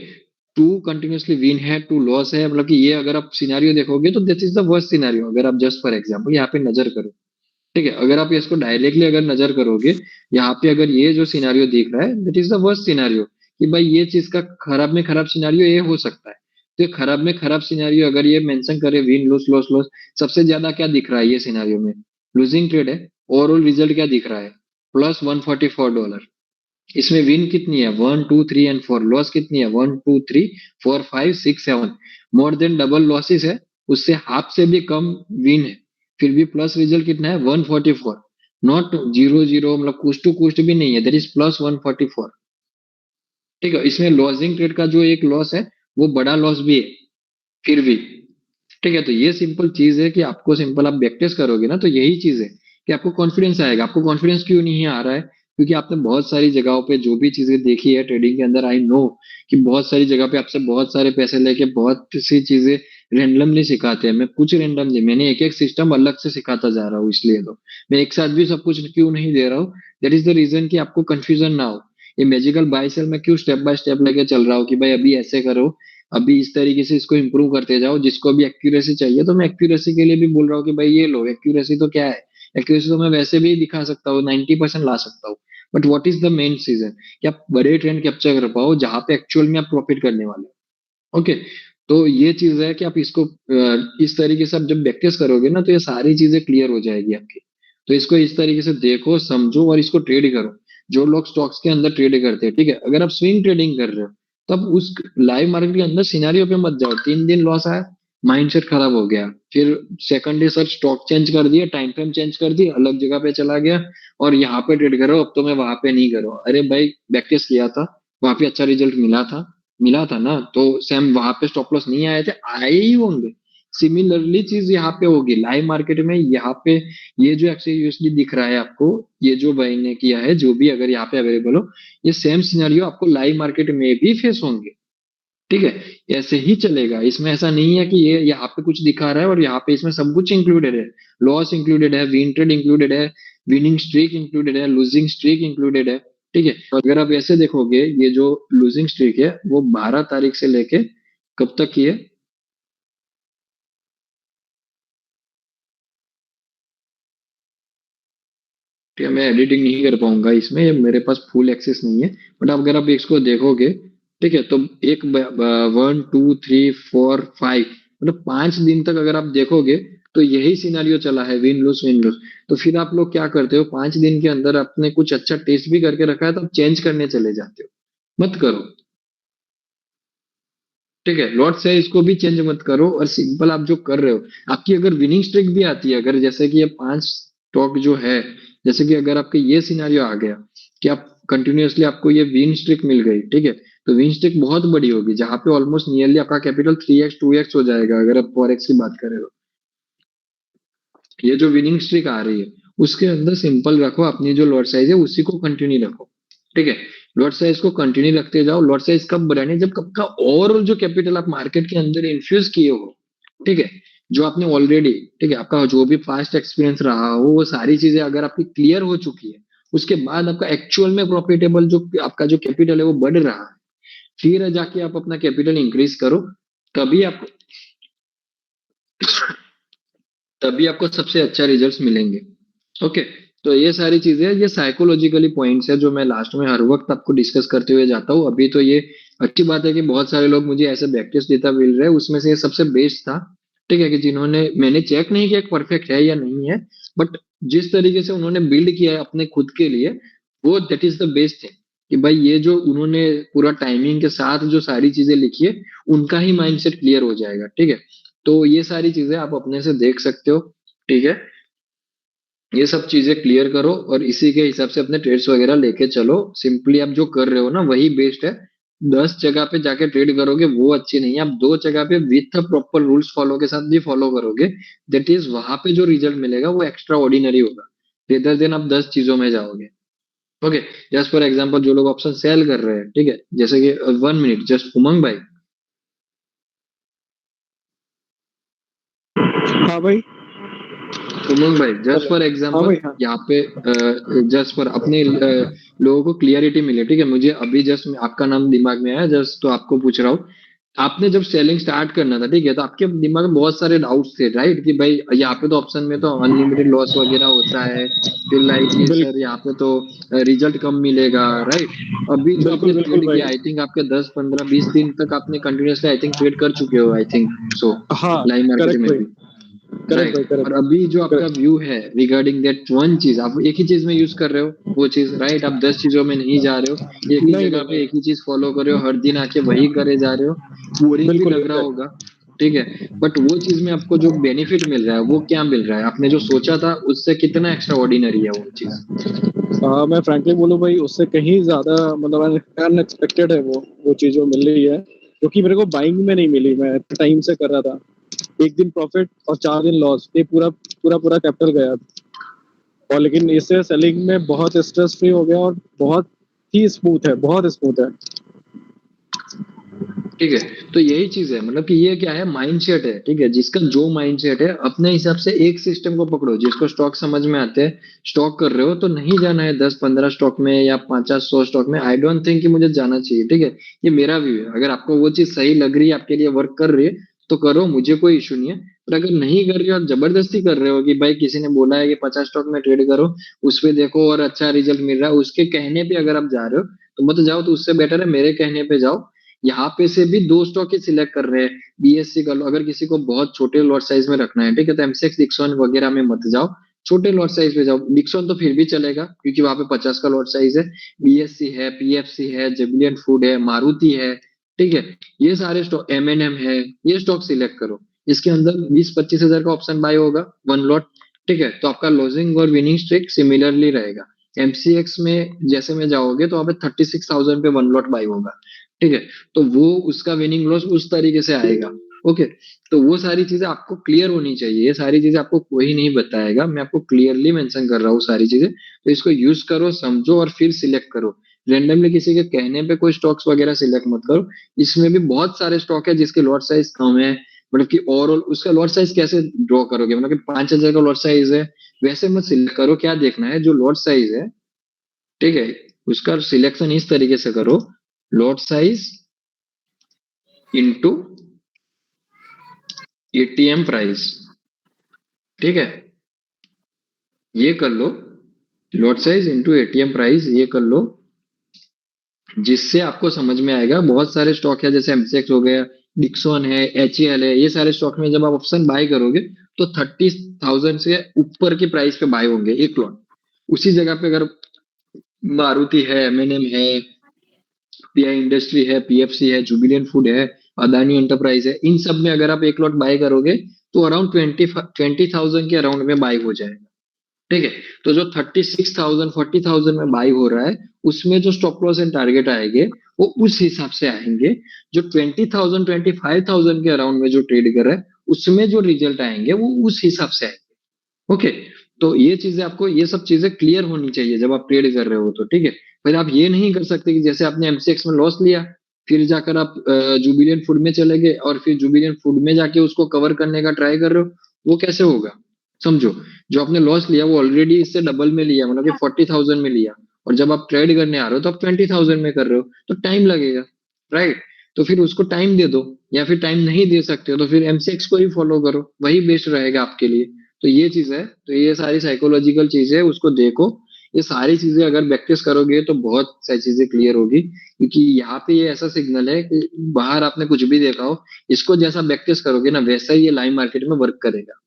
2 कंटिन्यूसली विन है, 2 लॉस है, मतलब कि ये अगर आप सिनेरियो देखोगे तो this is the worst scenario. अगर आप जस्ट फॉर एग्जांपल यहाँ पे नजर करो, ठीक है, अगर आप इसको डायरेक्टली अगर नजर करोगे, यहाँ पे अगर ये जो सिनेरियो दिख रहा है that is the worst scenario, कि भाई ये चीज का खराब में खराब सिनेरियो ये हो सकता है। तो ये खराब में खराब सिनेरियो अगर ये मेंशन करे विन लॉस लॉस लॉस, सबसे ज्यादा क्या दिख रहा है ये सिनेरियो में? लूजिंग ट्रेड है। ओवरऑल रिजल्ट क्या दिख रहा है? प्लस $144। इसमें विन कितनी है? 1 2 3 एंड 4। लॉस कितनी है? 1 2 3 4 5 6 7। मोर देन डबल लॉसेस है, उससे हाफ से भी कम विन है, फिर भी प्लस रिजल्ट कितना है? 144। नॉट 0 0, मतलब कुछ टू कुछ भी नहीं है, दैट इज प्लस 144, ठीक है। इसमें लॉसिंग ट्रेड का जो एक लॉस है वो बड़ा लॉस भी है फिर भी, ठीक है। तो ये सिंपल चीज है कि आपको सिंपल आप बैक टेस्ट करोगे ना तो यही चीज है कि आपको कॉन्फिडेंस आएगा। आपको कॉन्फिडेंस क्यों नहीं आ रहा है? क्योंकि आपने बहुत सारी जगहों पे जो भी चीजें देखी है ट्रेडिंग के अंदर, आई नो कि बहुत सारी जगह पे आपसे बहुत सारे पैसे लेके बहुत सी चीजें रेंडमली सिखाते हैं। मैं कुछ रेंडमली, मैंने एक एक सिस्टम अलग से सिखाता जा रहा हूँ, इसलिए तो मैं एक साथ भी सब कुछ क्यों नहीं दे रहा हूँ। दैट इज द रीजन कि आपको कंफ्यूजन ना हो। ये मैजिकल बाय सेल मैं क्यों स्टेप बाय स्टेप लेके चल रहा हूँ कि भाई अभी ऐसे करो, अभी इस तरीके से इसको इंप्रूव करते जाओ। जिसको भी एक्यूरेसी चाहिए तो मैं एक्यूरेसी के लिए भी बोल रहा हूँ कि भाई ये लो। एक्यूरेसी तो क्या है? एक्यूरेसी तो मैं वैसे भी दिखा सकता हूँ, 90% ला सकता हूँ। But what is the main season कि आप बड़े ट्रेंड कैप्चर कर पाओ जहां पे एक्चुअल में आप प्रॉफिट करने वाले हो, ओके। तो ये चीज है कि आप इसको इस तरीके से आप जब प्रैक्टिस करोगे ना तो ये सारी चीजें क्लियर हो जाएगी आपकी। तो इसको इस तरीके से देखो, समझो और इसको ट्रेड करो। जो लोग स्टॉक्स के अंदर ट्रेड करते हैं, ठीक है, अगर आप स्विंग ट्रेडिंग कर रहे हो तब उस लाइव मार्केट के अंदर सिनेरियो पे मत जाओ। 3 दिन लॉस आया, माइंडसेट खराब हो गया, फिर second day sir stock change कर दिया, टाइम फ्रेम चेंज कर दिया, अलग जगह पे चला गया और यहाँ पे ट्रेड करो, अब तो मैं वहां पे नहीं करो। अरे भाई प्रैक्टिस किया था, वहां पे अच्छा रिजल्ट मिला था ना, तो सेम वहां पे स्टॉप लॉस नहीं आए थे, आए ही होंगे। सिमिलरली चीज यहाँ पे होगी लाइव मार्केट में। यहाँ पे ये जो XAUSD दिख रहा है आपको, ये जो भाई ने किया है, जो भी अगर यहाँ पे अवेलेबल हो, ये सेम सिनेरियो आपको लाइव मार्केट में भी फेस होंगे, ठीक है। ऐसे ही चलेगा। इसमें ऐसा नहीं है कि ये यहाँ पे कुछ दिखा रहा है और यहाँ पे इसमें सब कुछ इंक्लूडेड है। लॉस इंक्लूडेड है, विन ट्रेड इंक्लूडेड है, विनिंग स्ट्रीक इंक्लूडेड है, लूजिंग स्ट्रीक इंक्लूडेड है, ठीक है। तो अगर आप ऐसे देखोगे, ये जो लूजिंग स्ट्रीक है वो 12 तारीख से लेके कब तक की है? ठीक है, मैं एडिटिंग नहीं कर पाऊंगा इसमें, ये मेरे पास फुल एक्सेस नहीं है। बट अगर आप इसको देखोगे, ठीक है, तो एक 1 2 3 4 5, मतलब 5 दिन तक अगर आप देखोगे तो यही सिनेरियो चला है, विन लूज विन लूज। तो फिर आप लोग क्या करते हो? 5 दिन के अंदर आपने कुछ अच्छा टेस्ट भी करके रखा है तो आप चेंज करने चले जाते हो। मत करो। ठीक है, लॉट साइज को भी चेंज मत करो और सिंपल आप जो कर रहे हो, आपकी अगर विनिंग स्ट्रिक भी आती है, अगर जैसे कि ये 5 स्टॉक जो है, जैसे कि अगर आपके ये सिनारियो आ गया कि आप कंटिन्यूअसली आपको ये विन स्ट्रिक मिल गई, ठीक है, तो विन स्ट्रिक बहुत बड़ी होगी जहां पे ऑलमोस्ट नियरली आपका कैपिटल 3x 2x हो जाएगा अगर आप फॉरेक्स की बात करें तो। ये जो विनिंग स्ट्रिक आ रही है उसके अंदर सिंपल रखो, अपनी जो लॉट साइज है उसी को कंटिन्यू रखो, ठीक है। लॉट साइज को कंटिन्यू रखते जाओ। लॉट साइज कब बढ़ानी, जब कब का और जो कैपिटल आप मार्केट के अंदर इन्फ्यूज किए हो, ठीक है, जो आपने ऑलरेडी, ठीक है, आपका जो भी पास्ट एक्सपीरियंस रहा हो वो सारी चीजें अगर आपकी क्लियर हो चुकी है, उसके बाद आपका एक्चुअल में प्रॉफिटेबल जो आपका जो कैपिटल है वो बढ़ रहा है, फिर जाके आप अपना कैपिटल इंक्रीज करो, तभी आपको तभी आपको सबसे अच्छा रिजल्ट्स मिलेंगे। ओके, तो ये सारी चीजें, ये साइकोलॉजिकली पॉइंट्स है जो मैं लास्ट में हर वक्त आपको डिस्कस करते हुए जाता हूँ। अभी तो ये अच्छी बात है कि बहुत सारे लोग मुझे ऐसे बैकटेस्ट देता मिल रहे हैं, उसमें से ये सबसे बेस्ट था, ठीक है, कि जिन्होंने, मैंने चेक नहीं किया परफेक्ट है या नहीं है, बट जिस तरीके से उन्होंने बिल्ड किया है अपने खुद के लिए, वो that is the best thing, कि भाई ये जो उन्होंने पूरा टाइमिंग के साथ जो सारी चीजें लिखी है, उनका ही माइंडसेट क्लियर हो जाएगा, ठीक है। तो ये सारी चीजें आप अपने से देख सकते हो, ठीक है। ये सब चीजें क्लियर करो और इसी के हिसाब से अपने ट्रेड्स वगैरह लेके चलो। सिंपली आप जो कर रहे हो ना वही बेस्ट है। 10 जगह पे जाके ट्रेड करोगे वो अच्छी नहीं है, आप 2 जगह पे विथ प्रॉपर रूल्स फॉलो के साथ भी फॉलो करोगे, दैट इज वहां पे जो रिजल्ट मिलेगा वो एक्स्ट्रा ऑर्डिनरी होगा, रेदर देन आप 10 चीजों में जाओगे। ओके, जस्ट फॉर एग्जाम्पल जो लोग ऑप्शन सेल कर रहे हैं, ठीक है, जैसे कि 1 मिनट जस्ट, उमंग भाई। हाँ भाई। उमंग भाई, जस्ट हेलो। फॉर हाँ एग्जांपल भाई। हाँ यहाँ पे जस्ट फॉर अपने लोगों को क्लियरिटी मिले, ठीक है, मुझे अभी जस्ट आपका नाम दिमाग में आया जस्ट, तो आपको पूछ रहा हूँ। आपने जब सेलिंग स्टार्ट करना था, ठीक है, तो आपके दिमाग में बहुत सारे डाउट्स थे, राइट, कि भाई यहाँ पे तो ऑप्शन में तो अनलिमिटेड लॉस वगैरह होता है, फिर लाइक ये बिल, सर यहाँ पे तो रिजल्ट कम मिलेगा, राइट। अभी जो बिल्कुल आपने बिल्कुल ट्रेड भाई। किया, आई थिंक आपके 10 15 20 दिन तक आपने कंटिन्यूअसली आई थिंक ट्रेड कर चुके हो, आई थिंक सो, हाँ लाइव मार्केट करेक्ट में भाई। भी, करेक्ट भाई। राइट। और करेक्ट। अभी जो आपका करेक्ट। व्यू है रिगार्डिंग दैट वन चीज, आप एक ही चीज में यूज कर रहे हो वो चीज, राइट, आप 10 चीजों में नहीं जा रहे हो, एक ही नहीं जगह नहीं पे नहीं। एक ही चीज फॉलो कर रहे हो, हर दिन आके वही करे जा रहे हो, बोरिंग भी बिल्कुल लग रहा एग्जैक्ट। होगा, ठीक है, बट वो चीज में आपको जो बेनिफिट मिल रहा है वो क्या मिल रहा है, आपने जो सोचा था उससे कितना एक्स्ट्रा ऑर्डिनरी है वो चीज। मैं फ्रैंकली बोलूँ भाई, उससे कहीं ज्यादा मतलब अनएक्सपेक्टेड है वो चीज जो मिल रही है, क्योंकि मेरे को बाइंग में नहीं मिली। मैं टाइम से कर रहा था, एक दिन प्रॉफिट और 4 दिन लॉस, ये पूरा पूरा पूरा कैपिटल गया। और लेकिन इससे सेलिंग में बहुत स्ट्रेस फ्री हो गया और बहुत ही स्मूथ है, बहुत स्मूथ है। ठीक है, तो यही चीज है, मतलब कि ये क्या है, माइंडसेट है, ठीक है, जिसका जो माइंडसेट है अपने हिसाब से एक सिस्टम को पकड़ो, जिसको स्टॉक समझ में आते हैं, स्टॉक कर रहे हो तो नहीं जाना है 10 15 स्टॉक में या 50 100 स्टॉक में, आई डोंट थिंक कि मुझे जाना चाहिए, ठीक है। ये मेरा व्यू है, अगर आपको वो चीज सही लग रही है, आपके लिए वर्क कर रही है तो करो, मुझे कोई इशू नहीं है। पर अगर नहीं कर रही हो, आप जबरदस्ती कर रहे हो कि भाई किसी ने बोला है कि 50 स्टॉक में ट्रेड करो, उस पे देखो और अच्छा रिजल्ट मिल रहा है, उसके कहने पे अगर आप जा रहे हो तो मत जाओ, तो उससे बेटर है मेरे कहने पे जाओ। यहाँ पे से भी 2 स्टॉक ही सिलेक्ट कर रहे हैं, बीएससी कर लो, अगर किसी को बहुत छोटे लॉट साइज में रखना है, ठीक है, तो एमसेक्स डिक्सन वगैरह में मत जाओ, छोटे लॉट साइज पे जाओ। डिक्सन तो फिर भी चलेगा क्योंकि वहां पे 50 का लॉट साइज है, बीएससी है, पीएफसी है, जेबिलियन फूड है, मारुति है, ठीक है, ये सारे स्टॉक, एमएनएम है, ये स्टॉक सिलेक्ट करो। इसके अंदर 20 25 हजार का ऑप्शन बाय होगा 1 लॉट, ठीक है, तो आपका लॉजिंग और विनिंग स्ट्रिक सिमिलरली रहेगा। एमसीएक्स में जैसे में जाओगे तो वहां पे 36,000 पे 1 लॉट बाय होगा, ठीक है, तो वो उसका विनिंग लॉस उस तरीके से आएगा। ओके, तो वो सारी चीजें आपको क्लियर होनी चाहिए, ये सारी चीजें आपको कोई नहीं बताएगा, मैं आपको क्लियरली मेंशन कर रहा हूँ सारी चीजें, तो इसको यूज करो, समझो और फिर सिलेक्ट करो। रेंडमली किसी के कहने पे कोई स्टॉक्स वगैरह सिलेक्ट मत करो। इसमें भी बहुत सारे स्टॉक है जिसके लॉट साइज कम है, मतलब कि ओवरऑल उसका लॉट साइज कैसे ड्रॉ करोगे, मतलब कि 5,000 का लॉट साइज है, वैसे मत सिलेक्ट करो। क्या देखना है, जो लॉट साइज है, ठीक है, उसका सिलेक्शन इस तरीके से करो, lot size into ATM price, ठीक है, ये कर लो, lot size into ATM price, ये कर लो, जिससे आपको समझ में आएगा। बहुत सारे स्टॉक है जैसे एमसेक्स हो गया, डिक्सन है, एचएल है, ये सारे स्टॉक में जब आप ऑप्शन बाय करोगे तो 30,000 से ऊपर की प्राइस पे बाय होंगे एक लॉट। उसी जगह पे अगर मारुति है, एमएनएम है, पीआई इंडस्ट्री है, पीएफसी है, जुबिलियंट फूड है, अदानी एंटरप्राइज है, इन सब में अगर आप एक लॉट बाय करोगे तो अराउंड 20,000 के अराउंड में बाय हो जाएगा। ठीक है, तो जो 36,000 40,000 में बाय हो रहा है उसमें जो स्टॉप लॉस एंड टारगेट आएंगे वो उस हिसाब से आएंगे। जो 20,000 25,000 के अराउंड में जो ट्रेड कर रहा है उसमें जो रिजल्ट आएंगे वो उस हिसाब से आएंगे। ओके, तो ये चीजें आपको, ये सब चीजें क्लियर होनी चाहिए जब आप ट्रेड कर रहे हो तो। ठीक है, फिर आप ये नहीं कर सकते कि जैसे आपने एमसीएक्स में लॉस लिया फिर जाकर आप जुबिलियंट फूड में चले गए और फिर जुबिलियंट फूड में जाके उसको कवर करने का ट्राई कर रहे हो, वो कैसे होगा? समझो, जो आपने लॉस लिया वो ऑलरेडी इससे डबल में लिया, मतलब कि 40,000 में लिया, और जब आप ट्रेड करने आ रहे हो तो आप 20,000 में कर रहे हो तो टाइम लगेगा, राइट? तो फिर उसको टाइम दे दो, या फिर टाइम नहीं दे सकते हो तो फिर एमसीएक्स को ही फॉलो करो, वही बेस्ट रहेगा आपके लिए। तो ये चीज है, तो ये सारी साइकोलॉजिकल चीजें है, उसको देखो। ये सारी चीजें अगर प्रैक्टिस करोगे तो बहुत सारी चीजें क्लियर होगी, क्योंकि यहाँ पे ये ऐसा सिग्नल है कि बाहर आपने कुछ भी देखा हो, इसको जैसा प्रैक्टिस करोगे ना वैसा ही ये लाइव मार्केट में वर्क करेगा।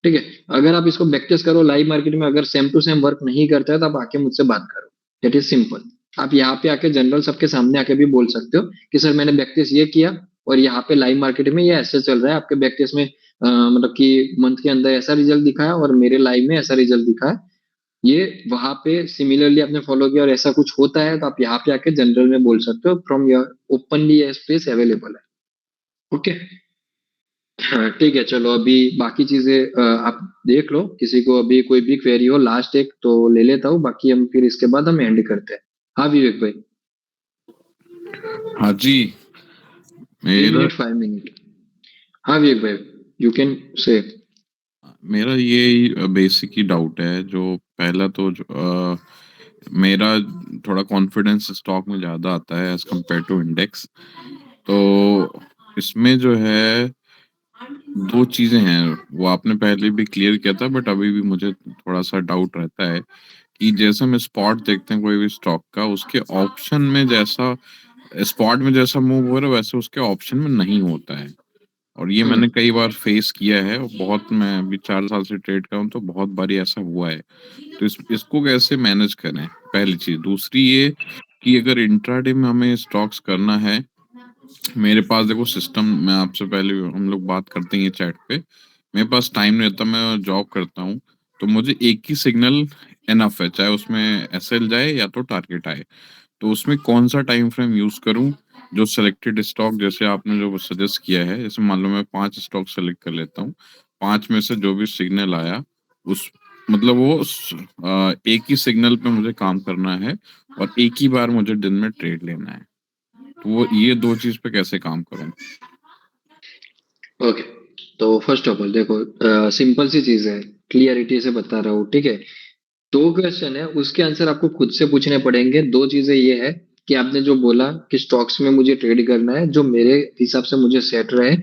ठीक है, अगर आप इसको प्रैक्टिस करो लाइव मार्केट में, अगर सेम टू सेम वर्क नहीं करता है तो आप आके मुझसे बात करो, इट इज सिंपल। आप यहाँ पे आके जनरल सबके सामने आके भी बोल सकते हो कि सर मैंने प्रैक्टिस ये किया और यहाँ पे लाइव मार्केट में ये ऐसे चल रहा है, आपके प्रैक्टिस में मतलब कि मंथ के अंदर ऐसा रिजल्ट दिखा है और मेरे लाइव में ऐसा रिजल्ट दिखा है, ये वहां पे सिमिलरली आपने फॉलो किया और ऐसा कुछ होता है तो आप यहाँ पे आके जनरल में बोल सकते हो, फ्रॉम योर ओपनली ये स्पेस अवेलेबल है। ओके, हाँ, ठीक है, चलो अभी बाकी चीजें आप देख लो, किसी को अभी कोई भी क्वेरी हो लास्ट एक तो ले लेता हूँ, बाकी हम फिर इसके बाद हम एंड करते हैं। हाँ विवेक भाई। हाँ जी, 3 मेरा मिनट 5 मिनट। हाँ विवेक भाई, यू कैन से। मेरा ये बेसिक ही डाउट है। जो पहला तो मेरा थोड़ा कॉन्फिडेंस स्टॉक में ज्यादा आता है एज कंपेयर टू इंडेक्स। तो इसमें जो है दो चीजें हैं, वो आपने पहले भी क्लियर किया था, बट अभी भी मुझे थोड़ा सा डाउट रहता है कि जैसे हम स्पॉट देखते हैं कोई भी स्टॉक का, उसके ऑप्शन में जैसा स्पॉट में जैसा मूव हो रहा है वैसे उसके ऑप्शन में नहीं होता है। और ये मैंने कई बार फेस किया है, और बहुत, मैं अभी 4 साल से ट्रेड कर रहा हूँ तो बहुत बारी ऐसा हुआ है। तो इसको कैसे मैनेज करें, पहली चीज। दूसरी ये कि अगर इंट्राडे में हमें स्टॉक्स करना है, मेरे पास देखो सिस्टम, मैं आपसे पहले हम लोग बात करते हैं चैट पे, मेरे पास टाइम नहीं रहता, मैं जॉब करता हूँ, तो मुझे एक ही सिग्नल एनफ है, चाहे उसमें एसएल जाए या तो टारगेट आए। तो उसमें कौन सा टाइम फ्रेम यूज करूं? जो सिलेक्टेड स्टॉक, जैसे आपने जो सजेस्ट किया है, जैसे मान लो मैं 5 स्टॉक सेलेक्ट कर लेता हूँ, 5 में से जो भी सिग्नल आया उस, मतलब वो एक ही सिग्नल पे मुझे काम करना है और एक ही बार मुझे दिन में ट्रेड लेना है। तो वो ये दो चीज पे कैसे काम करूं? ओके, तो फर्स्ट ऑफ ऑल देखो, सिंपल सी चीज है, क्लियरिटी से बता रहा हूँ। ठीक है, दो क्वेश्चन है, उसके आंसर आपको खुद से पूछने पड़ेंगे। दो चीजें ये है कि आपने जो बोला कि स्टॉक्स में मुझे ट्रेड करना है जो मेरे हिसाब से मुझे सेट रहे,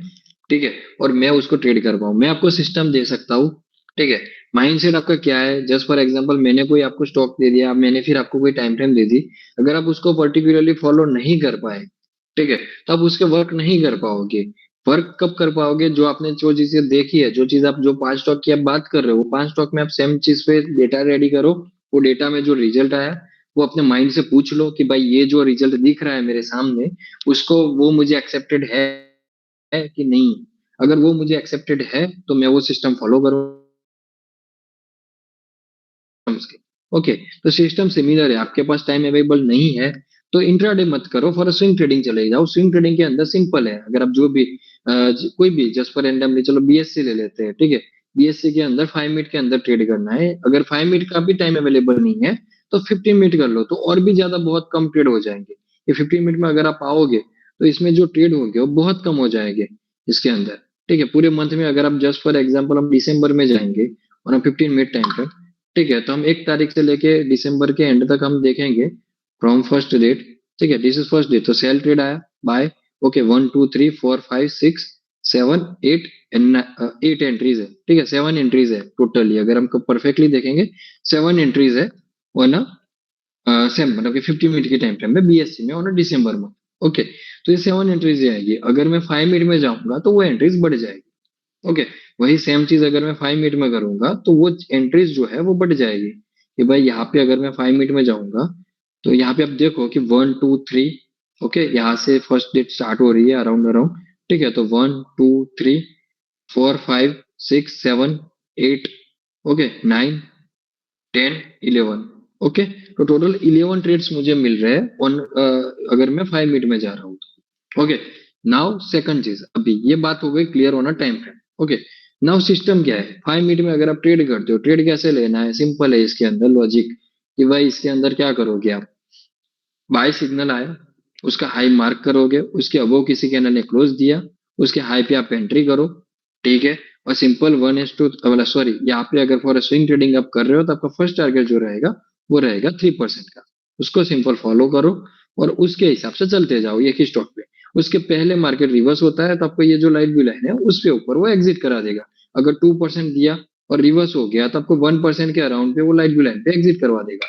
ठीक है, और मैं उसको ट्रेड कर पाऊँ, मैं आपको सिस्टम दे सकता हूँ। ठीक है, माइंडसेट आपका क्या है? जस्ट फॉर एग्जांपल मैंने कोई आपको स्टॉक दे दिया, मैंने फिर आपको कोई टाइम फ्रेम दे दी, अगर आप उसको पर्टिकुलरली फॉलो नहीं कर पाए, ठीक है, तो आप उसके वर्क नहीं कर पाओगे। वर्क कब कर पाओगे? जो आपने जो चीजें देखी है, जो चीज आप, जो 5 स्टॉक की आप बात कर रहे हो, वो 5 स्टॉक में आप सेम चीज पे डेटा रेडी करो, वो डेटा में जो रिजल्ट आया वो अपने माइंड से पूछ लो कि भाई ये जो रिजल्ट दिख रहा है मेरे सामने, उसको वो मुझे एक्सेप्टेड है कि नहीं। अगर वो मुझे एक्सेप्टेड है तो मैं वो सिस्टम फॉलो करूँ। ओके, तो सिस्टम सिमिलर है, आपके पास टाइम अवेलेबल नहीं है तो इंट्राडे मत करो, फॉर स्विंग ट्रेडिंग चले जाओ। स्विंग ट्रेडिंग के अंदर सिंपल है, अगर आप जो भी कोई भी जस्ट फॉर रैंडमली चलो बीएससी ले लेते हैं, ठीक है, बीएससी के अंदर 5 मिनट के अंदर ट्रेड करना है, अगर 5 मिनट का भी टाइम अवेलेबल नहीं है तो 15 मिनट कर लो, तो और भी ज्यादा बहुत कम ट्रेड हो जाएंगे। ये 15 मिनट में अगर आप आओगे तो इसमें जो ट्रेड होंगे वो बहुत कम हो जाएंगे इसके अंदर। ठीक है, पूरे मंथ में अगर आप जस्ट फॉर एग्जाम्पल हम दिसंबर में जाएंगे और हम 15 मिनट टाइम पर, ठीक है, तो हम 1 तारीख से लेके दिसंबर के एंड तक हम देखेंगे फ्रॉम फर्स्ट डेट। ठीक है, दिस इज फर्स्ट डे, तो सेल ट्रेड आया बाय। ओके, 1 2 3 4 5 6 7 8 8 एंट्रीज है। ठीक है, 7 एंट्रीज है टोटली, अगर हमको परफेक्टली देखेंगे 7 एंट्रीज है, वो ना सेम, मतलब कि 50 मिनट के टाइम फ्रेम में बीएससी में और दिसंबर में। ओके, तो ये 7 एंट्रीज आएगी, अगर मैं 5 मिनट में जाऊंगा तो वो एंट्रीज बढ़ जाएगी। ओके, वही सेम चीज अगर मैं 5 मिनट में करूंगा तो वो एंट्रीज जो है वो बढ़ जाएगी, कि भाई यहाँ पे अगर मैं 5 मिनट में जाऊंगा तो यहाँ पे आप देखो कि 1 2 3 ओके, यहाँ से फर्स्ट डेट स्टार्ट हो रही है अराउंड, ठीक है, तो 1 2 3 4 5 6 7 8, ओके, 9 10 11, ओके, तो टोटल 11 ट्रेड्स मुझे मिल रहे हैं अगर मैं 5 मिनट में जा रहा हूँ तो। ओके, नाउ सेकंड चीज, अभी ये बात हो गई क्लियर होना time frame. Okay, now system क्या है, 5 मिनट में अगर आप ट्रेड करते हो, ट्रेड कैसे लेना है, सिंपल है इसके अंदर लॉजिक, कि भाई इसके अंदर क्या करोगे आप, बाय सिग्नल आया, उसका हाई मार्क करोगे, उसके अबव किसी कैंडल ने क्लोज दिया, उसके हाई पे आप एंट्री करो, ठीक है, और सिंपल 1:2, सॉरी, यहाँ पे अगर फॉर स्विंग ट्रेडिंग आप कर रहे हो तो आपका फर्स्ट टारगेट जो रहेगा वो रहेगा 3% का, उसको सिंपल फॉलो करो और उसके हिसाब से चलते जाओ एक ही स्टॉक पे। उसके पहले मार्केट रिवर्स होता है तो आपको ये जो लाइट ब्लू लाइन है उसके ऊपर वो एग्जिट करा देगा। अगर 2% दिया और रिवर्स हो गया तो आपको 1% के अराउंड पे वो लाइट ब्लू लाइन पे एग्जिट करवा देगा।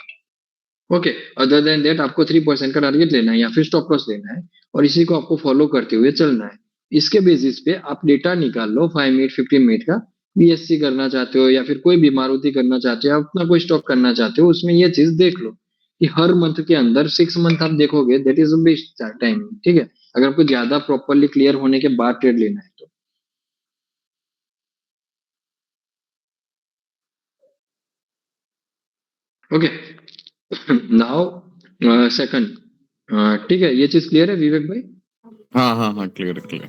ओके, अदर देन दैट आपको 3% का टारगेट लेना है या फिर स्टॉप लॉस लेना है और इसी को आपको फॉलो करते हुए चलना है। इसके बेसिस पे आप डेटा निकाल लो 5 मिनट 15 मिनट का, बीएससी करना चाहते हो या फिर कोई भी मारुति करना चाहते हो, अपना कोई स्टॉक करना चाहते हो, उसमें ये चीज देख लो कि हर मंथ के अंदर 6 मंथ आप देखोगे, दैट इज बेस्ट टाइम, ठीक है, अगर आपको ज्यादा प्रॉपरली क्लियर होने के बाद ट्रेड लेना है तो। ओके, नाउ सेकंड, ठीक है, ये चीज क्लियर है विवेक भाई? हाँ, क्लियर क्लियर।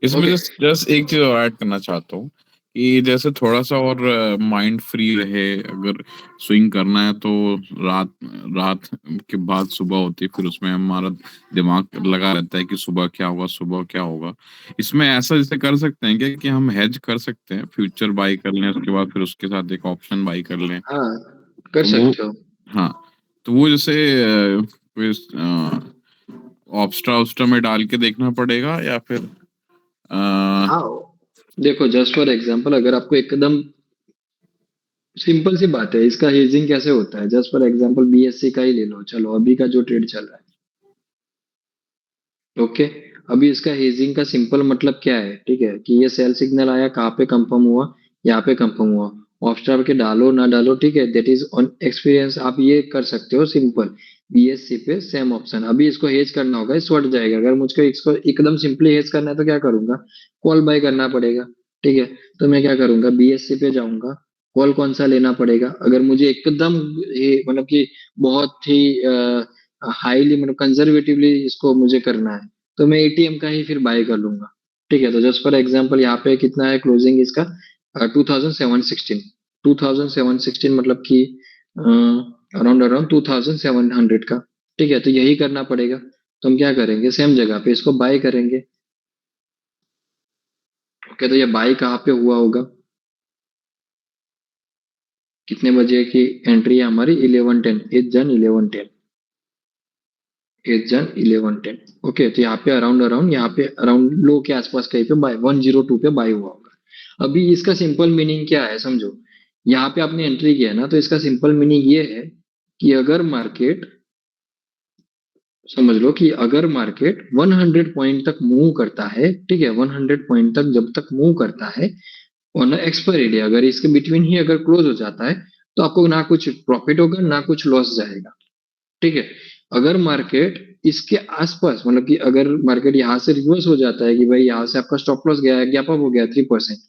इसमें ओके, जस्ट एक चीज और ऐड करना चाहता हूँ कि जैसे थोड़ा सा और माइंड फ्री रहे, अगर स्विंग करना है तो रात रात के बाद सुबह होती है, फिर उसमें हमारा दिमाग लगा रहता है कि सुबह क्या होगा, सुबह क्या होगा। इसमें ऐसा जैसे कर सकते हैं कि हम हेज कर सकते हैं, फ्यूचर बाई कर लें, उसके बाद फिर उसके साथ एक ऑप्शन बाई कर लें। हाँ कर तो वो सकते हो। हाँ, तो वो जैसे कोई ऑब्स्ट्रा ऑब्स्ट्रा में डाल के देखना पड़ेगा या फिर हाँ, देखो जस्ट फॉर एग्जांपल, अगर आपको एकदम सिंपल सी बात है, इसका हेजिंग कैसे होता है, जस्ट फॉर एग्जांपल बीएससी का ही ले लो, चलो अभी का जो ट्रेड चल रहा है, ओके, अभी इसका हेजिंग का सिंपल मतलब क्या है, ठीक है, कि ये सेल सिग्नल आया, कहाँ पे कंफर्म हुआ, यहाँ पे कंफर्म हुआ, ऑफस्टार के डालो ना डालो, ठीक है, दैट इज ऑन एक्सपीरियंस, आप ये कर सकते हो सिंपल, बीएससी पे सेम ऑप्शन। अभी इसको हेज करना होगा, इस बढ़ जाएगा, अगर मुझको इसको एकदम सिंपली हेज करना है तो क्या करूंगा, कॉल बाय करना पड़ेगा, ठीक है, तो मैं क्या करूंगा, बीएससी पे जाऊंगा, कॉल कौन सा लेना पड़ेगा, अगर मुझे एकदम मतलब कि बहुत ही हाईली मतलब कंजर्वेटिवली इसको मुझे करना है तो मैं एटीएम का ही फिर बाय कर लूंगा, ठीक है, तो जस्ट फॉर एग्जांपल यहाँ पे कितना है क्लोजिंग इसका, 2716, 2716 मतलब कि अराउंड अराउंड 2700 का, ठीक है, तो यही करना पड़ेगा, तो हम क्या करेंगे, सेम जगह पे इसको बाय करेंगे। ओके, तो ये बाय कहाँ पे हुआ होगा, कितने बजे की एंट्री है हमारी, 11:10, 8 जन 11:10, 8 जन 11:10, ओके, तो यहाँ पे अराउंड अराउंड यहाँ पे अराउंड लो के आसपास कहीं पे बाय 102 पे बाय हुआ होगा। अभी इसका सिंपल मीनिंग क्या है समझो, यहाँ पे आपने एंट्री किया ना, तो इसका सिंपल मीनिंग ये है कि अगर मार्केट, समझ लो कि अगर मार्केट 100 पॉइंट तक मूव करता है, ठीक है, 100 पॉइंट तक जब तक मूव करता है और ना एक्सपायरी डे अगर इसके बिटवीन ही अगर क्लोज हो जाता है तो आपको ना कुछ प्रॉफिट होगा ना कुछ लॉस जाएगा, ठीक है। अगर मार्केट इसके आसपास मतलब कि अगर मार्केट यहाँ से रिवर्स हो जाता है कि भाई यहाँ से आपका स्टॉप लॉस गया है, गैप अप हो गया 3%,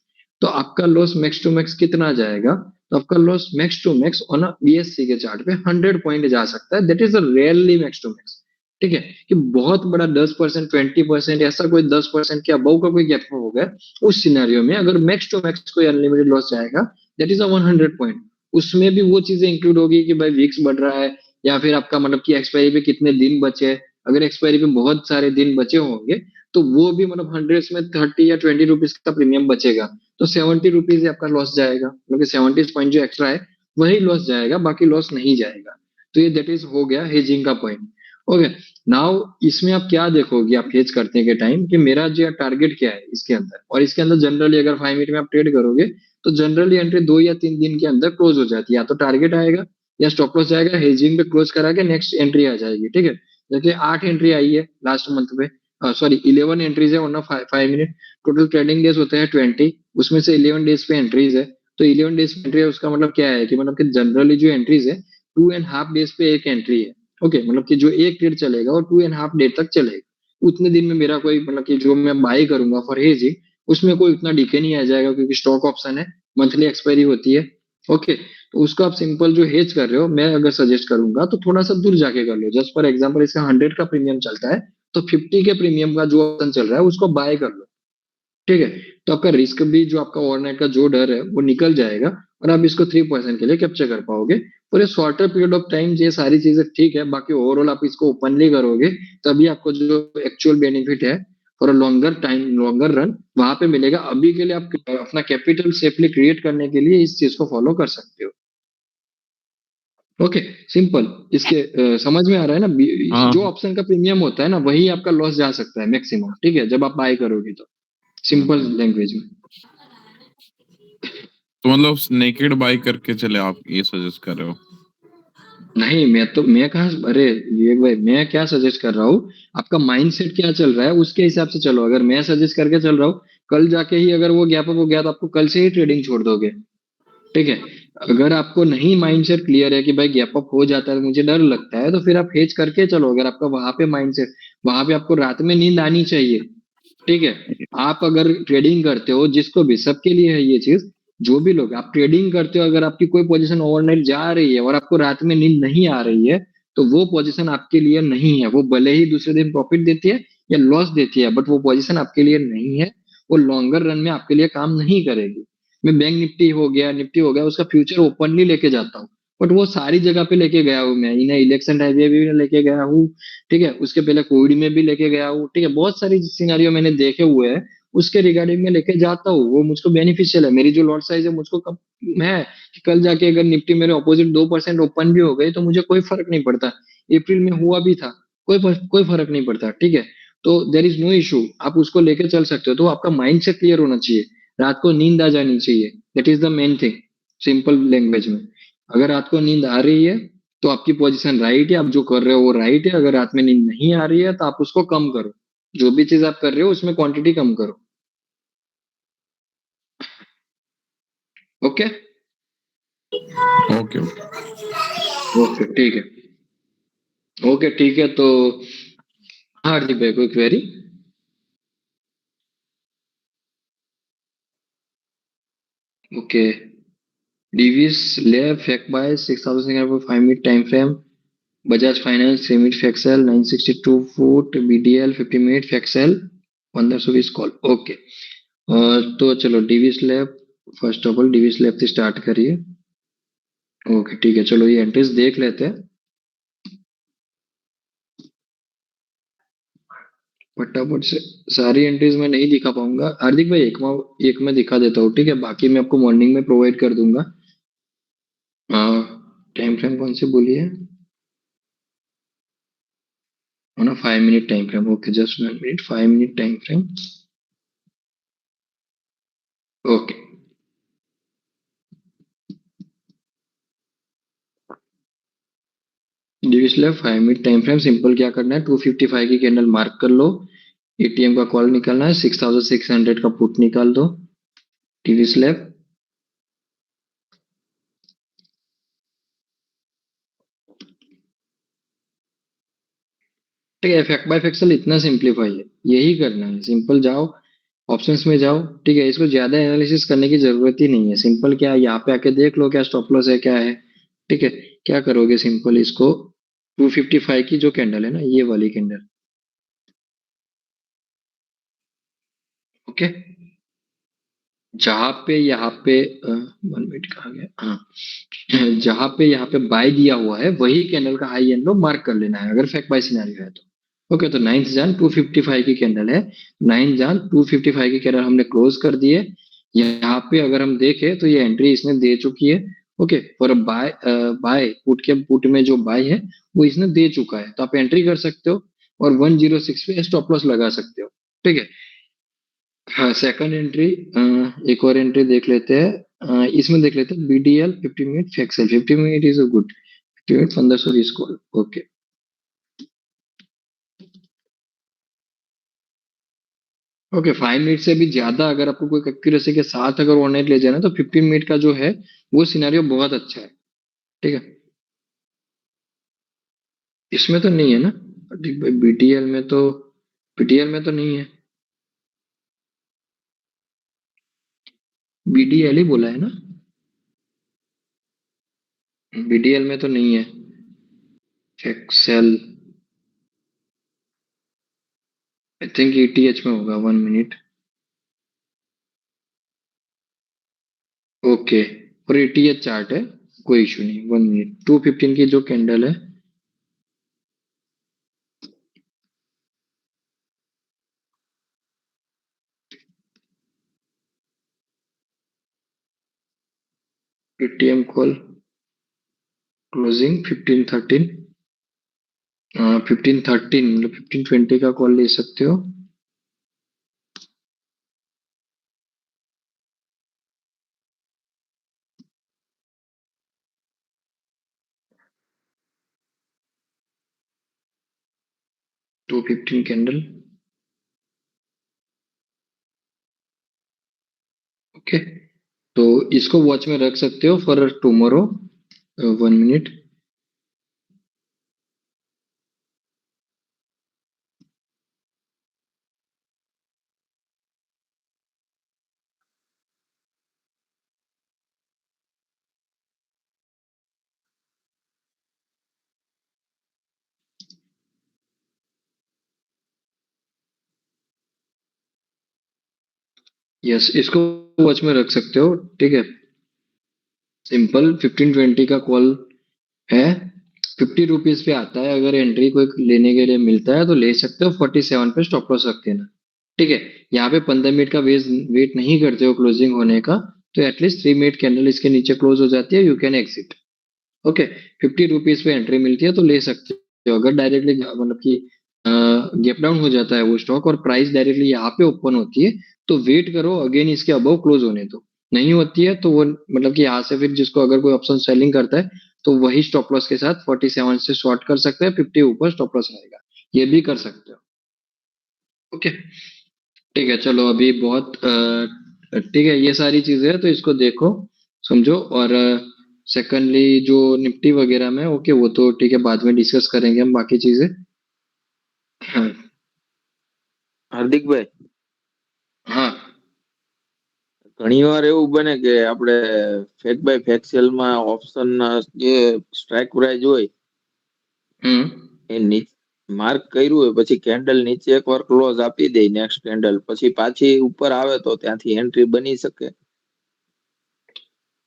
तो आपका लॉस मैक्स टू मैक्स कितना जाएगा, तो आपका loss max to max on BSC के चार्ट पे 100 पॉइंट जा सकता है, that is a really max to max, ठीक है, कि बहुत बड़ा 10% 20% ऐसा कोई 10% के अबव का कोई गैप अप हो गया, उस सिनेरियो में अगर मैक्स टू मैक्स कोई अनलिमिटेड लॉस जाएगा, दैट इज अ 100 पॉइंट। उसमें भी वो चीजें इंक्लूड होगी कि भाई वीक्स बढ़ रहा है या फिर आपका मतलब कि एक्सपायरी पे कितने दिन बचे हैं, अगर एक्सपायरी पे बहुत सारे दिन बचे होंगे तो वो भी मतलब 100 में 30 या 20 रुपीज का प्रीमियम बचेगा, तो 70 रुपीज आपका लॉस जाएगा, मतलब 70 पॉइंट जो एक्स्ट्रा है वही लॉस जाएगा, बाकी लॉस नहीं जाएगा। तो ये दैट इज हो गया हेजिंग का पॉइंट। ओके, नाउ इसमें आप क्या देखोगे आप हेज करने के टाइम कि मेरा जो टारगेट क्या है इसके अंदर, और इसके अंदर जनरली अगर 5 मिनट में आप ट्रेड करोगे तो जनरली एंट्री 2 या 3 दिन के अंदर क्लोज हो जाती है, या तो टारगेट आएगा या स्टॉप लॉस जाएगा, हेजिंग पे क्लोज करा के नेक्स्ट एंट्री आ जाएगी, ठीक है। जैसे 8 एंट्री आई है लास्ट मंथ पे, सॉरी 11 एंट्रीज है वरना 5 मिनट, टोटल ट्रेडिंग डेज होते हैं 20, उसमें से 11 डेज पे एंट्रीज है, तो 11 डेज पे एंट्री है उसका मतलब क्या है कि मतलब कि जनरली जो एंट्रीज है 2.5 डेज पे एक एंट्री है, ओके, मतलब कि जो एक ट्रेड चलेगा वो 2.5 डे तक चलेगा। उतने दिन में मेरा कोई मतलब कि जो मैं बाय करूंगा फॉर हेजिंग, उसमें कोई उतना डीके नहीं आ जाएगा, क्योंकि स्टॉक ऑप्शन है, मंथली एक्सपायरी होती है। ओके, तो उसको आप सिंपल जो हेज कर रहे हो, मैं अगर सजेस्ट करूंगा तो थोड़ा सा दूर जाके कर लो। जस्ट फॉर एग्जाम्पल, इसका 100 का प्रीमियम चलता है, तो 50 के प्रीमियम का जो ऑप्शन चल रहा है उसको बाय कर लो। ठीक है, तो आपका रिस्क भी, जो आपका ओवरनाइट का जो डर है वो निकल जाएगा, और आप इसको 3% के लिए कैप्चर कर पाओगे। For a shorter period of time ये सारी चीजें ठीक है, बाकी ओवरऑल आप इसको ओपनली करोगे तभी आपको जो एक्चुअल बेनिफिट है for a longer time, longer run, वहां पे मिलेगा। अभी के लिए आप अपना कैपिटल सेफली क्रिएट करने के लिए इस चीज को फॉलो कर सकते हो। Okay, simple. इसके समझ में आ रहा है ना? हाँ जो ऑप्शन का प्रीमियम होता है ना, वही आपका लॉस जा सकता है मैक्सिमम। ठीक है, जब आप बाय करोगे तो सिंपल लैंग्वेज में। तो मतलब नेकेड बाय करके चले, आप ये सजेस्ट कर रहे हो? नहीं, मैं कहा, अरे विवेक भाई, मैं क्या सजेस्ट कर रहा हूँ, आपका माइंडसेट क्या चल रहा है उसके हिसाब से चलो। अगर मैं सजेस्ट करके चल रहा हूँ, कल जाके ही अगर वो गैप अप हो गया तो आपको कल से ही ट्रेडिंग छोड़ दोगे। ठीक है, अगर आपको नहीं माइंडसेट क्लियर है कि भाई गैप अप हो जाता है, मुझे डर लगता है, तो फिर आप हेज करके चलो। अगर आपका वहां पे माइंडसेट, वहां पे आपको रात में नींद आनी चाहिए। ठीक है, आप अगर ट्रेडिंग करते हो, जिसको भी, सबके लिए है ये चीज, जो भी लोग आप ट्रेडिंग करते हो, अगर आपकी कोई पोजीशन ओवरनाइट जा रही है और आपको रात में नींद नहीं आ रही है, तो वो पोजीशन आपके लिए नहीं है। वो भले ही दूसरे दिन प्रॉफिट देती है या लॉस देती है, बट वो पोजीशन आपके लिए नहीं है। वो लॉन्गर रन में आपके लिए काम नहीं करेगी। मैं बैंक निफ्टी हो गया, निफ्टी हो गया, उसका फ्यूचर ओपनली लेके जाता हूँ, बट वो सारी जगह पे लेके गया हूँ मैं। इन्हें इलेक्शन टाइम पे भी लेके गया हूँ। ठीक है, उसके पहले कोविड में भी लेके गया हूँ। ठीक है, बहुत सारी सिनेरियो मैंने देखे हुए हैं, उसके रिगार्डिंग में लेके जाता हूँ। वो मुझको बेनिफिशियल है। मेरी जो लॉट साइज है, मुझको कब है कि कल जाके अगर निफ्टी मेरे ऑपोजिट 2% ओपन भी हो गई तो मुझे कोई फर्क नहीं पड़ता। अप्रैल में हुआ भी था, कोई फर्क नहीं पड़ता। ठीक है, तो देर इज नो इशू, आप उसको लेके चल सकते हो। तो आपका माइंड से क्लियर होना चाहिए, रात को नींद आ जानी चाहिए। That is the main thing, simple language में। अगर रात को नींद आ रही है तो आपकी पोजीशन राइट है, आप जो कर रहे हो वो राइट है। अगर रात में नींद नहीं आ रही है तो आप उसको कम करो। जो भी चीज आप कर रहे हो उसमें क्वांटिटी कम करो। ओके। ओके। ओके, ठीक है। ओके, ठीक है। तो हाँ, हार्दिक भाई, कोई क्वेरी? ओके, डीवीएस लैब फैक्ट buy 6,605 minute time frame, Bajaj finance 3 minute फैक्सेल 962 फुट, बीडीएल 50 मिनट फैक्सेल 1520 कॉल। ओके, तो चलो Divi's lab, first of all Divi's lab से स्टार्ट करिए। ओके, ठीक है, चलो ये एंट्रीज देख लेते हैं फटाफट से। सारी एंट्रीज मैं नहीं दिखा पाऊंगा हार्दिक भाई, एक मैं दिखा देता हूँ। ठीक है, बाकी मैं आपको मॉर्निंग में प्रोवाइड कर दूंगा। टाइम फ्रेम कौन से बोलिए? ना 5 minute time frame. Okay, just 1 minute, 5 minute time frame. Okay, Divi's lab 5 minute time frame. Simple क्या करना है, 255 की कैंडल मार्क कर लो। एटीएम का कॉल निकालना है, 6,600 का पुट निकाल दो। टीवी स्लैब, ठीक है। फैक्ट बाय फैक्सल इतना सिंपलीफाई है, यही करना है। सिंपल जाओ, ऑप्शंस में जाओ। ठीक है, इसको ज्यादा एनालिसिस करने की जरूरत ही नहीं है। सिंपल क्या है, यहाँ पे आके देख लो क्या स्टॉप लॉस है, क्या है। ठीक है, क्या करोगे, सिंपल इसको 255 की जो कैंडल है ना, ये वाली कैंडल। ओके, जहां पे यहाँ पे 1 मिनट कहा गया, हाँ, जहां पे यहाँ पे बाय दिया हुआ है वही कैंडल का हाई एंड लो मार्क कर लेना है, अगर फैक्ट बाय सिनेरियो है तो। ओके, तो 9 जान 255 की कैंडल है। 9 जान 255 की कैंडल हमने क्लोज कर दी है। यहाँ पे अगर हम देखें तो ये एंट्री इसने दे चुकी है। Okay, for buy, buy put के पुट में जो बाय है वो इसने दे चुका है, तो आप एंट्री कर सकते हो और 106 पे स्टॉप लॉस लगा सकते हो। ठीक है, हाँ, सेकंड एंट्री, एक और एंट्री देख लेते हैं। इसमें देख लेते हैं बीडीएल 50 मिनट फैक्सल। 50 minute is a good, 50 minute 1520 call. Okay, okay, 5 minute से भी ज्यादा अगर आपको कोई एक्यूरेसी के साथ अगर ओवरनाइट ले जाना है तो 15 मिनट का जो है वो सिनेरियो बहुत अच्छा है। ठीक है, इसमें तो नहीं है ना बीटीएल में तो, बीटीएल में तो नहीं है, बीडीएल ही बोला है ना, बीडीएल में तो नहीं है। एक्सेल आई थिंक ईटीएच में होगा, 1 मिनट। ओके, और ईटीएच चार्ट है, कोई इशू नहीं। 1 मिनट, 215 की जो कैंडल है, पेटीएम कॉल क्लोजिंग 1513, 1513 मतलब 1520 का कॉल ले सकते हो। To 15 candle, okay. तो इसको वॉच में रख सकते हो फॉर टुमारो। 1 मिनट, यस, इसको वॉच में रख सकते हो, ठीक है। सिंपल 1520 का कॉल है, 50 रुपीज पे आता है। अगर एंट्री कोई लेने के लिए मिलता है तो ले सकते हो, 47 पे स्टॉप लॉस रख देना, ठीक है। यहाँ पे 15 मिनट का वेट नहीं करते हो क्लोजिंग होने का, तो एटलीस्ट 3 मिनट कैंडल इसके नीचे क्लोज हो जाती है, you can exit. Okay, 50 rupees पे एंट्री मिलती है तो ले सकते हो। अगर डायरेक्टली मतलब कि गैप डाउन हो जाता है वो स्टॉक और प्राइस डायरेक्टली यहाँ पे ओपन होती है, तो वेट करो अगेन इसके अबव क्लोज होने दो। नहीं होती है तो वो मतलब कि यहाँ से फिर जिसको अगर कोई ऑप्शन सेलिंग करता है तो वही स्टॉप लॉस के साथ 47 से शॉर्ट कर सकते हैं, 50 ऊपर स्टॉप लॉस रहेगा, ये भी कर सकते हो। ओके, ठीक है, चलो अभी बहुत ठीक है, ये सारी चीजें हैं तो इसको देखो समझो। और सेकंडली जो निफ्टी वगैरह में, ओके वो तो ठीक है, बाद में डिस्कस करेंगे हम बाकी चीजें। हाँ, હાર્દિકભાઈ हाँ, ઘણી વાર એવું બને કે આપણે ફેક બાય ફેક્સેલ માં ઓપ્શન જે સ્ટ્રાઇક પ્રાઇસ હોય हम्म, એ માર્ક કર્યું હોય પછી કેન્ડલ નીચે એકવાર ક્લોઝ આપી દે નેક્સ્ટ કેન્ડલ પછી પાછી ઉપર આવે તો ત્યાંથી એન્ટ્રી બની શકે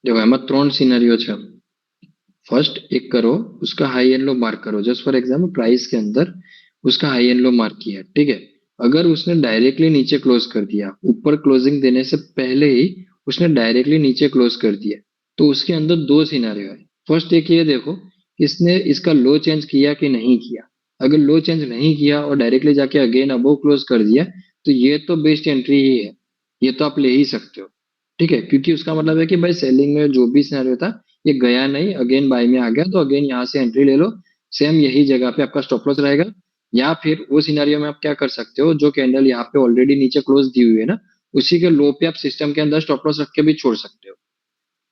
देखो एम 3 सिनेरियो है। फर्स्ट एक करो, उसका हाई एंड लो मार्क करो, जस्ट फॉर एग्जाम्पल प्राइस के अंदर उसका हाई एंड लो मार्क किया, ठीक है। अगर उसने डायरेक्टली नीचे क्लोज कर दिया, ऊपर क्लोजिंग देने से पहले ही उसने डायरेक्टली नीचे क्लोज कर दिया, तो उसके अंदर दो सिनेरियो है। फर्स्ट एक ये देखो, इसने इसका लो चेंज किया कि नहीं किया। अगर लो चेंज नहीं किया और डायरेक्टली जाके अगेन अबव क्लोज कर दिया, तो ये तो बेस्ट एंट्री ही है, ये तो आप ले ही सकते हो, ठीक है। क्योंकि उसका मतलब है कि भाई सेलिंग में जो भी सिनेरियो था ये गया नहीं, अगेन बाय में आ गया, तो अगेन यहाँ से एंट्री ले लो। सेम यही जगह पे आपका स्टॉप लॉस रहेगा। या फिर वो सिनेरियो में आप क्या कर सकते हो, जो कैंडल यहाँ पे ऑलरेडी नीचे क्लोज दी हुई है ना, उसी के लो पे आप सिस्टम के अंदर स्टॉप लॉस रख के भी छोड़ सकते हो,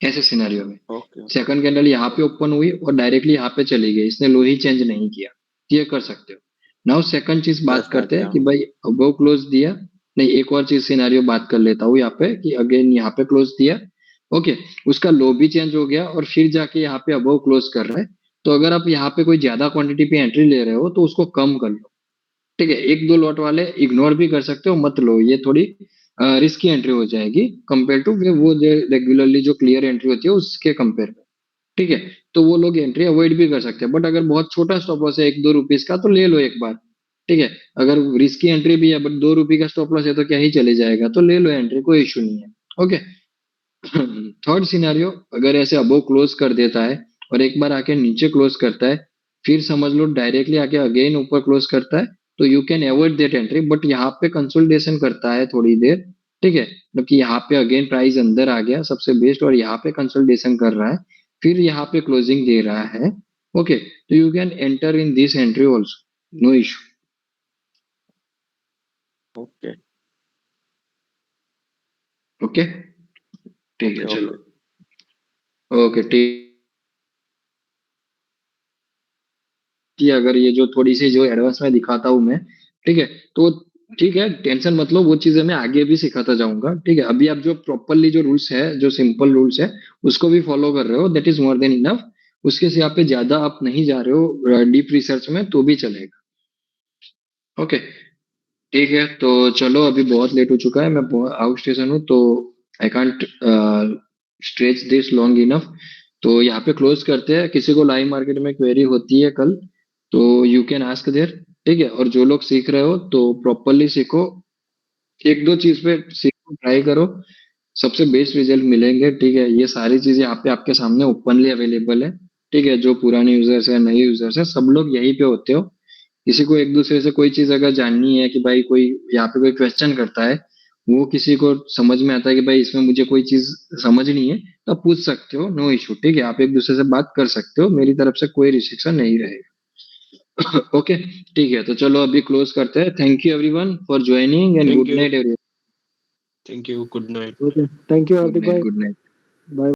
ऐसे सिनेरियो में। ઓકે सेकंड कैंडल यहाँ पे ओपन हुई और डायरेक्टली यहाँ पे चली गई, इसने लो ही चेंज नहीं किया, ये कर सकते हो। नाउ सेकंड चीज बात બસ करते સાચી हैं कि भाई अबव क्लोज दिया, नहीं एक और चीज सिनेरियो बात कर लेता हूँ यहाँ पे कि अगेन यहाँ पे क्लोज दिया, ओके, उसका लो भी चेंज हो गया और फिर जाके यहाँ पे अबव क्लोज कर रहा है। तो अगर आप यहाँ पे कोई ज्यादा क्वांटिटी पे एंट्री ले रहे हो तो उसको कम कर लो, ठीक है। एक दो लॉट वाले इग्नोर भी कर सकते हो, मत लो, ये थोड़ी रिस्की एंट्री हो जाएगी कंपेयर टू वो रेगुलरली जो क्लियर एंट्री होती है उसके कंपेयर में, ठीक है। तो वो लोग एंट्री अवॉइड भी कर सकते हैं, बट अगर बहुत छोटा स्टॉप लॉस है 1-2 रुपीज का तो ले लो एक बार, ठीक है। अगर रिस्की एंट्री भी है बट 2 रुपये का स्टॉप लॉस है तो क्या ही चले जाएगा, तो ले लो एंट्री, कोई इशू नहीं है। ओके, थर्ड सिनेरियो, अगर ऐसे अबव क्लोज कर देता है और एक बार आके नीचे क्लोज करता है, फिर समझ लो डायरेक्टली आके अगेन ऊपर क्लोज करता है, तो you can avoid that entry, but यहाँ पे कंसोलिडेशन करता है थोड़ी देर, ठीक है। मतलब कि यहाँ पे अगेन प्राइस अंदर आ गया सबसे बेस्ट और यहाँ पे कंसोलिडेशन कर रहा है, फिर यहाँ पे क्लोजिंग दे रहा है, ओके, तो you can enter in this entry also, no issue. Okay okay, ठीक है, ઓકે चलो, ઓકે. โอเค ठीक। थी, अगर ये जो थोड़ी सी जो एडवांस में दिखाता हूँ मैं, ठीक है, तो ठीक है, टेंशन मत लो, वो चीजें मैं आगे भी सिखाता जाऊंगा, ठीक है। अभी आप जो प्रॉपरली जो रूल्स है, जो सिंपल रूल्स है, उसको भी फॉलो कर रहे हो, that is more than enough. उसके सिवा पे ज्यादा आप नहीं जा रहे हो डीप रिसर्च में, तो भी चलेगा। ओके, ठीक है, तो चलो, अभी बहुत लेट हो चुका है, मैं आउट स्टेशन हूँ, तो I can't stretch this long enough. तो यहाँ पे क्लोज करते हैं। किसी को लाइव मार्केट में क्वेरी होती है कल, तो यू कैन आस्क देयर, ठीक है। और जो लोग सीख रहे हो तो प्रॉपरली सीखो, एक दो चीज पे सीखो, ट्राई करो, सबसे बेस्ट रिजल्ट मिलेंगे, ठीक है। ये सारी चीजें यहाँ पे आपके सामने ओपनली अवेलेबल है, ठीक है। जो पुराने यूजर्स है, नए यूजर्स है, सब लोग यहीं पे होते हो। किसी को एक दूसरे से कोई चीज अगर जाननी है कि भाई कोई यहाँ पे कोई क्वेश्चन करता है, वो किसी को समझ में आता है कि भाई इसमें मुझे कोई चीज समझनी है, तो आप पूछ सकते हो, नो इशू, ठीक है। आप एक दूसरे से बात कर सकते हो, मेरी तरफ से कोई रिस्ट्रिक्शन नहीं रहेगा। ओके, ठीक है, तो चलो अभी क्लोज करते हैं। Thank you everyone for joining and Thank good you. Night everyone. Thank you. Good night. Okay, thank you Hardik भाई, गुड नाइट। बाय।